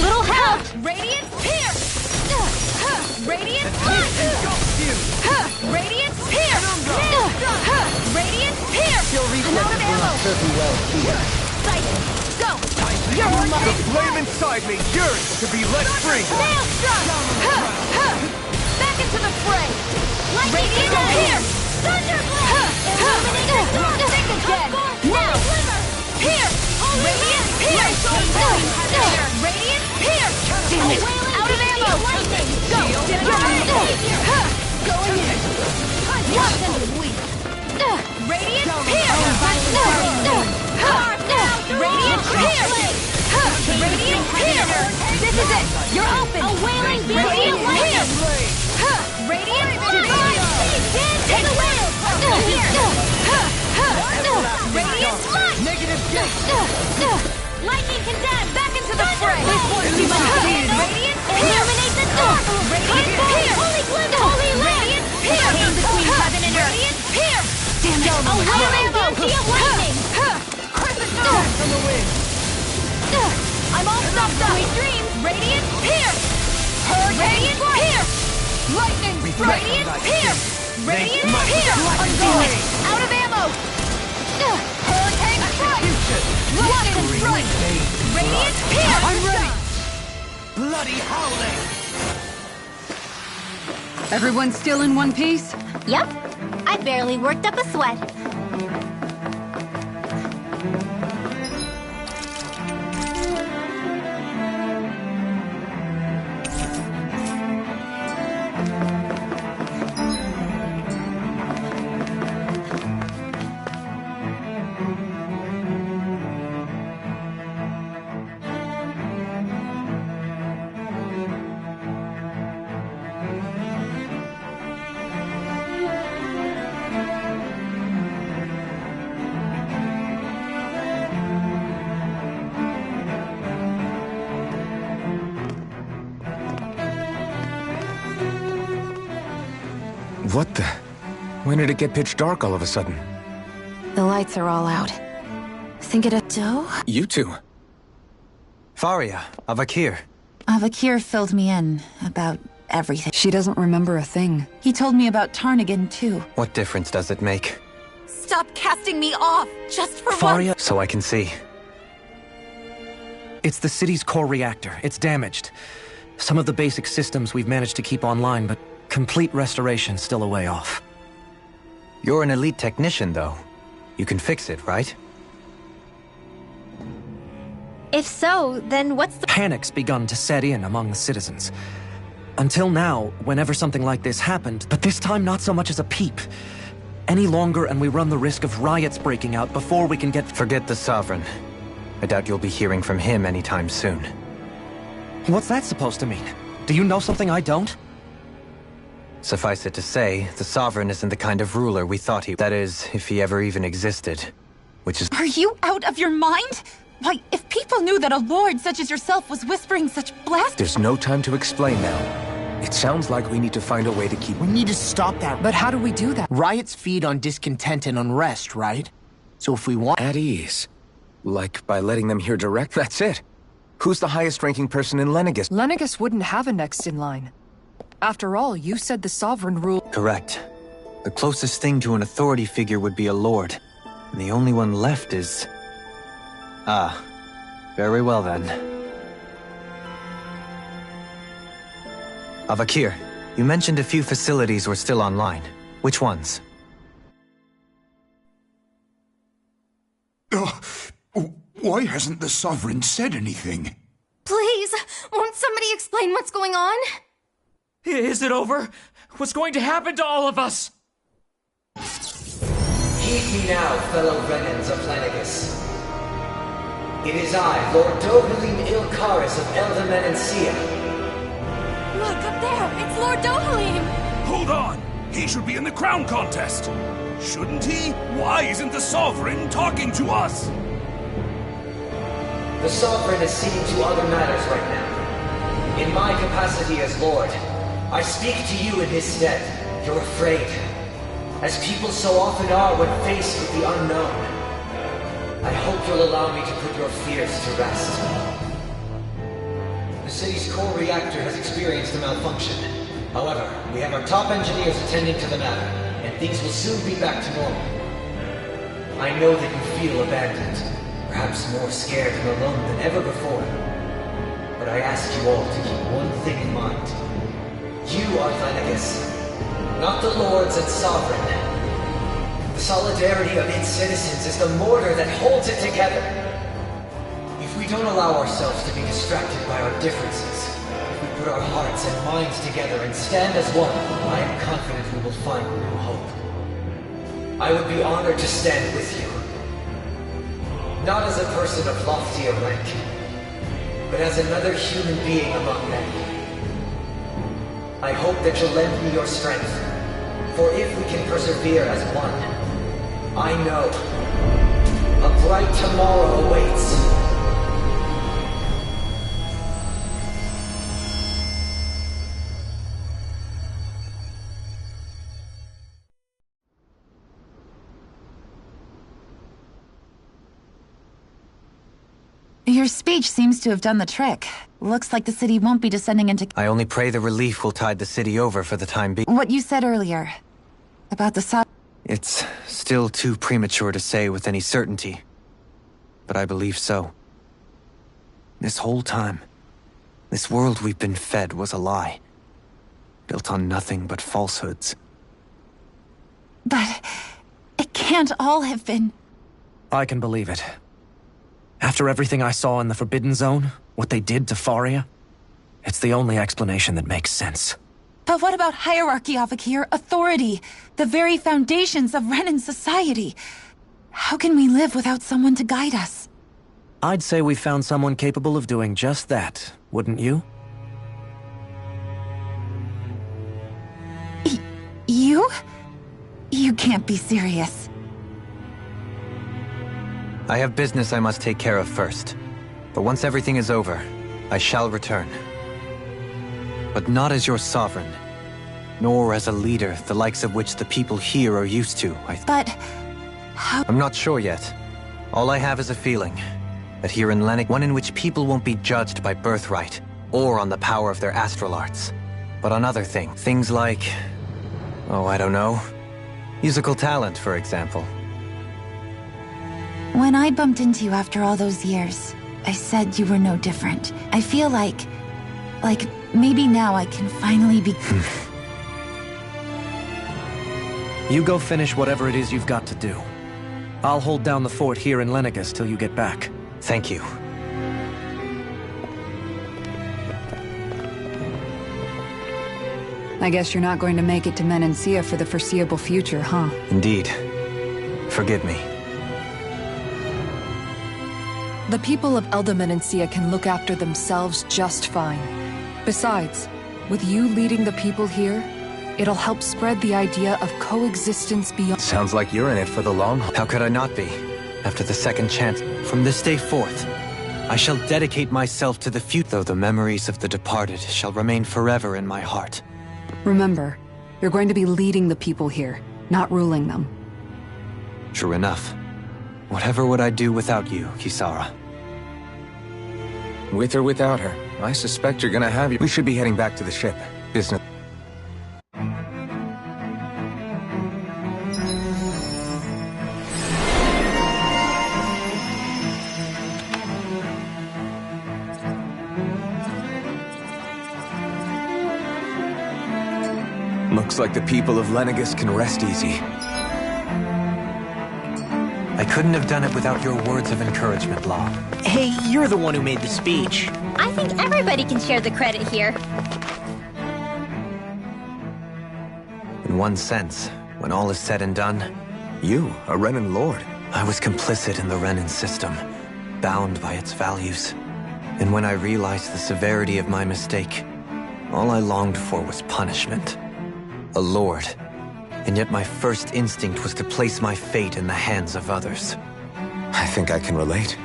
Little help! Radiant pierce! Radiant punch! Radiant pierce! Radiant pierce! I'm out of ammo! Sight! Go! You're The flame inside me yearns to be let free. Nail strike! Back into the fray! Radiant pierce! Thunderblade! Illuminate the dark! Think again! Now! Pierce! Radiant pierce! Radiant pierce! Damn it! Out of ammo! Lightning! Go! Going in! Watch and weep! Radiant pierce! Radiant pierce! Radiant pierce! This is it! You're open! A wailing radiant pierce! Radiant divine! Take a whale! Radiant slash! Negative gate. Lightning condemned! Back into the fray! Radiant illuminate the dark! Radiant pierce! Holy glimmer! Holy lamp! Radiant pierce! Came between heaven and earth! Radiant pierce! Damn it! A wailing beauty of lightning! Crescent moon from the wind. I'm all stuffed up! Sweet dreams! Radiant pierce! Radiant pierce! Lightning! Radiant pierce! Radiant pierce! Unguarded! Out of ammo! Hurricane strike! Watch and strike! Radiant pierce! I'm ready. Bloody howling. Everyone still in one piece? Yep. I barely worked up a sweat. What the? When did it get pitch dark all of a sudden? The lights are all out. Think it a dough? You two. Faria, Avakir. Avakir filled me in about everything. She doesn't remember a thing. He told me about Tarnigan, too. What difference does it make? Stop casting me off, just for Faria, once! So I can see. It's the city's core reactor. It's damaged. Some of the basic systems we've managed to keep online, but complete restoration's still a way off. You're an elite technician, though. You can fix it, right? If so, then what's the... Panic's begun to set in among the citizens. Until now, whenever something like this happened, but this time not so much as a peep. Any longer and we run the risk of riots breaking out before we can get... Forget the Sovereign. I doubt you'll be hearing from him anytime soon. What's that supposed to mean? Do you know something I don't? Suffice it to say, the Sovereign isn't the kind of ruler we thought he... That is, if he ever even existed. Which is... Are you out of your mind? Why, if people knew that a lord such as yourself was whispering such blast... There's no time to explain now. It sounds like we need to find a way to keep... We need to stop that. But how do we do that? Riots feed on discontent and unrest, right? So if we want... At ease. Like by letting them hear direct, that's it. Who's the highest-ranking person in Lenegis? Lenegis wouldn't have a next in line. After all, you said the Sovereign rule... Correct. The closest thing to an authority figure would be a lord. And the only one left is... Ah. Very well then. Avakir, you mentioned a few facilities were still online. Which ones? Why hasn't the Sovereign said anything? Please, won't somebody explain what's going on? Is it over? What's going to happen to all of us? Heed me now, fellow Renans of Lenegis. It is I, Lord Dohalim Ilkaris of Eldaman and Sia. Look, up there! It's Lord Dohalim! Hold on! He should be in the crown contest! Shouldn't he? Why isn't the Sovereign talking to us? The Sovereign is seeing to other matters right now. In my capacity as Lord, I speak to you in his stead. You're afraid, as people so often are when faced with the unknown. I hope you'll allow me to put your fears to rest. The city's core reactor has experienced a malfunction. However, we have our top engineers attending to the matter, and things will soon be back to normal. I know that you feel abandoned, perhaps more scared and alone than ever before. But I ask you all to keep one thing in mind. You are Lenegis, not the lords and sovereign. The solidarity of its citizens is the mortar that holds it together. If we don't allow ourselves to be distracted by our differences, if we put our hearts and minds together and stand as one, I am confident we will find new hope. I would be honored to stand with you. Not as a person of loftier rank, but as another human being among many. I hope that you'll lend me your strength, for if we can persevere as one, I know a bright tomorrow awaits. Your speech seems to have done the trick. Looks like the city won't be descending into... I only pray the relief will tide the city over for the time being. What you said earlier, about the It's still too premature to say with any certainty, but I believe so. This whole time, this world we've been fed was a lie, built on nothing but falsehoods. But it can't all have been... I can believe it. After everything I saw in the Forbidden Zone, what they did to Faria, it's the only explanation that makes sense. But what about hierarchy, Avakir? Authority? The very foundations of Renan society? How can we live without someone to guide us? I'd say we found someone capable of doing just that, wouldn't you? You? You can't be serious. I have business I must take care of first. But once everything is over, I shall return. But not as your sovereign, nor as a leader, the likes of which the people here are used to, But... how... I'm not sure yet. All I have is a feeling that here in Lenegis, one in which people won't be judged by birthright, or on the power of their astral arts, but on other things. Things like, oh, I don't know, musical talent, for example. When I bumped into you after all those years, I said you were no different. I feel like maybe now I can finally be... You go finish whatever it is you've got to do. I'll hold down the fort here in Lenegus till you get back. Thank you. I guess you're not going to make it to Menancia for the foreseeable future, huh? Indeed. Forgive me. The people of Elda Menancia can look after themselves just fine. Besides, with you leading the people here, it'll help spread the idea of coexistence beyond... Sounds like you're in it for the long haul. How could I not be? After the second chance, from this day forth, I shall dedicate myself to the future, though the memories of the departed shall remain forever in my heart. Remember, you're going to be leading the people here, not ruling them. True enough. Whatever would I do without you, Kisara? With or without her, I suspect you're gonna have you. We should be heading back to the ship. Business. Looks like the people of Lenegus can rest easy. I couldn't have done it without your words of encouragement, Law. Hey, you're the one who made the speech. I think everybody can share the credit here. In one sense, when all is said and done... You, a Renan Lord. I was complicit in the Renan system, bound by its values. And when I realized the severity of my mistake, all I longed for was punishment. A lord. And yet my first instinct was to place my fate in the hands of others. I think I can relate.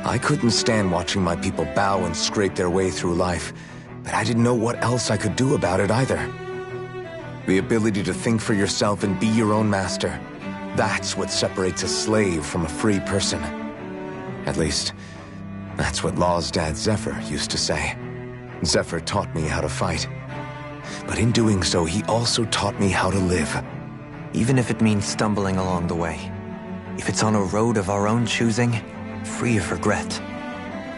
I couldn't stand watching my people bow and scrape their way through life, but I didn't know what else I could do about it either. The ability to think for yourself and be your own master, that's what separates a slave from a free person. At least, that's what Law's dad Zephyr used to say. Zephyr taught me how to fight. But in doing so, he also taught me how to live. Even if it means stumbling along the way. If it's on a road of our own choosing, free of regret.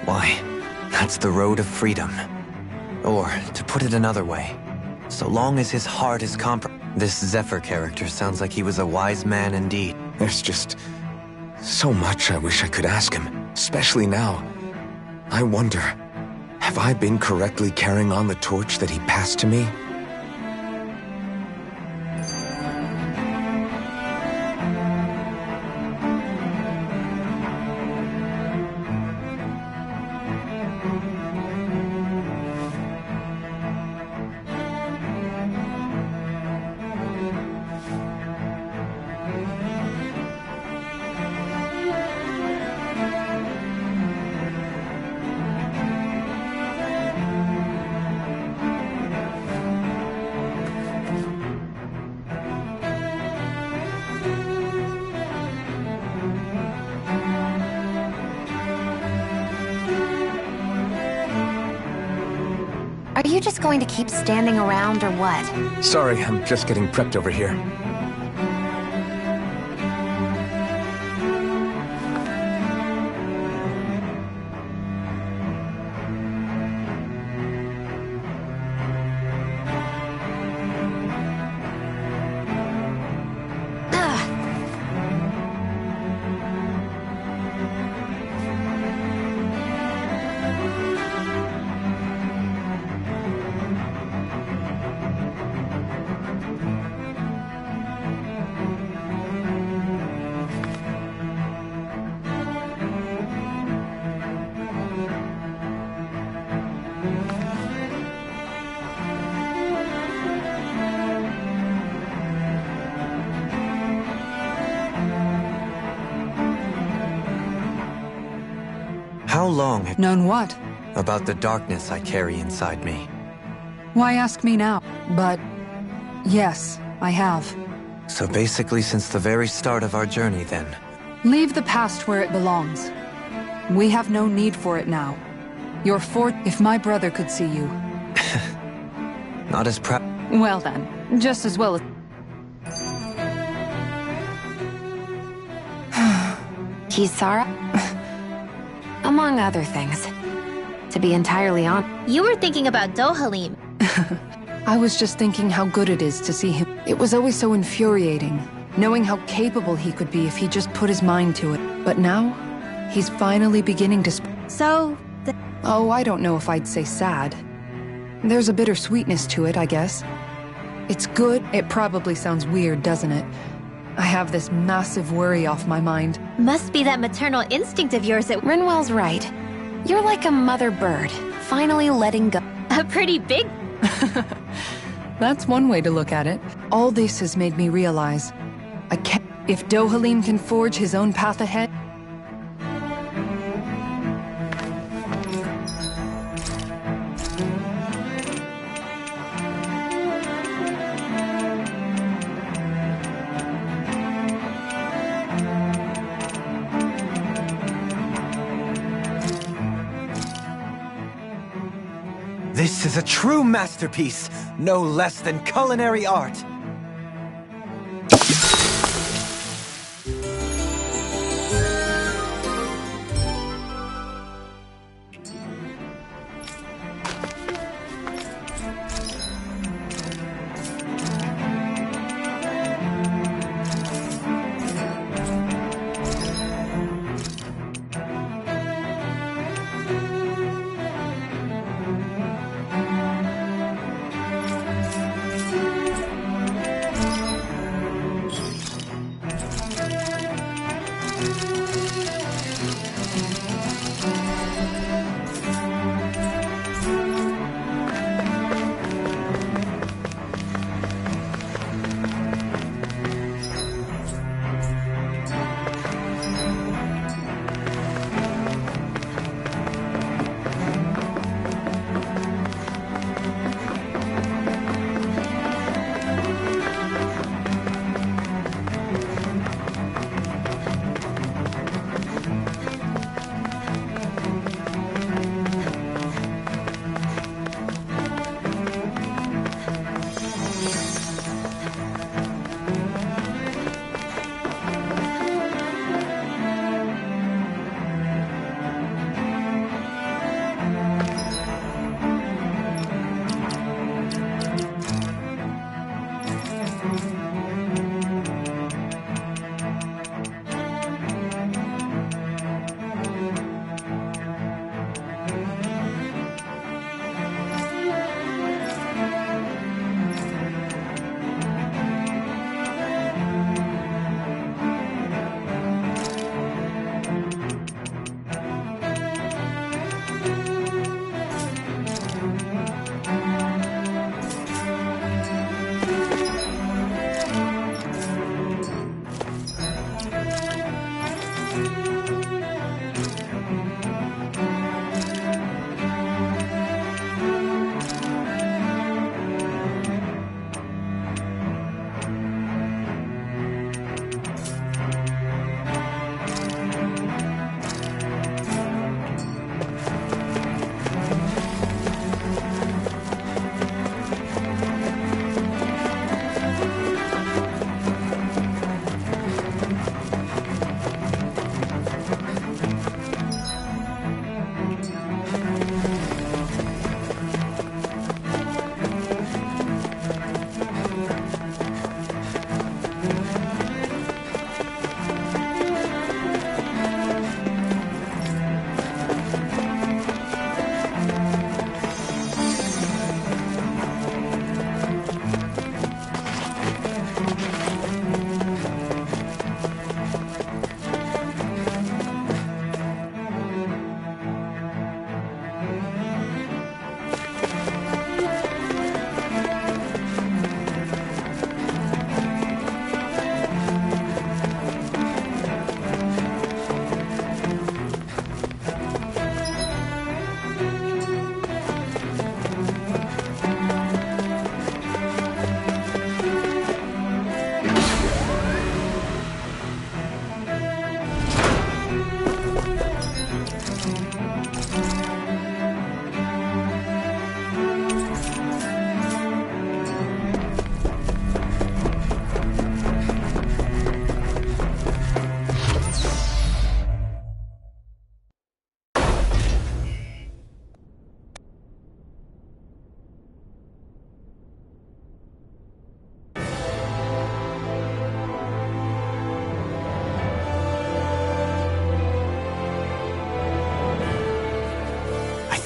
Why, that's the road of freedom. Or, to put it another way, so long as his heart is This Zephyr character sounds like he was a wise man indeed. There's just so much I wish I could ask him, especially now. I wonder, have I been correctly carrying on the torch that he passed to me? Are you just going to keep standing around or what? Sorry, I'm just getting prepped over here. How long have... Known what? About the darkness I carry inside me. Why ask me now? But... yes, I have. So basically since the very start of our journey, then. Leave the past where it belongs. We have no need for it now. Your fort... If my brother could see you... Not as proud. Well then, just as well as... Kisara? Among other things. To be entirely honest... You were thinking about Dohalim. I was just thinking how good it is to see him. It was always so infuriating, knowing how capable he could be if he just put his mind to it. But now, he's finally beginning to... So... Oh, I don't know if I'd say sad. There's a bittersweetness to it, I guess. It's good. It probably sounds weird, doesn't it? I have this massive worry off my mind. Must be that maternal instinct of yours that... Rinwell's right. You're like a mother bird, finally letting go. A pretty big... That's one way to look at it. All this has made me realize I can't... If Dohalim can forge his own path ahead... This is a true masterpiece, no less than culinary art.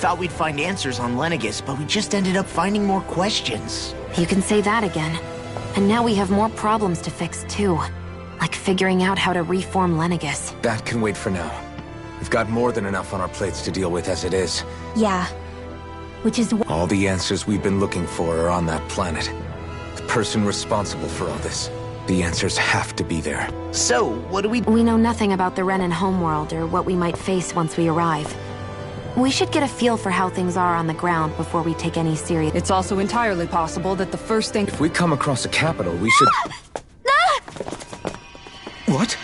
thought we'd find answers on Lenegis, but we just ended up finding more questions. You can say that again. And now we have more problems to fix, too. Like figuring out how to reform Lenegis. That can wait for now. We've got more than enough on our plates to deal with as it is. Yeah. Which is All the answers we've been looking for are on that planet. The person responsible for all this. The answers have to be there. So, what do we... We know nothing about the Renan homeworld or what we might face once we arrive. We should get a feel for how things are on the ground before we take any serious... It's also entirely possible that the first thing... If we come across a capital, we should... What?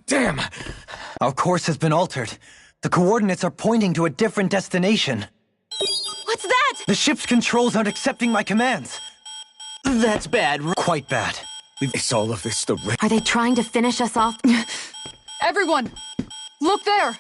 Damn! Our course has been altered. The coordinates are pointing to a different destination. What's that? The ship's controls aren't accepting my commands. That's bad. Quite bad. Is all of this the... Are they trying to finish us off? Everyone! Look there!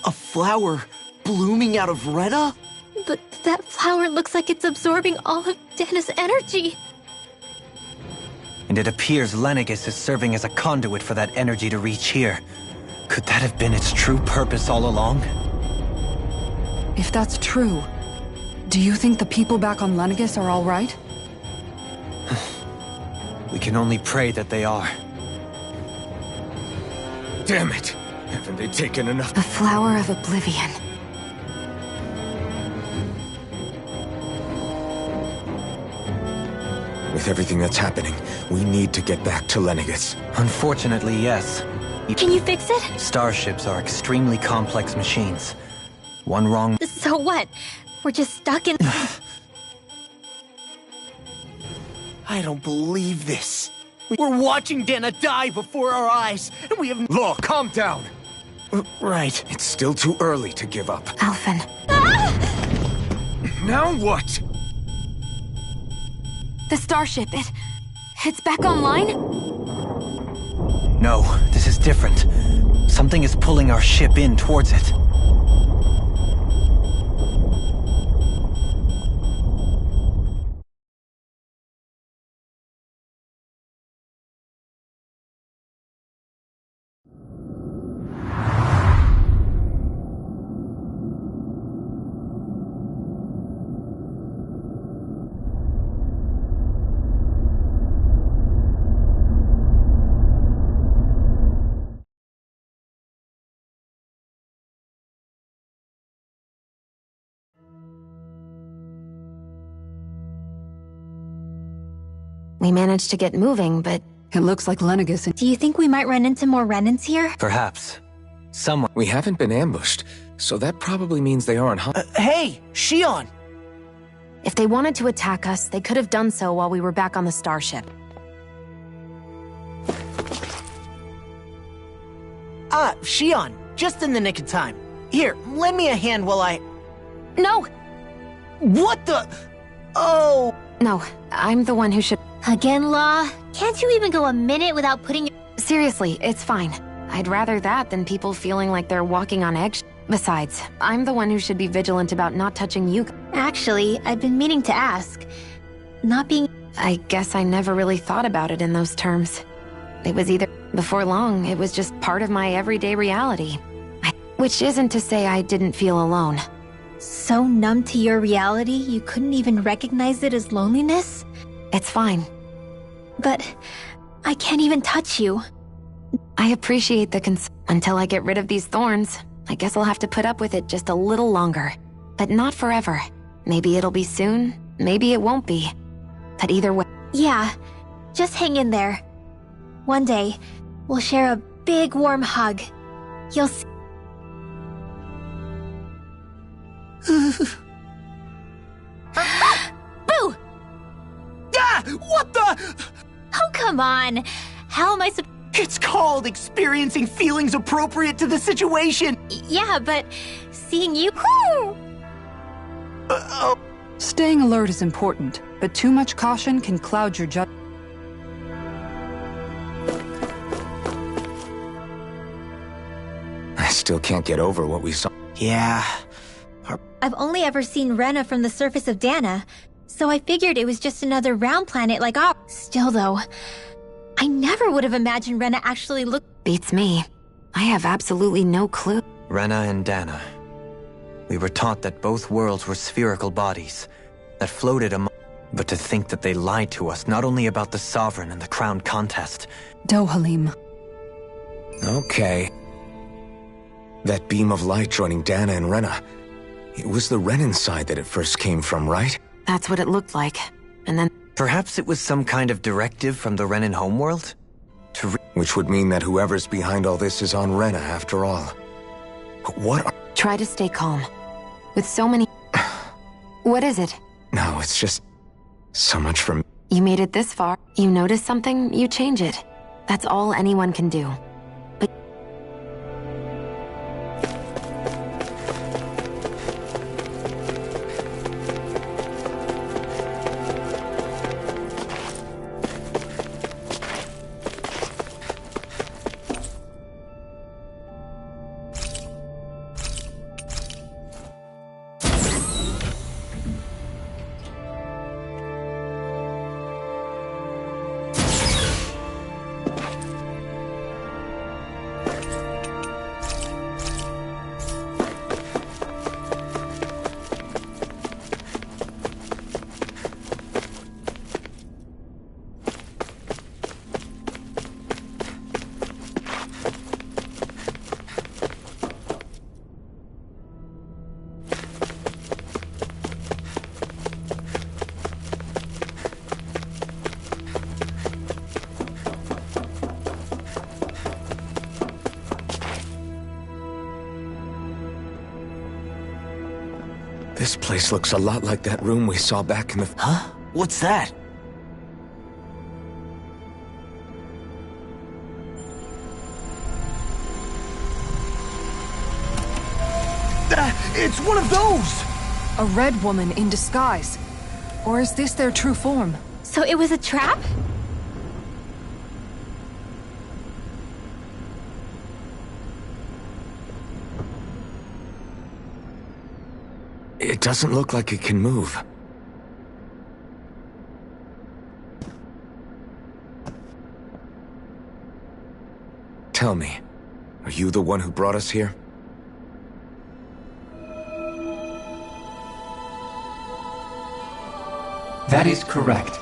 A flower blooming out of Retta? But that flower looks like it's absorbing all of Dana's energy. And it appears Lenegis is serving as a conduit for that energy to reach here. Could that have been its true purpose all along? If that's true, do you think the people back on Lenegis are all right? We can only pray that they are. Damn it! Haven't they taken enough? The Flower of Oblivion. With everything that's happening, we need to get back to Lenegis. Unfortunately, yes. Can you fix it? Starships are extremely complex machines. One wrong... So what? We're just stuck in... I don't believe this. We're watching Dana die before our eyes, and we have... Law, calm down! Right. It's still too early to give up. Alphen. Now what? The starship, it's back online? No, this is different. Something is pulling our ship in towards it. We managed to get moving, but... It looks like Lenegis and... Do you think we might run into more Renans here? Perhaps. Someone... We haven't been ambushed, so that probably means they aren't hey, Shion! If they wanted to attack us, they could have done so while we were back on the starship. Ah, Shion, just in the nick of time. Here, lend me a hand while I... No! What the... Oh... No, I'm the one who should... Again, Law? Can't you even go a minute without putting your... Seriously, it's fine. I'd rather that than people feeling like they're walking on eggshells. Besides, I'm the one who should be vigilant about not touching you. Actually, I've been meaning to ask. Not being... I guess I never really thought about it in those terms. It was either... Before long, it was just part of my everyday reality. Which isn't to say I didn't feel alone. So numb to your reality, you couldn't even recognize it as loneliness? It's fine. But I can't even touch you. I appreciate the until I get rid of these thorns. I guess I'll have to put up with it just a little longer. But not forever. Maybe it'll be soon, maybe it won't be. But either way... Yeah, just hang in there. One day, we'll share a big warm hug. You'll see... Boo! Ah! What the... Oh, come on. How am I It's called experiencing feelings appropriate to the situation. Yeah, but seeing you... Staying alert is important, but too much caution can cloud your judgment. I still can't get over what we saw. Yeah. I've only ever seen Rena from the surface of Dana, so I figured it was just another round planet like ours. Still, though, I never would have imagined Rena actually looked... Beats me. I have absolutely no clue. Rena and Dana. We were taught that both worlds were spherical bodies that floated among... But to think that they lied to us, not only about the Sovereign and the Crown contest. Dohalim. Okay. That beam of light joining Dana and Rena. It was the Renan side that it first came from, right? That's what it looked like. And then... Perhaps it was some kind of directive from the Renan homeworld? Which would mean that whoever's behind all this is on Rena after all. But what are... Try to stay calm. With so many... What is it? No, it's just... so much from... You made it this far. You notice something, you change it. That's all anyone can do. But... This place looks a lot like that room we saw back in the... Huh? What's that? It's one of those! A red woman in disguise. Or is this their true form? So it was a trap? It doesn't look like it can move. Tell me, are you the one who brought us here? That is correct.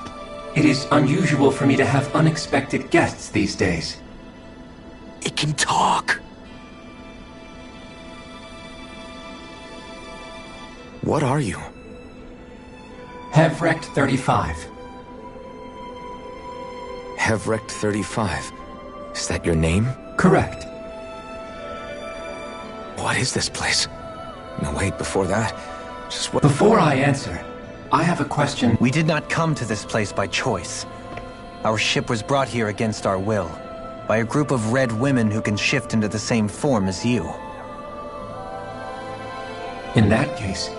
It is unusual for me to have unexpected guests these days. It can talk. What are you? Hevrect 35. Hevrect 35. Is that your name? Correct. What is this place? No, wait, before that, just what— Before I answer, I have a question. We did not come to this place by choice. Our ship was brought here against our will, by a group of red women who can shift into the same form as you. In that case,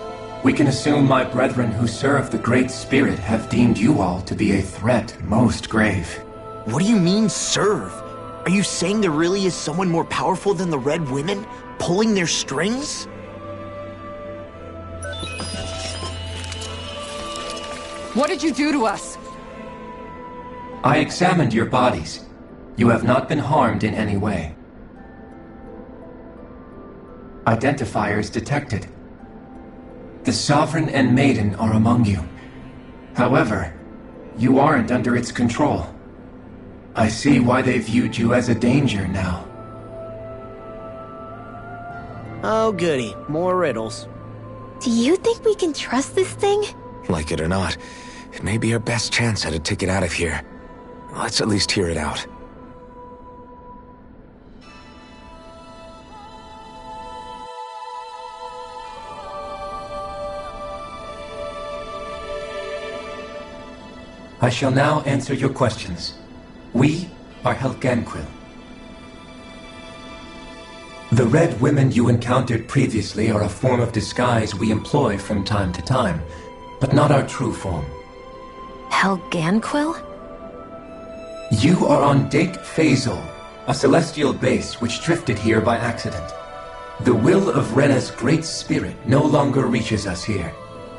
we can assume my brethren who serve the Great Spirit have deemed you all to be a threat most grave. What do you mean, serve? Are you saying there really is someone more powerful than the Red Women, pulling their strings? What did you do to us? I examined your bodies. You have not been harmed in any way. Identifiers detected. The Sovereign and Maiden are among you. However, you aren't under its control. I see why they viewed you as a danger now. Oh goody, more riddles. Do you think we can trust this thing? Like it or not, it may be our best chance at a ticket out of here. Let's at least hear it out. I shall now answer your questions. We are Helganquil. The Red Women you encountered previously are a form of disguise we employ from time to time, but not our true form. Helganquil? You are on Dake Phasol, a celestial base which drifted here by accident. The will of Renna's Great Spirit no longer reaches us here.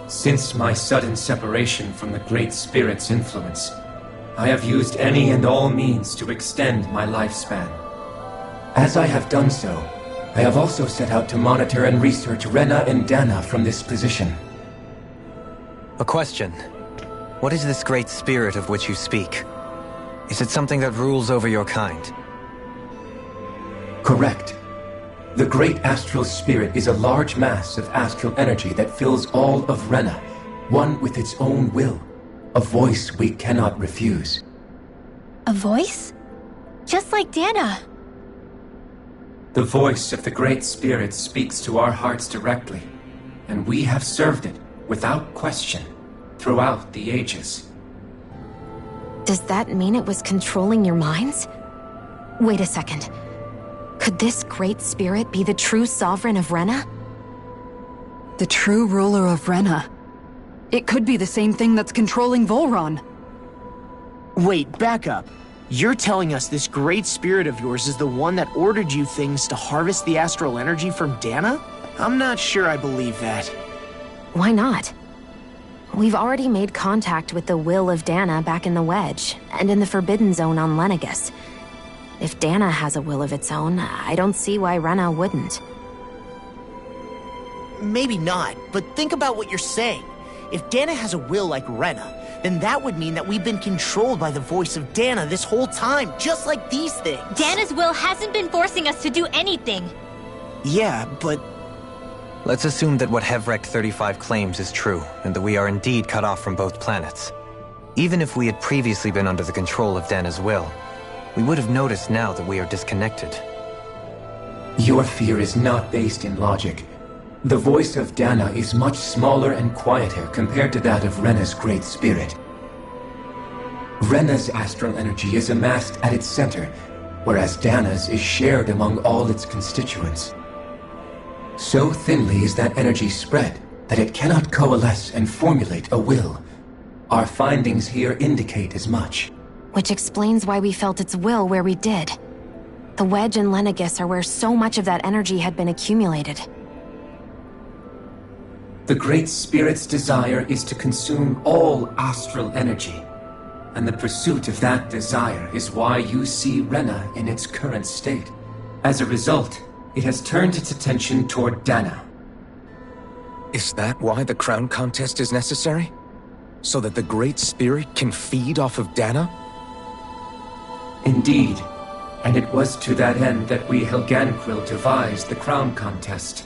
Since my sudden separation from the Great Spirit's influence, I have used any and all means to extend my lifespan. As I have done so, I have also set out to monitor and research Renna and Dana from this position. A question. What is this Great Spirit of which you speak? Is it something that rules over your kind? Correct. The Great Astral Spirit is a large mass of astral energy that fills all of Renna, one with its own will, a voice we cannot refuse. A voice? Just like Dana. The voice of the Great Spirit speaks to our hearts directly, and we have served it, without question, throughout the ages. Does that mean it was controlling your minds? Wait a second. Could this Great Spirit be the true Sovereign of Renna? The true ruler of Renna. It could be the same thing that's controlling Volron. Wait, back up. You're telling us this Great Spirit of yours is the one that ordered you things to harvest the astral energy from Dana? I'm not sure I believe that. Why not? We've already made contact with the will of Dana back in the Wedge, and in the Forbidden Zone on Lenegus. If Dana has a will of its own, I don't see why Renna wouldn't. Maybe not, but think about what you're saying. If Dana has a will like Renna, then that would mean that we've been controlled by the voice of Dana this whole time, just like these things. Dana's will hasn't been forcing us to do anything. Yeah, but... Let's assume that what Hevrect 35 claims is true, and that we are indeed cut off from both planets. Even if we had previously been under the control of Dana's will, we would have noticed now that we are disconnected. Your fear is not based in logic. The voice of Dana is much smaller and quieter compared to that of Renna's Great Spirit. Renna's astral energy is amassed at its center, whereas Dana's is shared among all its constituents. So thinly is that energy spread that it cannot coalesce and formulate a will. Our findings here indicate as much. Which explains why we felt its will where we did. The Wedge and Lenegus are where so much of that energy had been accumulated. The Great Spirit's desire is to consume all astral energy, and the pursuit of that desire is why you see Renna in its current state. As a result, it has turned its attention toward Dana. Is that why the crown contest is necessary? So that the Great Spirit can feed off of Dana? Indeed, and it was to that end that we Helganquil devised the crown contest.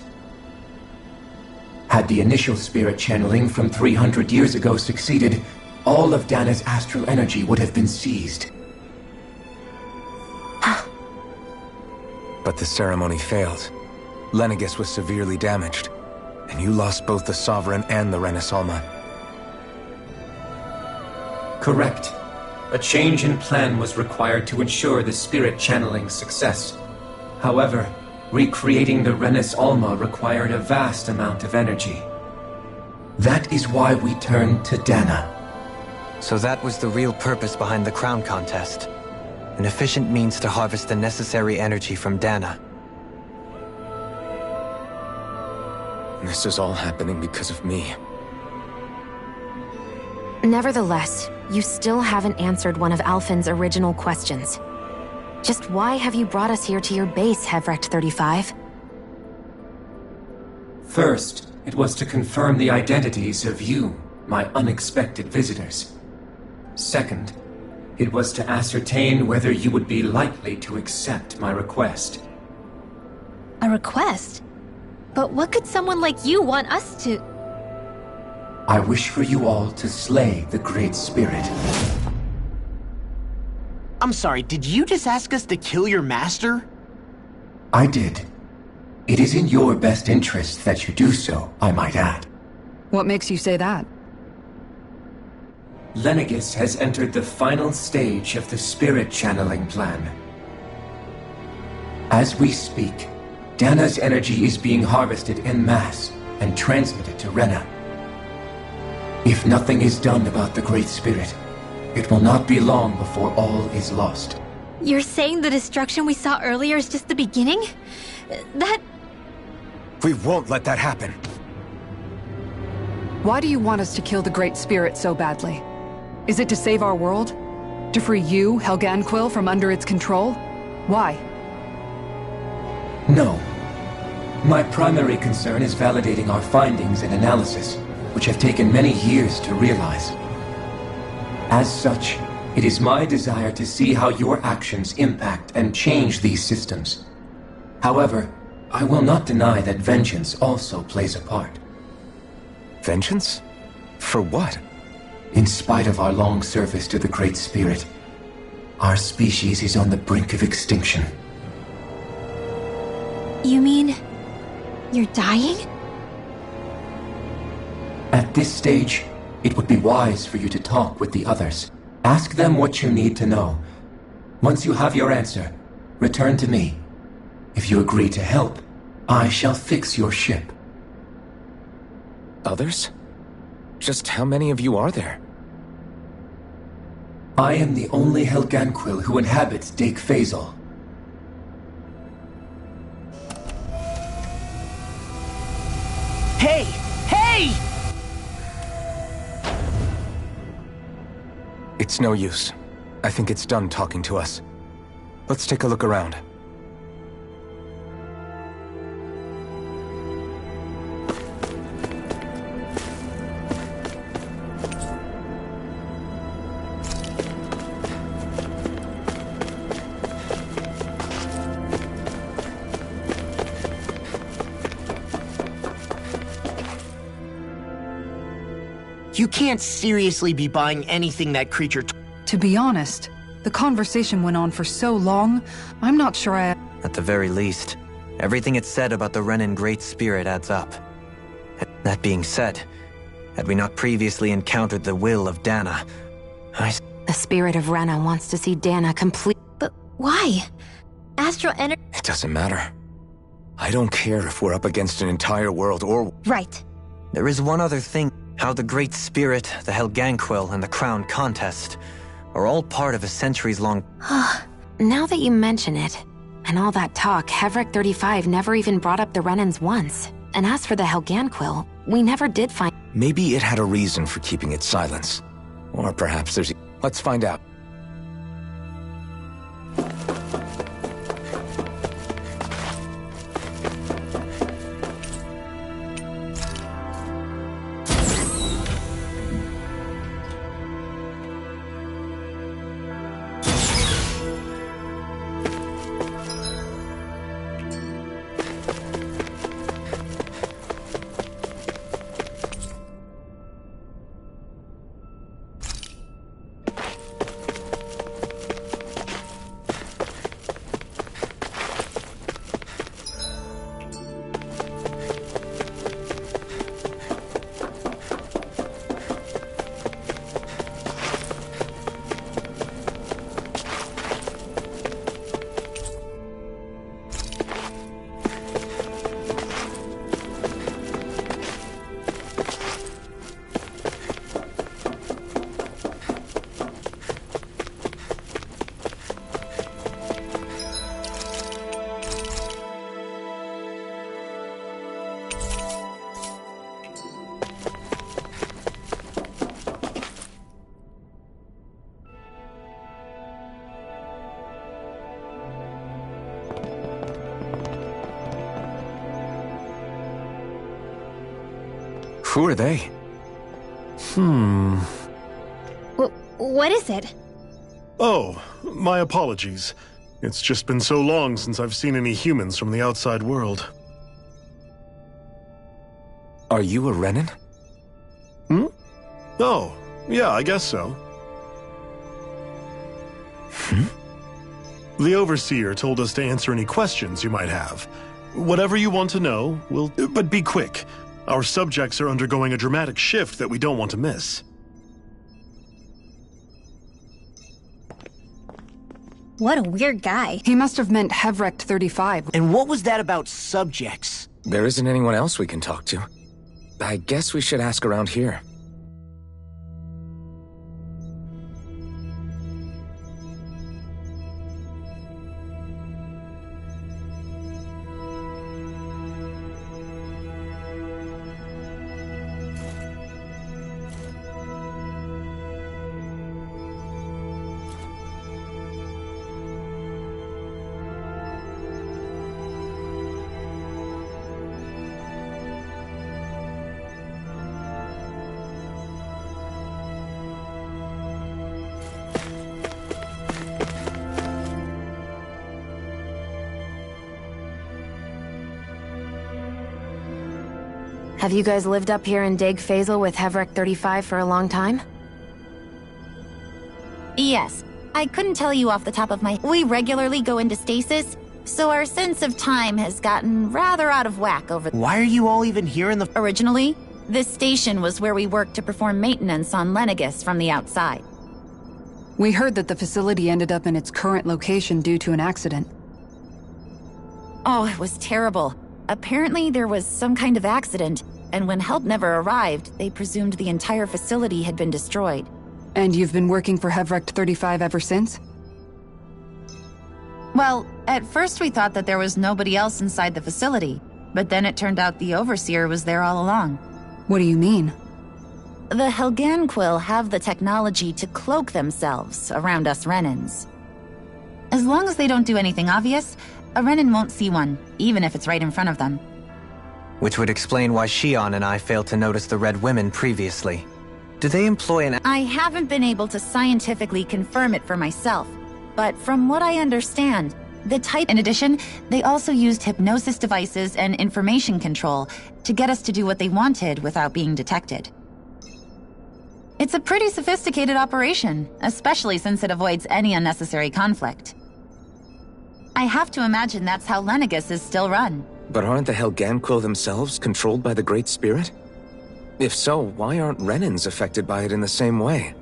Had the initial spirit channeling from 300 years ago succeeded, all of Dana's astral energy would have been seized. But the ceremony failed. Lenegis was severely damaged, and you lost both the Sovereign and the Renaissance. Correct. A change in plan was required to ensure the spirit channeling success. However, recreating the Renis Alma required a vast amount of energy. That is why we turned to Dana. So that was the real purpose behind the crown contest. An efficient means to harvest the necessary energy from Dana. This is all happening because of me. Nevertheless, you still haven't answered one of Alphen's original questions. Just why have you brought us here to your base, Hevrecht 35? First, it was to confirm the identities of you, my unexpected visitors. Second, it was to ascertain whether you would be likely to accept my request. A request? But what could someone like you want us to... I wish for you all to slay the Great Spirit. I'm sorry, did you just ask us to kill your master? I did. It is in your best interest that you do so, I might add. What makes you say that? Lenegis has entered the final stage of the spirit channeling plan. As we speak, Dana's energy is being harvested en masse and transmitted to Rena. If nothing is done about the Great Spirit, it will not be long before all is lost. You're saying the destruction we saw earlier is just the beginning? That... We won't let that happen. Why do you want us to kill the Great Spirit so badly? Is it to save our world? To free you, Helganquil, from under its control? Why? No. My primary concern is validating our findings and analysis, which have taken many years to realize. As such, it is my desire to see how your actions impact and change these systems. However, I will not deny that vengeance also plays a part. Vengeance? For what? In spite of our long service to the Great Spirit, our species is on the brink of extinction. You mean... you're dying? At this stage, it would be wise for you to talk with the others. Ask them what you need to know. Once you have your answer, return to me. If you agree to help, I shall fix your ship. Others? Just how many of you are there? I am the only Helganquil who inhabits Dake Faisal. Hey! Hey! It's no use. I think it's done talking to us. Let's take a look around. You can't seriously be buying anything that creature To be honest, the conversation went on for so long, I'm not sure I... At the very least, everything it said about the Renin Great Spirit adds up. That being said, had we not previously encountered the will of Dana, The spirit of Rena wants to see Dana complete... But why? Astral energy... It doesn't matter. I don't care if we're up against an entire world or... Right. There is one other thing. How the Great Spirit, the Helganquil, and the Crown Contest are all part of a centuries-long... Now that you mention it, and all that talk, Hevrecht 35 never even brought up the Renans once. And as for the Helganquil, we never did find... Maybe it had a reason for keeping its silence. Or perhaps there's... Let's find out. Who are they? What is it? Oh, my apologies. It's just been so long since I've seen any humans from the outside world. Are you a Renan? Oh, yeah, I guess so. The Overseer told us to answer any questions you might have. Whatever you want to know, but be quick. Our subjects are undergoing a dramatic shift that we don't want to miss. What a weird guy. He must have meant Hevrecht 35. And what was that about subjects? There isn't anyone else we can talk to. I guess we should ask around here. Have you guys lived up here in Daeg Fazel with Hevrecht 35 for a long time? Yes. I couldn't tell you off the top of my... We regularly go into stasis, so our sense of time has gotten rather out of whack over... Why are you all even here in the... Originally, this station was where we worked to perform maintenance on Lenegis from the outside. We heard that the facility ended up in its current location due to an accident. Oh, it was terrible. Apparently there was some kind of accident, and when help never arrived, they presumed the entire facility had been destroyed. And you've been working for Hevrecht 35 ever since? Well, at first we thought that there was nobody else inside the facility, but then it turned out the Overseer was there all along. What do you mean? The Helganquil have the technology to cloak themselves around us Renans. As long as they don't do anything obvious, a Renan won't see one, even if it's right in front of them. Which would explain why Shion and I failed to notice the Red Women previously. Do they employ an... I haven't been able to scientifically confirm it for myself, but from what I understand, the type... In addition, they also used hypnosis devices and information control to get us to do what they wanted without being detected. It's a pretty sophisticated operation, especially since it avoids any unnecessary conflict. I have to imagine that's how Lenegis is still run. But aren't the Helganquil themselves controlled by the Great Spirit? If so, why aren't Renans affected by it in the same way?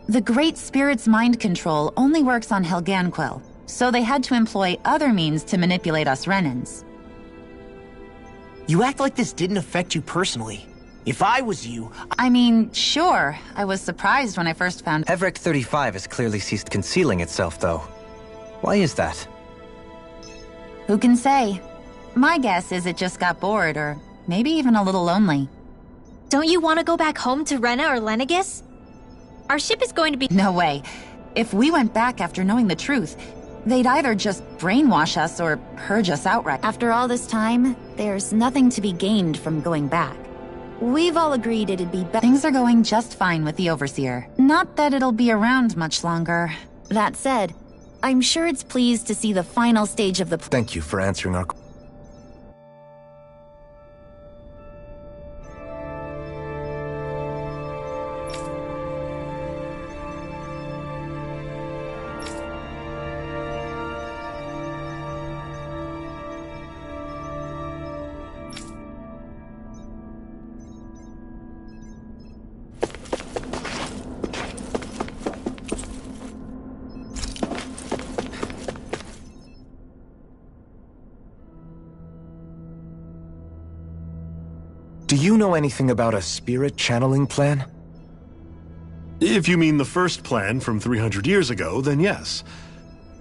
The Great Spirit's mind control only works on Helganquil, so they had to employ other means to manipulate us Renans. You act like this didn't affect you personally. If I was you... I mean, sure. I was surprised when I first found... Hevrecht 35 has clearly ceased concealing itself, though. Why is that? Who can say? My guess is it just got bored, or maybe even a little lonely. Don't you want to go back home to Rena or Lenegis? Our ship is going to be... No way. If we went back after knowing the truth, they'd either just brainwash us or purge us outright. After all this time, there's nothing to be gained from going back. We've all agreed it'd be better. Things are going just fine with the Overseer. Not that it'll be around much longer. That said, I'm sure it's pleased to see the final stage of the... Thank you for answering our... Do you know anything about a spirit channeling plan? If you mean the first plan from 300 years ago, then yes.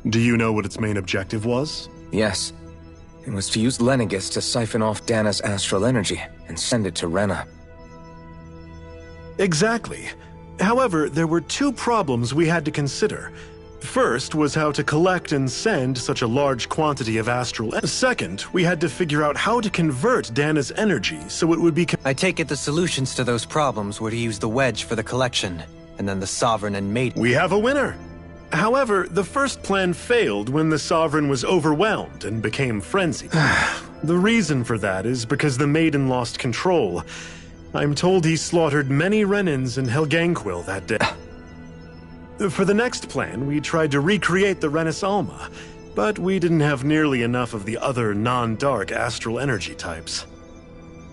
Do you know what its main objective was? Yes. It was to use Lenegis to siphon off Dana's astral energy and send it to Rena. Exactly. However, there were two problems we had to consider. First was how to collect and send such a large quantity of astral. Second, we had to figure out how to convert Dana's energy so it would be. I take it the solutions to those problems were to use the wedge for the collection, and then the Sovereign and Maiden. We have a winner. However, the first plan failed when the Sovereign was overwhelmed and became frenzied. The reason for that is because the Maiden lost control. I'm told he slaughtered many Renans in Helganquil that day. For the next plan, we tried to recreate the Renis Alma, but we didn't have nearly enough of the other non-dark astral energy types.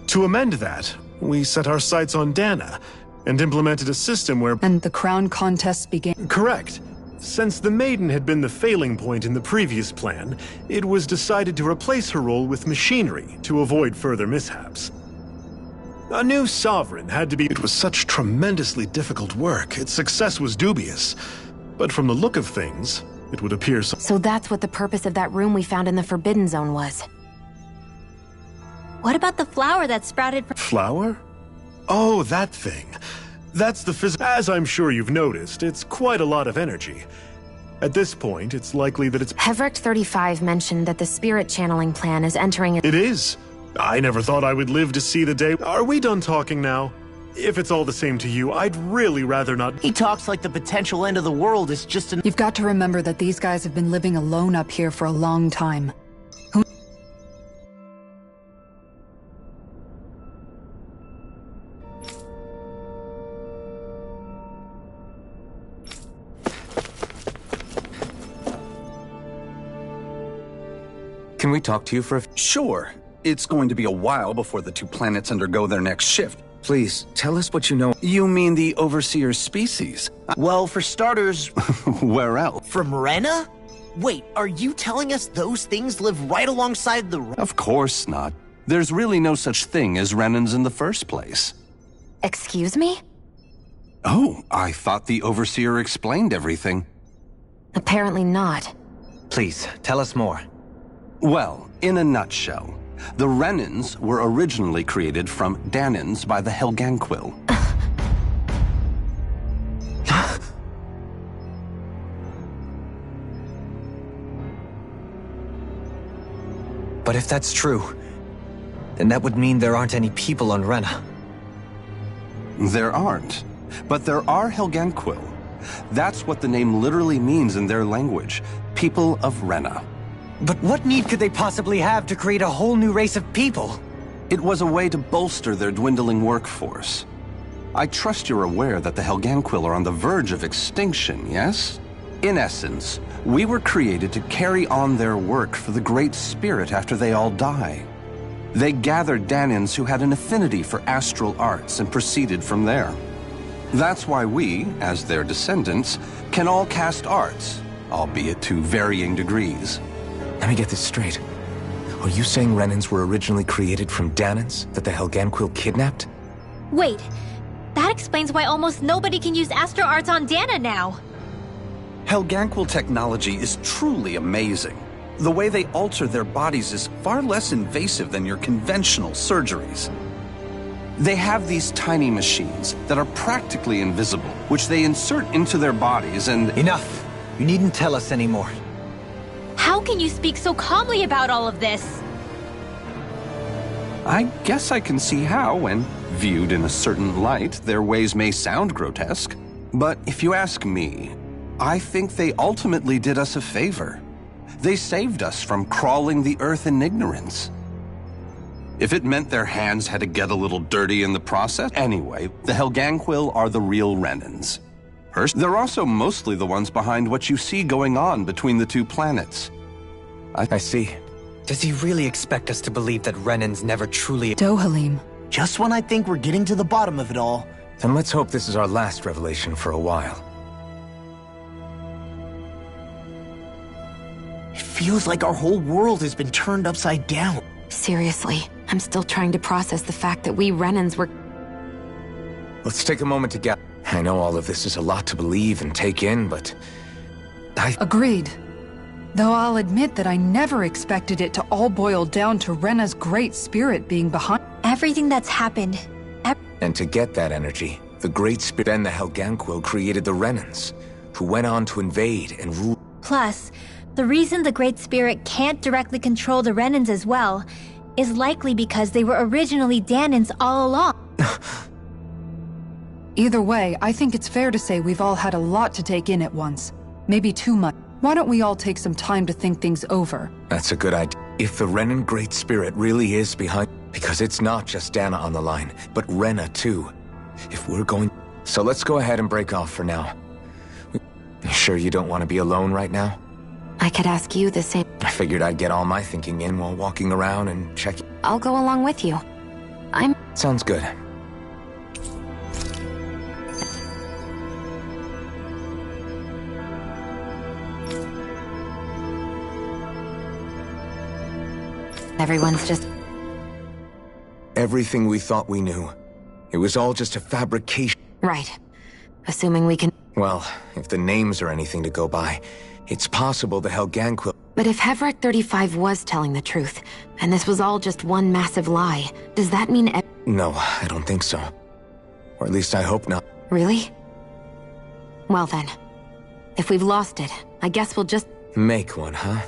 To amend that, we set our sights on Dana and implemented a system where— And the crown contest began. Correct. Since the Maiden had been the failing point in the previous plan, it was decided to replace her role with machinery to avoid further mishaps. A new Sovereign had to be— It was such tremendously difficult work, its success was dubious. But from the look of things, it would appear so— So that's what the purpose of that room we found in the Forbidden Zone was. What about the flower that sprouted from— Flower? Oh, that thing. That's the As I'm sure you've noticed, it's quite a lot of energy. At this point, it's likely that it's— Hevericht 35 mentioned that the spirit channeling plan is entering— It is. I never thought I would live to see the day— Are we done talking now? If it's all the same to you, I'd really rather not— He talks like the potential end of the world is just an— You've got to remember that these guys have been living alone up here for a long time. Can we talk to you for a— Sure. It's going to be a while before the two planets undergo their next shift. Please, tell us what you know. You mean the Overseer species? Well, for starters— Where else? From Rena? Wait, are you telling us those things live right alongside the— Of course not. There's really no such thing as Renans in the first place. Excuse me? Oh, I thought the Overseer explained everything. Apparently not. Please, tell us more. Well, in a nutshell, the Renans were originally created from Danans by the Helganquil. But if that's true, then that would mean there aren't any people on Rena. There aren't, but there are Helganquil. That's what the name literally means in their language, people of Rena. But what need could they possibly have to create a whole new race of people? It was a way to bolster their dwindling workforce. I trust you're aware that the Helganquil are on the verge of extinction, yes? In essence, we were created to carry on their work for the Great Spirit after they all die. They gathered Danans who had an affinity for astral arts and proceeded from there. That's why we, as their descendants, can all cast arts, albeit to varying degrees. Let me get this straight. Are you saying Renans were originally created from Danans that the Helganquil kidnapped? Wait, that explains why almost nobody can use Astro Arts on Dana now. Helganquil technology is truly amazing. The way they alter their bodies is far less invasive than your conventional surgeries. They have these tiny machines that are practically invisible, which they insert into their bodies and— Enough! You needn't tell us anymore. How can you speak so calmly about all of this? I guess I can see how, when viewed in a certain light, their ways may sound grotesque. But if you ask me, I think they ultimately did us a favor. They saved us from crawling the earth in ignorance. If it meant their hands had to get a little dirty in the process— Anyway, the Helganquil are the real Renans. They're also mostly the ones behind what you see going on between the two planets. I see. Does he really expect us to believe that Renans never truly— Dohalim. Just when I think we're getting to the bottom of it all. Then let's hope this is our last revelation for a while. It feels like our whole world has been turned upside down. Seriously, I'm still trying to process the fact that we Renans were— Let's take a moment to get— I know all of this is a lot to believe and take in, but Agreed. Though I'll admit that I never expected it to all boil down to Rena's great spirit being behind— Everything that's happened. And to get that energy, the Great Spirit and the Helganquil created the Renans, who went on to invade and rule. Plus, the reason the Great Spirit can't directly control the Renans as well is likely because they were originally Dahnans all along. Either way, I think it's fair to say we've all had a lot to take in at once. Maybe too much. Why don't we all take some time to think things over? That's a good idea. If the Renan Great Spirit really is behind... Because it's not just Dana on the line, but Rena too. If we're going... So let's go ahead and break off for now. You sure you don't want to be alone right now? I could ask you the same. I figured I'd get all my thinking in while walking around and checking. I'll go along with you. Sounds good. Everyone's just... Everything we thought we knew. It was all just a fabrication. Right. Assuming we can... Well, if the names are anything to go by, it's possible the Helganquil... But if Hevret 35 was telling the truth, and this was all just one massive lie, does that mean... No, I don't think so. Or at least I hope not. Really? Well then. If we've lost it, I guess we'll just... Make one, huh?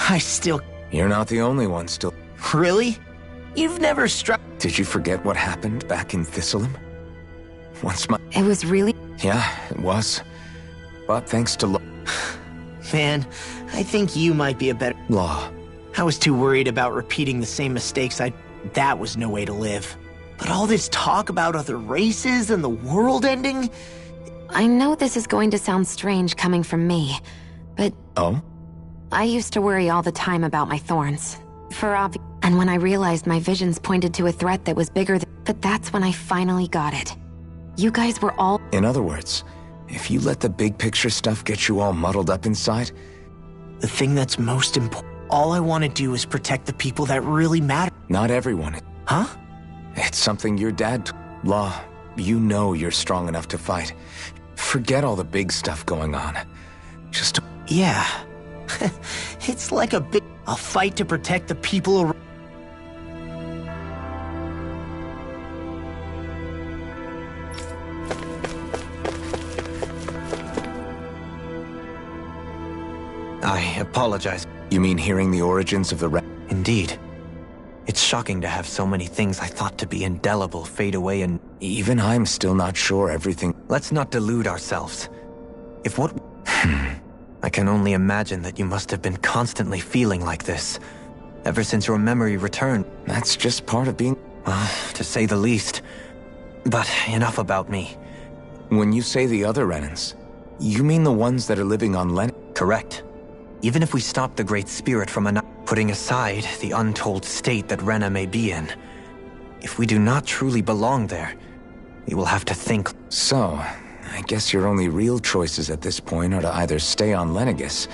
I still... You're not the only one still... Really? You've never struck... Did you forget what happened back in Thistleum? Once my... It was really... Yeah, it was. But thanks to Man, I think you might be a better... Law. I was too worried about repeating the same mistakes. That was no way to live. But all this talk about other races and the world ending... I know this is going to sound strange coming from me, but... Oh? I used to worry all the time about my thorns. And when I realized my visions pointed to a threat that was bigger than... But that's when I finally got it. You guys were all... In other words, if you let the big picture stuff get you all muddled up inside... The thing that's most important... All I want to do is protect the people that really matter. Not everyone. Huh? It's something your dad... Law, you know you're strong enough to fight. Forget all the big stuff going on. Just... Yeah. It's like a fight to protect the people around. I apologize. You mean hearing the origins of the Indeed. It's shocking to have so many things I thought to be indelible fade away and... Even I'm still not sure everything... Let's not delude ourselves. If what... I can only imagine that you must have been constantly feeling like this, ever since your memory returned. That's just part of being... Well, to say the least. But enough about me. When you say the other Renans, you mean the ones that are living on Len? Correct. Even if we stop the Great Spirit from putting aside the untold state that Rena may be in, if we do not truly belong there, we will have to think. So, I guess your only real choices at this point are to either stay on Lenegis.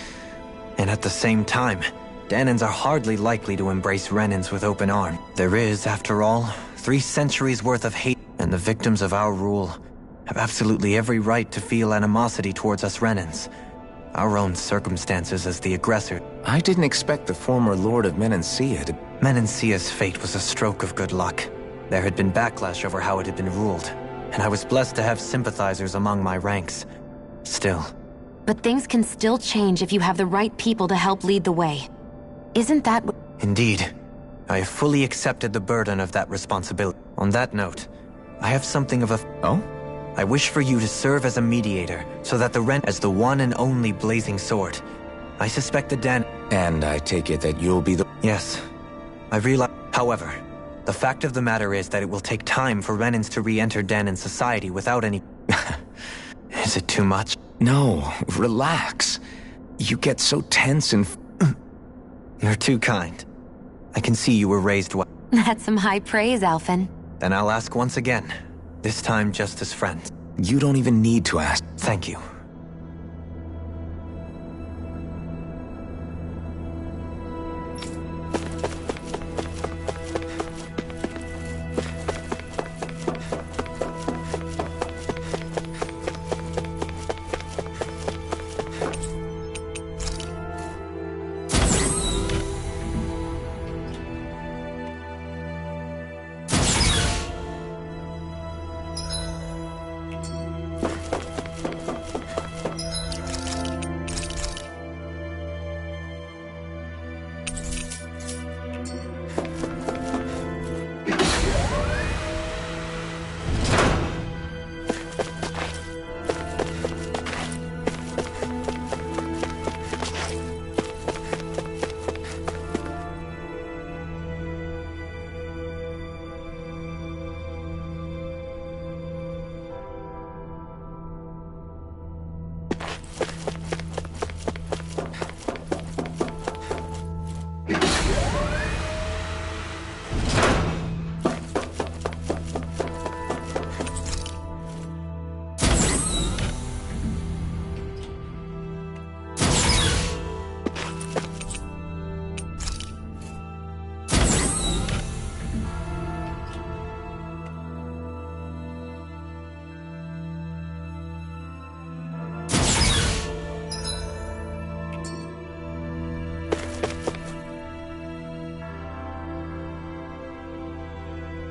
And at the same time, Dahnans are hardly likely to embrace Renans with open arms. There is, after all, 3 centuries worth of hate, and the victims of our rule have absolutely every right to feel animosity towards us Renans. Our own circumstances as the aggressor. I didn't expect the former Lord of Menancia to... Menancia's fate was a stroke of good luck. There had been backlash over how it had been ruled, and I was blessed to have sympathizers among my ranks. Still. But things can still change if you have the right people to help lead the way. Isn't that what... Indeed. I have fully accepted the burden of that responsibility. On that note, I have something of a... Oh? I wish for you to serve as a mediator, so that the Ren... as the one and only Blazing Sword. I suspect the Dan... And I take it that you'll be the... Yes. I realize... However, the fact of the matter is that it will take time for Renans to re-enter Danan society without any... Is it too much? No, relax. You get so tense and... You're too kind. I can see you were raised well. That's some high praise, Alphen. Then I'll ask once again. This time just as friends. You don't even need to ask. Thank you.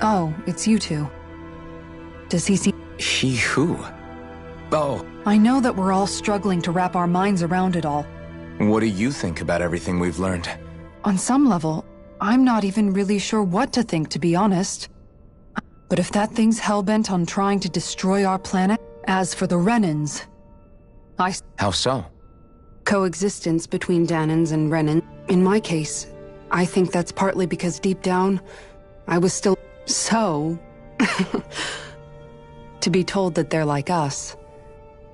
Oh, it's you two. Does he see... He who? Oh. I know that we're all struggling to wrap our minds around it all. What do you think about everything we've learned? On some level, I'm not even really sure what to think, to be honest. But if that thing's hellbent on trying to destroy our planet, as for the Renans, How so? Coexistence between Dahnans and Renan. In my case, I think that's partly because deep down, I was still so... to be told that they're like us.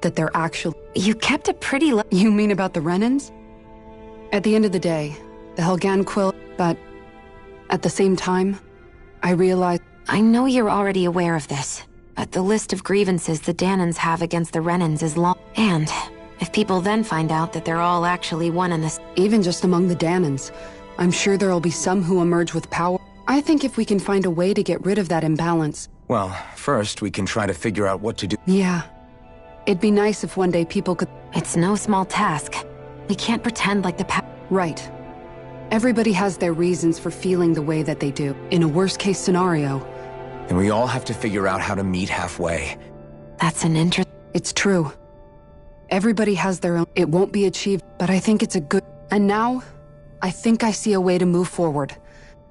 That they're actually... You kept a pretty You mean about the Renans? At the end of the day, the Helganquil... But at the same time, I realized... I know you're already aware of this, but the list of grievances the Dahnans have against the Renans is long. And if people then find out that they're all actually one and the same... Even just among the Dahnans, I'm sure there'll be some who emerge with power. I think if we can find a way to get rid of that imbalance... Well, first we can try to figure out what to do. Yeah. It'd be nice if one day people could... It's no small task. We can't pretend like the Right. Everybody has their reasons for feeling the way that they do. In a worst-case scenario... And we all have to figure out how to meet halfway. That's an It's true. Everybody has their own... It won't be achieved, but I think it's a good... And now, I think I see a way to move forward.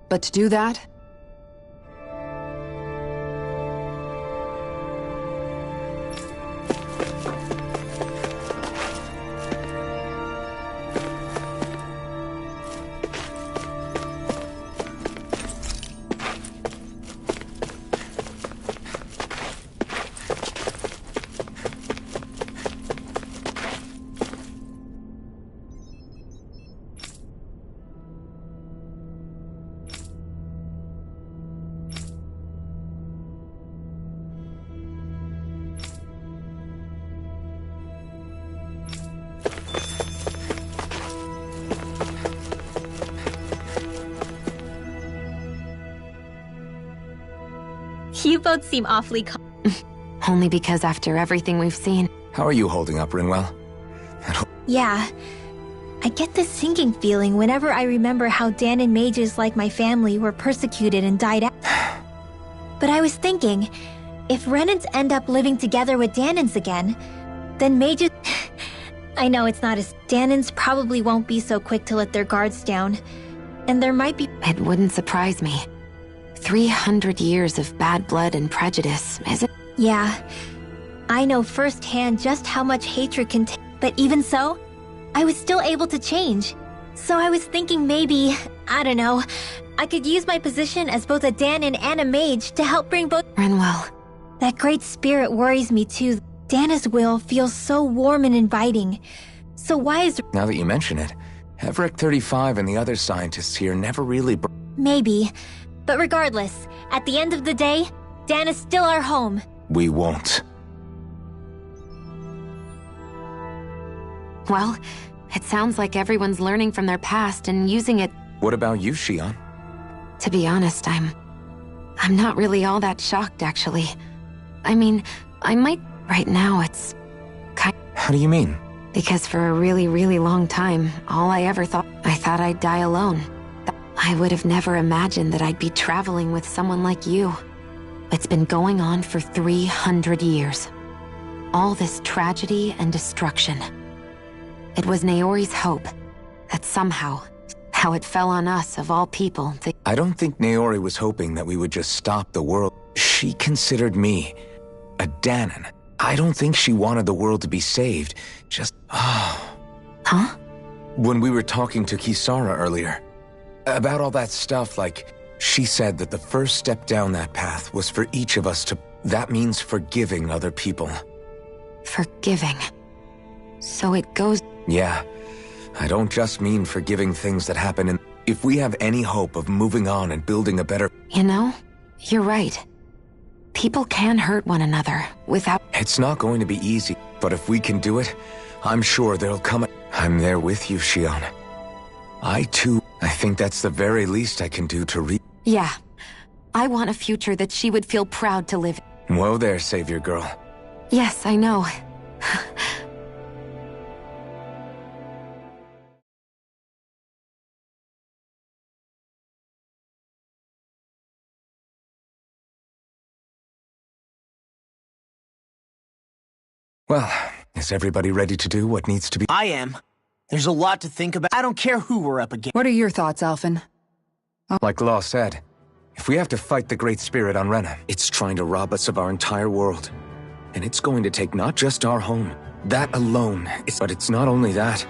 But to do that... You both seem awfully calm. Only because after everything we've seen... How are you holding up, Rinwell? Yeah. I get this sinking feeling whenever I remember how Danon mages like my family were persecuted and died out. But I was thinking, if Renans end up living together with Danons again, then mages... I know it's not as... Danons probably won't be so quick to let their guards down. And there might be... It wouldn't surprise me. 300 years of bad blood and prejudice, isn't... Yeah. I know firsthand just how much hatred can take. But even so, I was still able to change. So I was thinking maybe, I don't know, I could use my position as both a Danon and a mage to help bring both... Rinwell. That great spirit worries me too. Dana's will feels so warm and inviting. So why is... Now that you mention it, Heverick 35 and the other scientists here never really... Maybe. But regardless, at the end of the day, Dana's still our home. We won't. Well, it sounds like everyone's learning from their past and using it... What about you, Shion? To be honest, I'm not really all that shocked, actually. I mean, I might... Right now, it's... How do you mean? Because for a really, really long time, all I ever thought... I thought I'd die alone. I would have never imagined that I'd be traveling with someone like you. It's been going on for 300 years. All this tragedy and destruction. It was Naori's hope that somehow, how it fell on us of all people, I don't think Naori was hoping that we would just stop the world. She considered me a Danon. I don't think she wanted the world to be saved. Just... Huh? When we were talking to Kisara earlier, about all that stuff, like, she said that the first step down that path was for each of us to... That means forgiving other people. Forgiving. So it goes... Yeah. I don't just mean forgiving things that happen in... If we have any hope of moving on and building a better... You know, you're right. People can hurt one another without... It's not going to be easy, but if we can do it, I'm sure there'll come a... I'm there with you, Shion. I think that's the very least I can do to Yeah. I want a future that she would feel proud to live in. Whoa there, Savior Girl. Yes, I know. Well, is everybody ready to do what needs to be? I am. There's a lot to think about. I don't care who we're up against. What are your thoughts, Alphen? Like Law said, if we have to fight the Great Spirit on Rena, it's trying to rob us of our entire world. And it's going to take not just our home. That alone is... But it's not only that.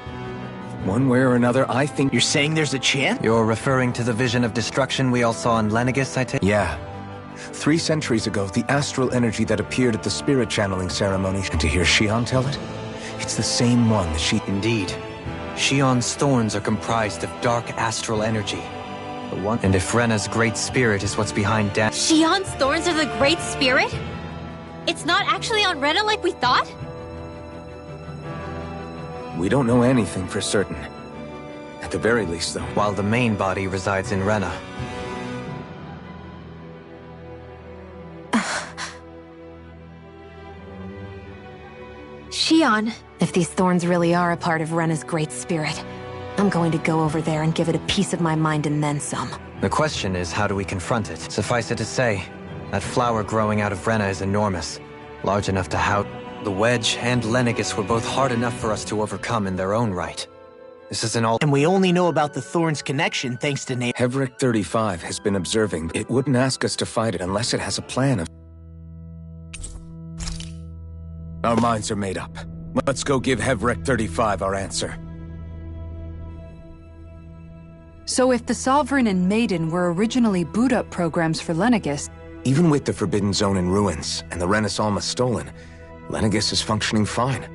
One way or another, I think... You're saying there's a chance? You're referring to the vision of destruction we all saw in Lenegis, I take? Yeah. 3 centuries ago, the astral energy that appeared at the spirit channeling ceremony, and to hear Shion tell it, it's the same one that she... Indeed. Shion's thorns are comprised of dark astral energy. The one... And if Rena's great spirit is what's behind Shion's thorns are the great spirit? It's not actually on Rena like we thought? We don't know anything for certain. At the very least, though. While the main body resides in Rena. Shion. If these thorns really are a part of Rena's great spirit, I'm going to go over there and give it a piece of my mind and then some. The question is, how do we confront it? Suffice it to say, that flower growing out of Rena is enormous. Large enough to house... The Wedge and Lenegis were both hard enough for us to overcome in their own right. This isn't all... And we only know about the Thorns connection thanks to Heverick 35 has been observing. It wouldn't ask us to fight it unless it has a plan of... Our minds are made up. Let's go give Heverick 35 our answer. So if the Sovereign and Maiden were originally boot-up programs for Lenegis... Even with the Forbidden Zone in ruins and the Renis Alma stolen, Lenegis is functioning fine.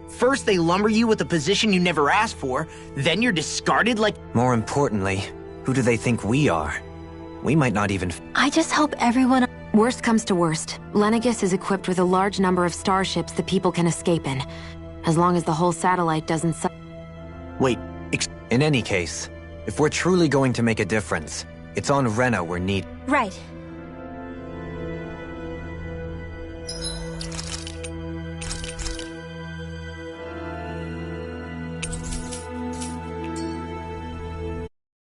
First they lumber you with a position you never asked for, then you're discarded like... More importantly, who do they think we are? We might not even... I just hope everyone... Worst comes to worst, Lenegis is equipped with a large number of starships that people can escape in. As long as the whole satellite doesn't... Wait, in any case, if we're truly going to make a difference, it's on Rena we're needed. Right.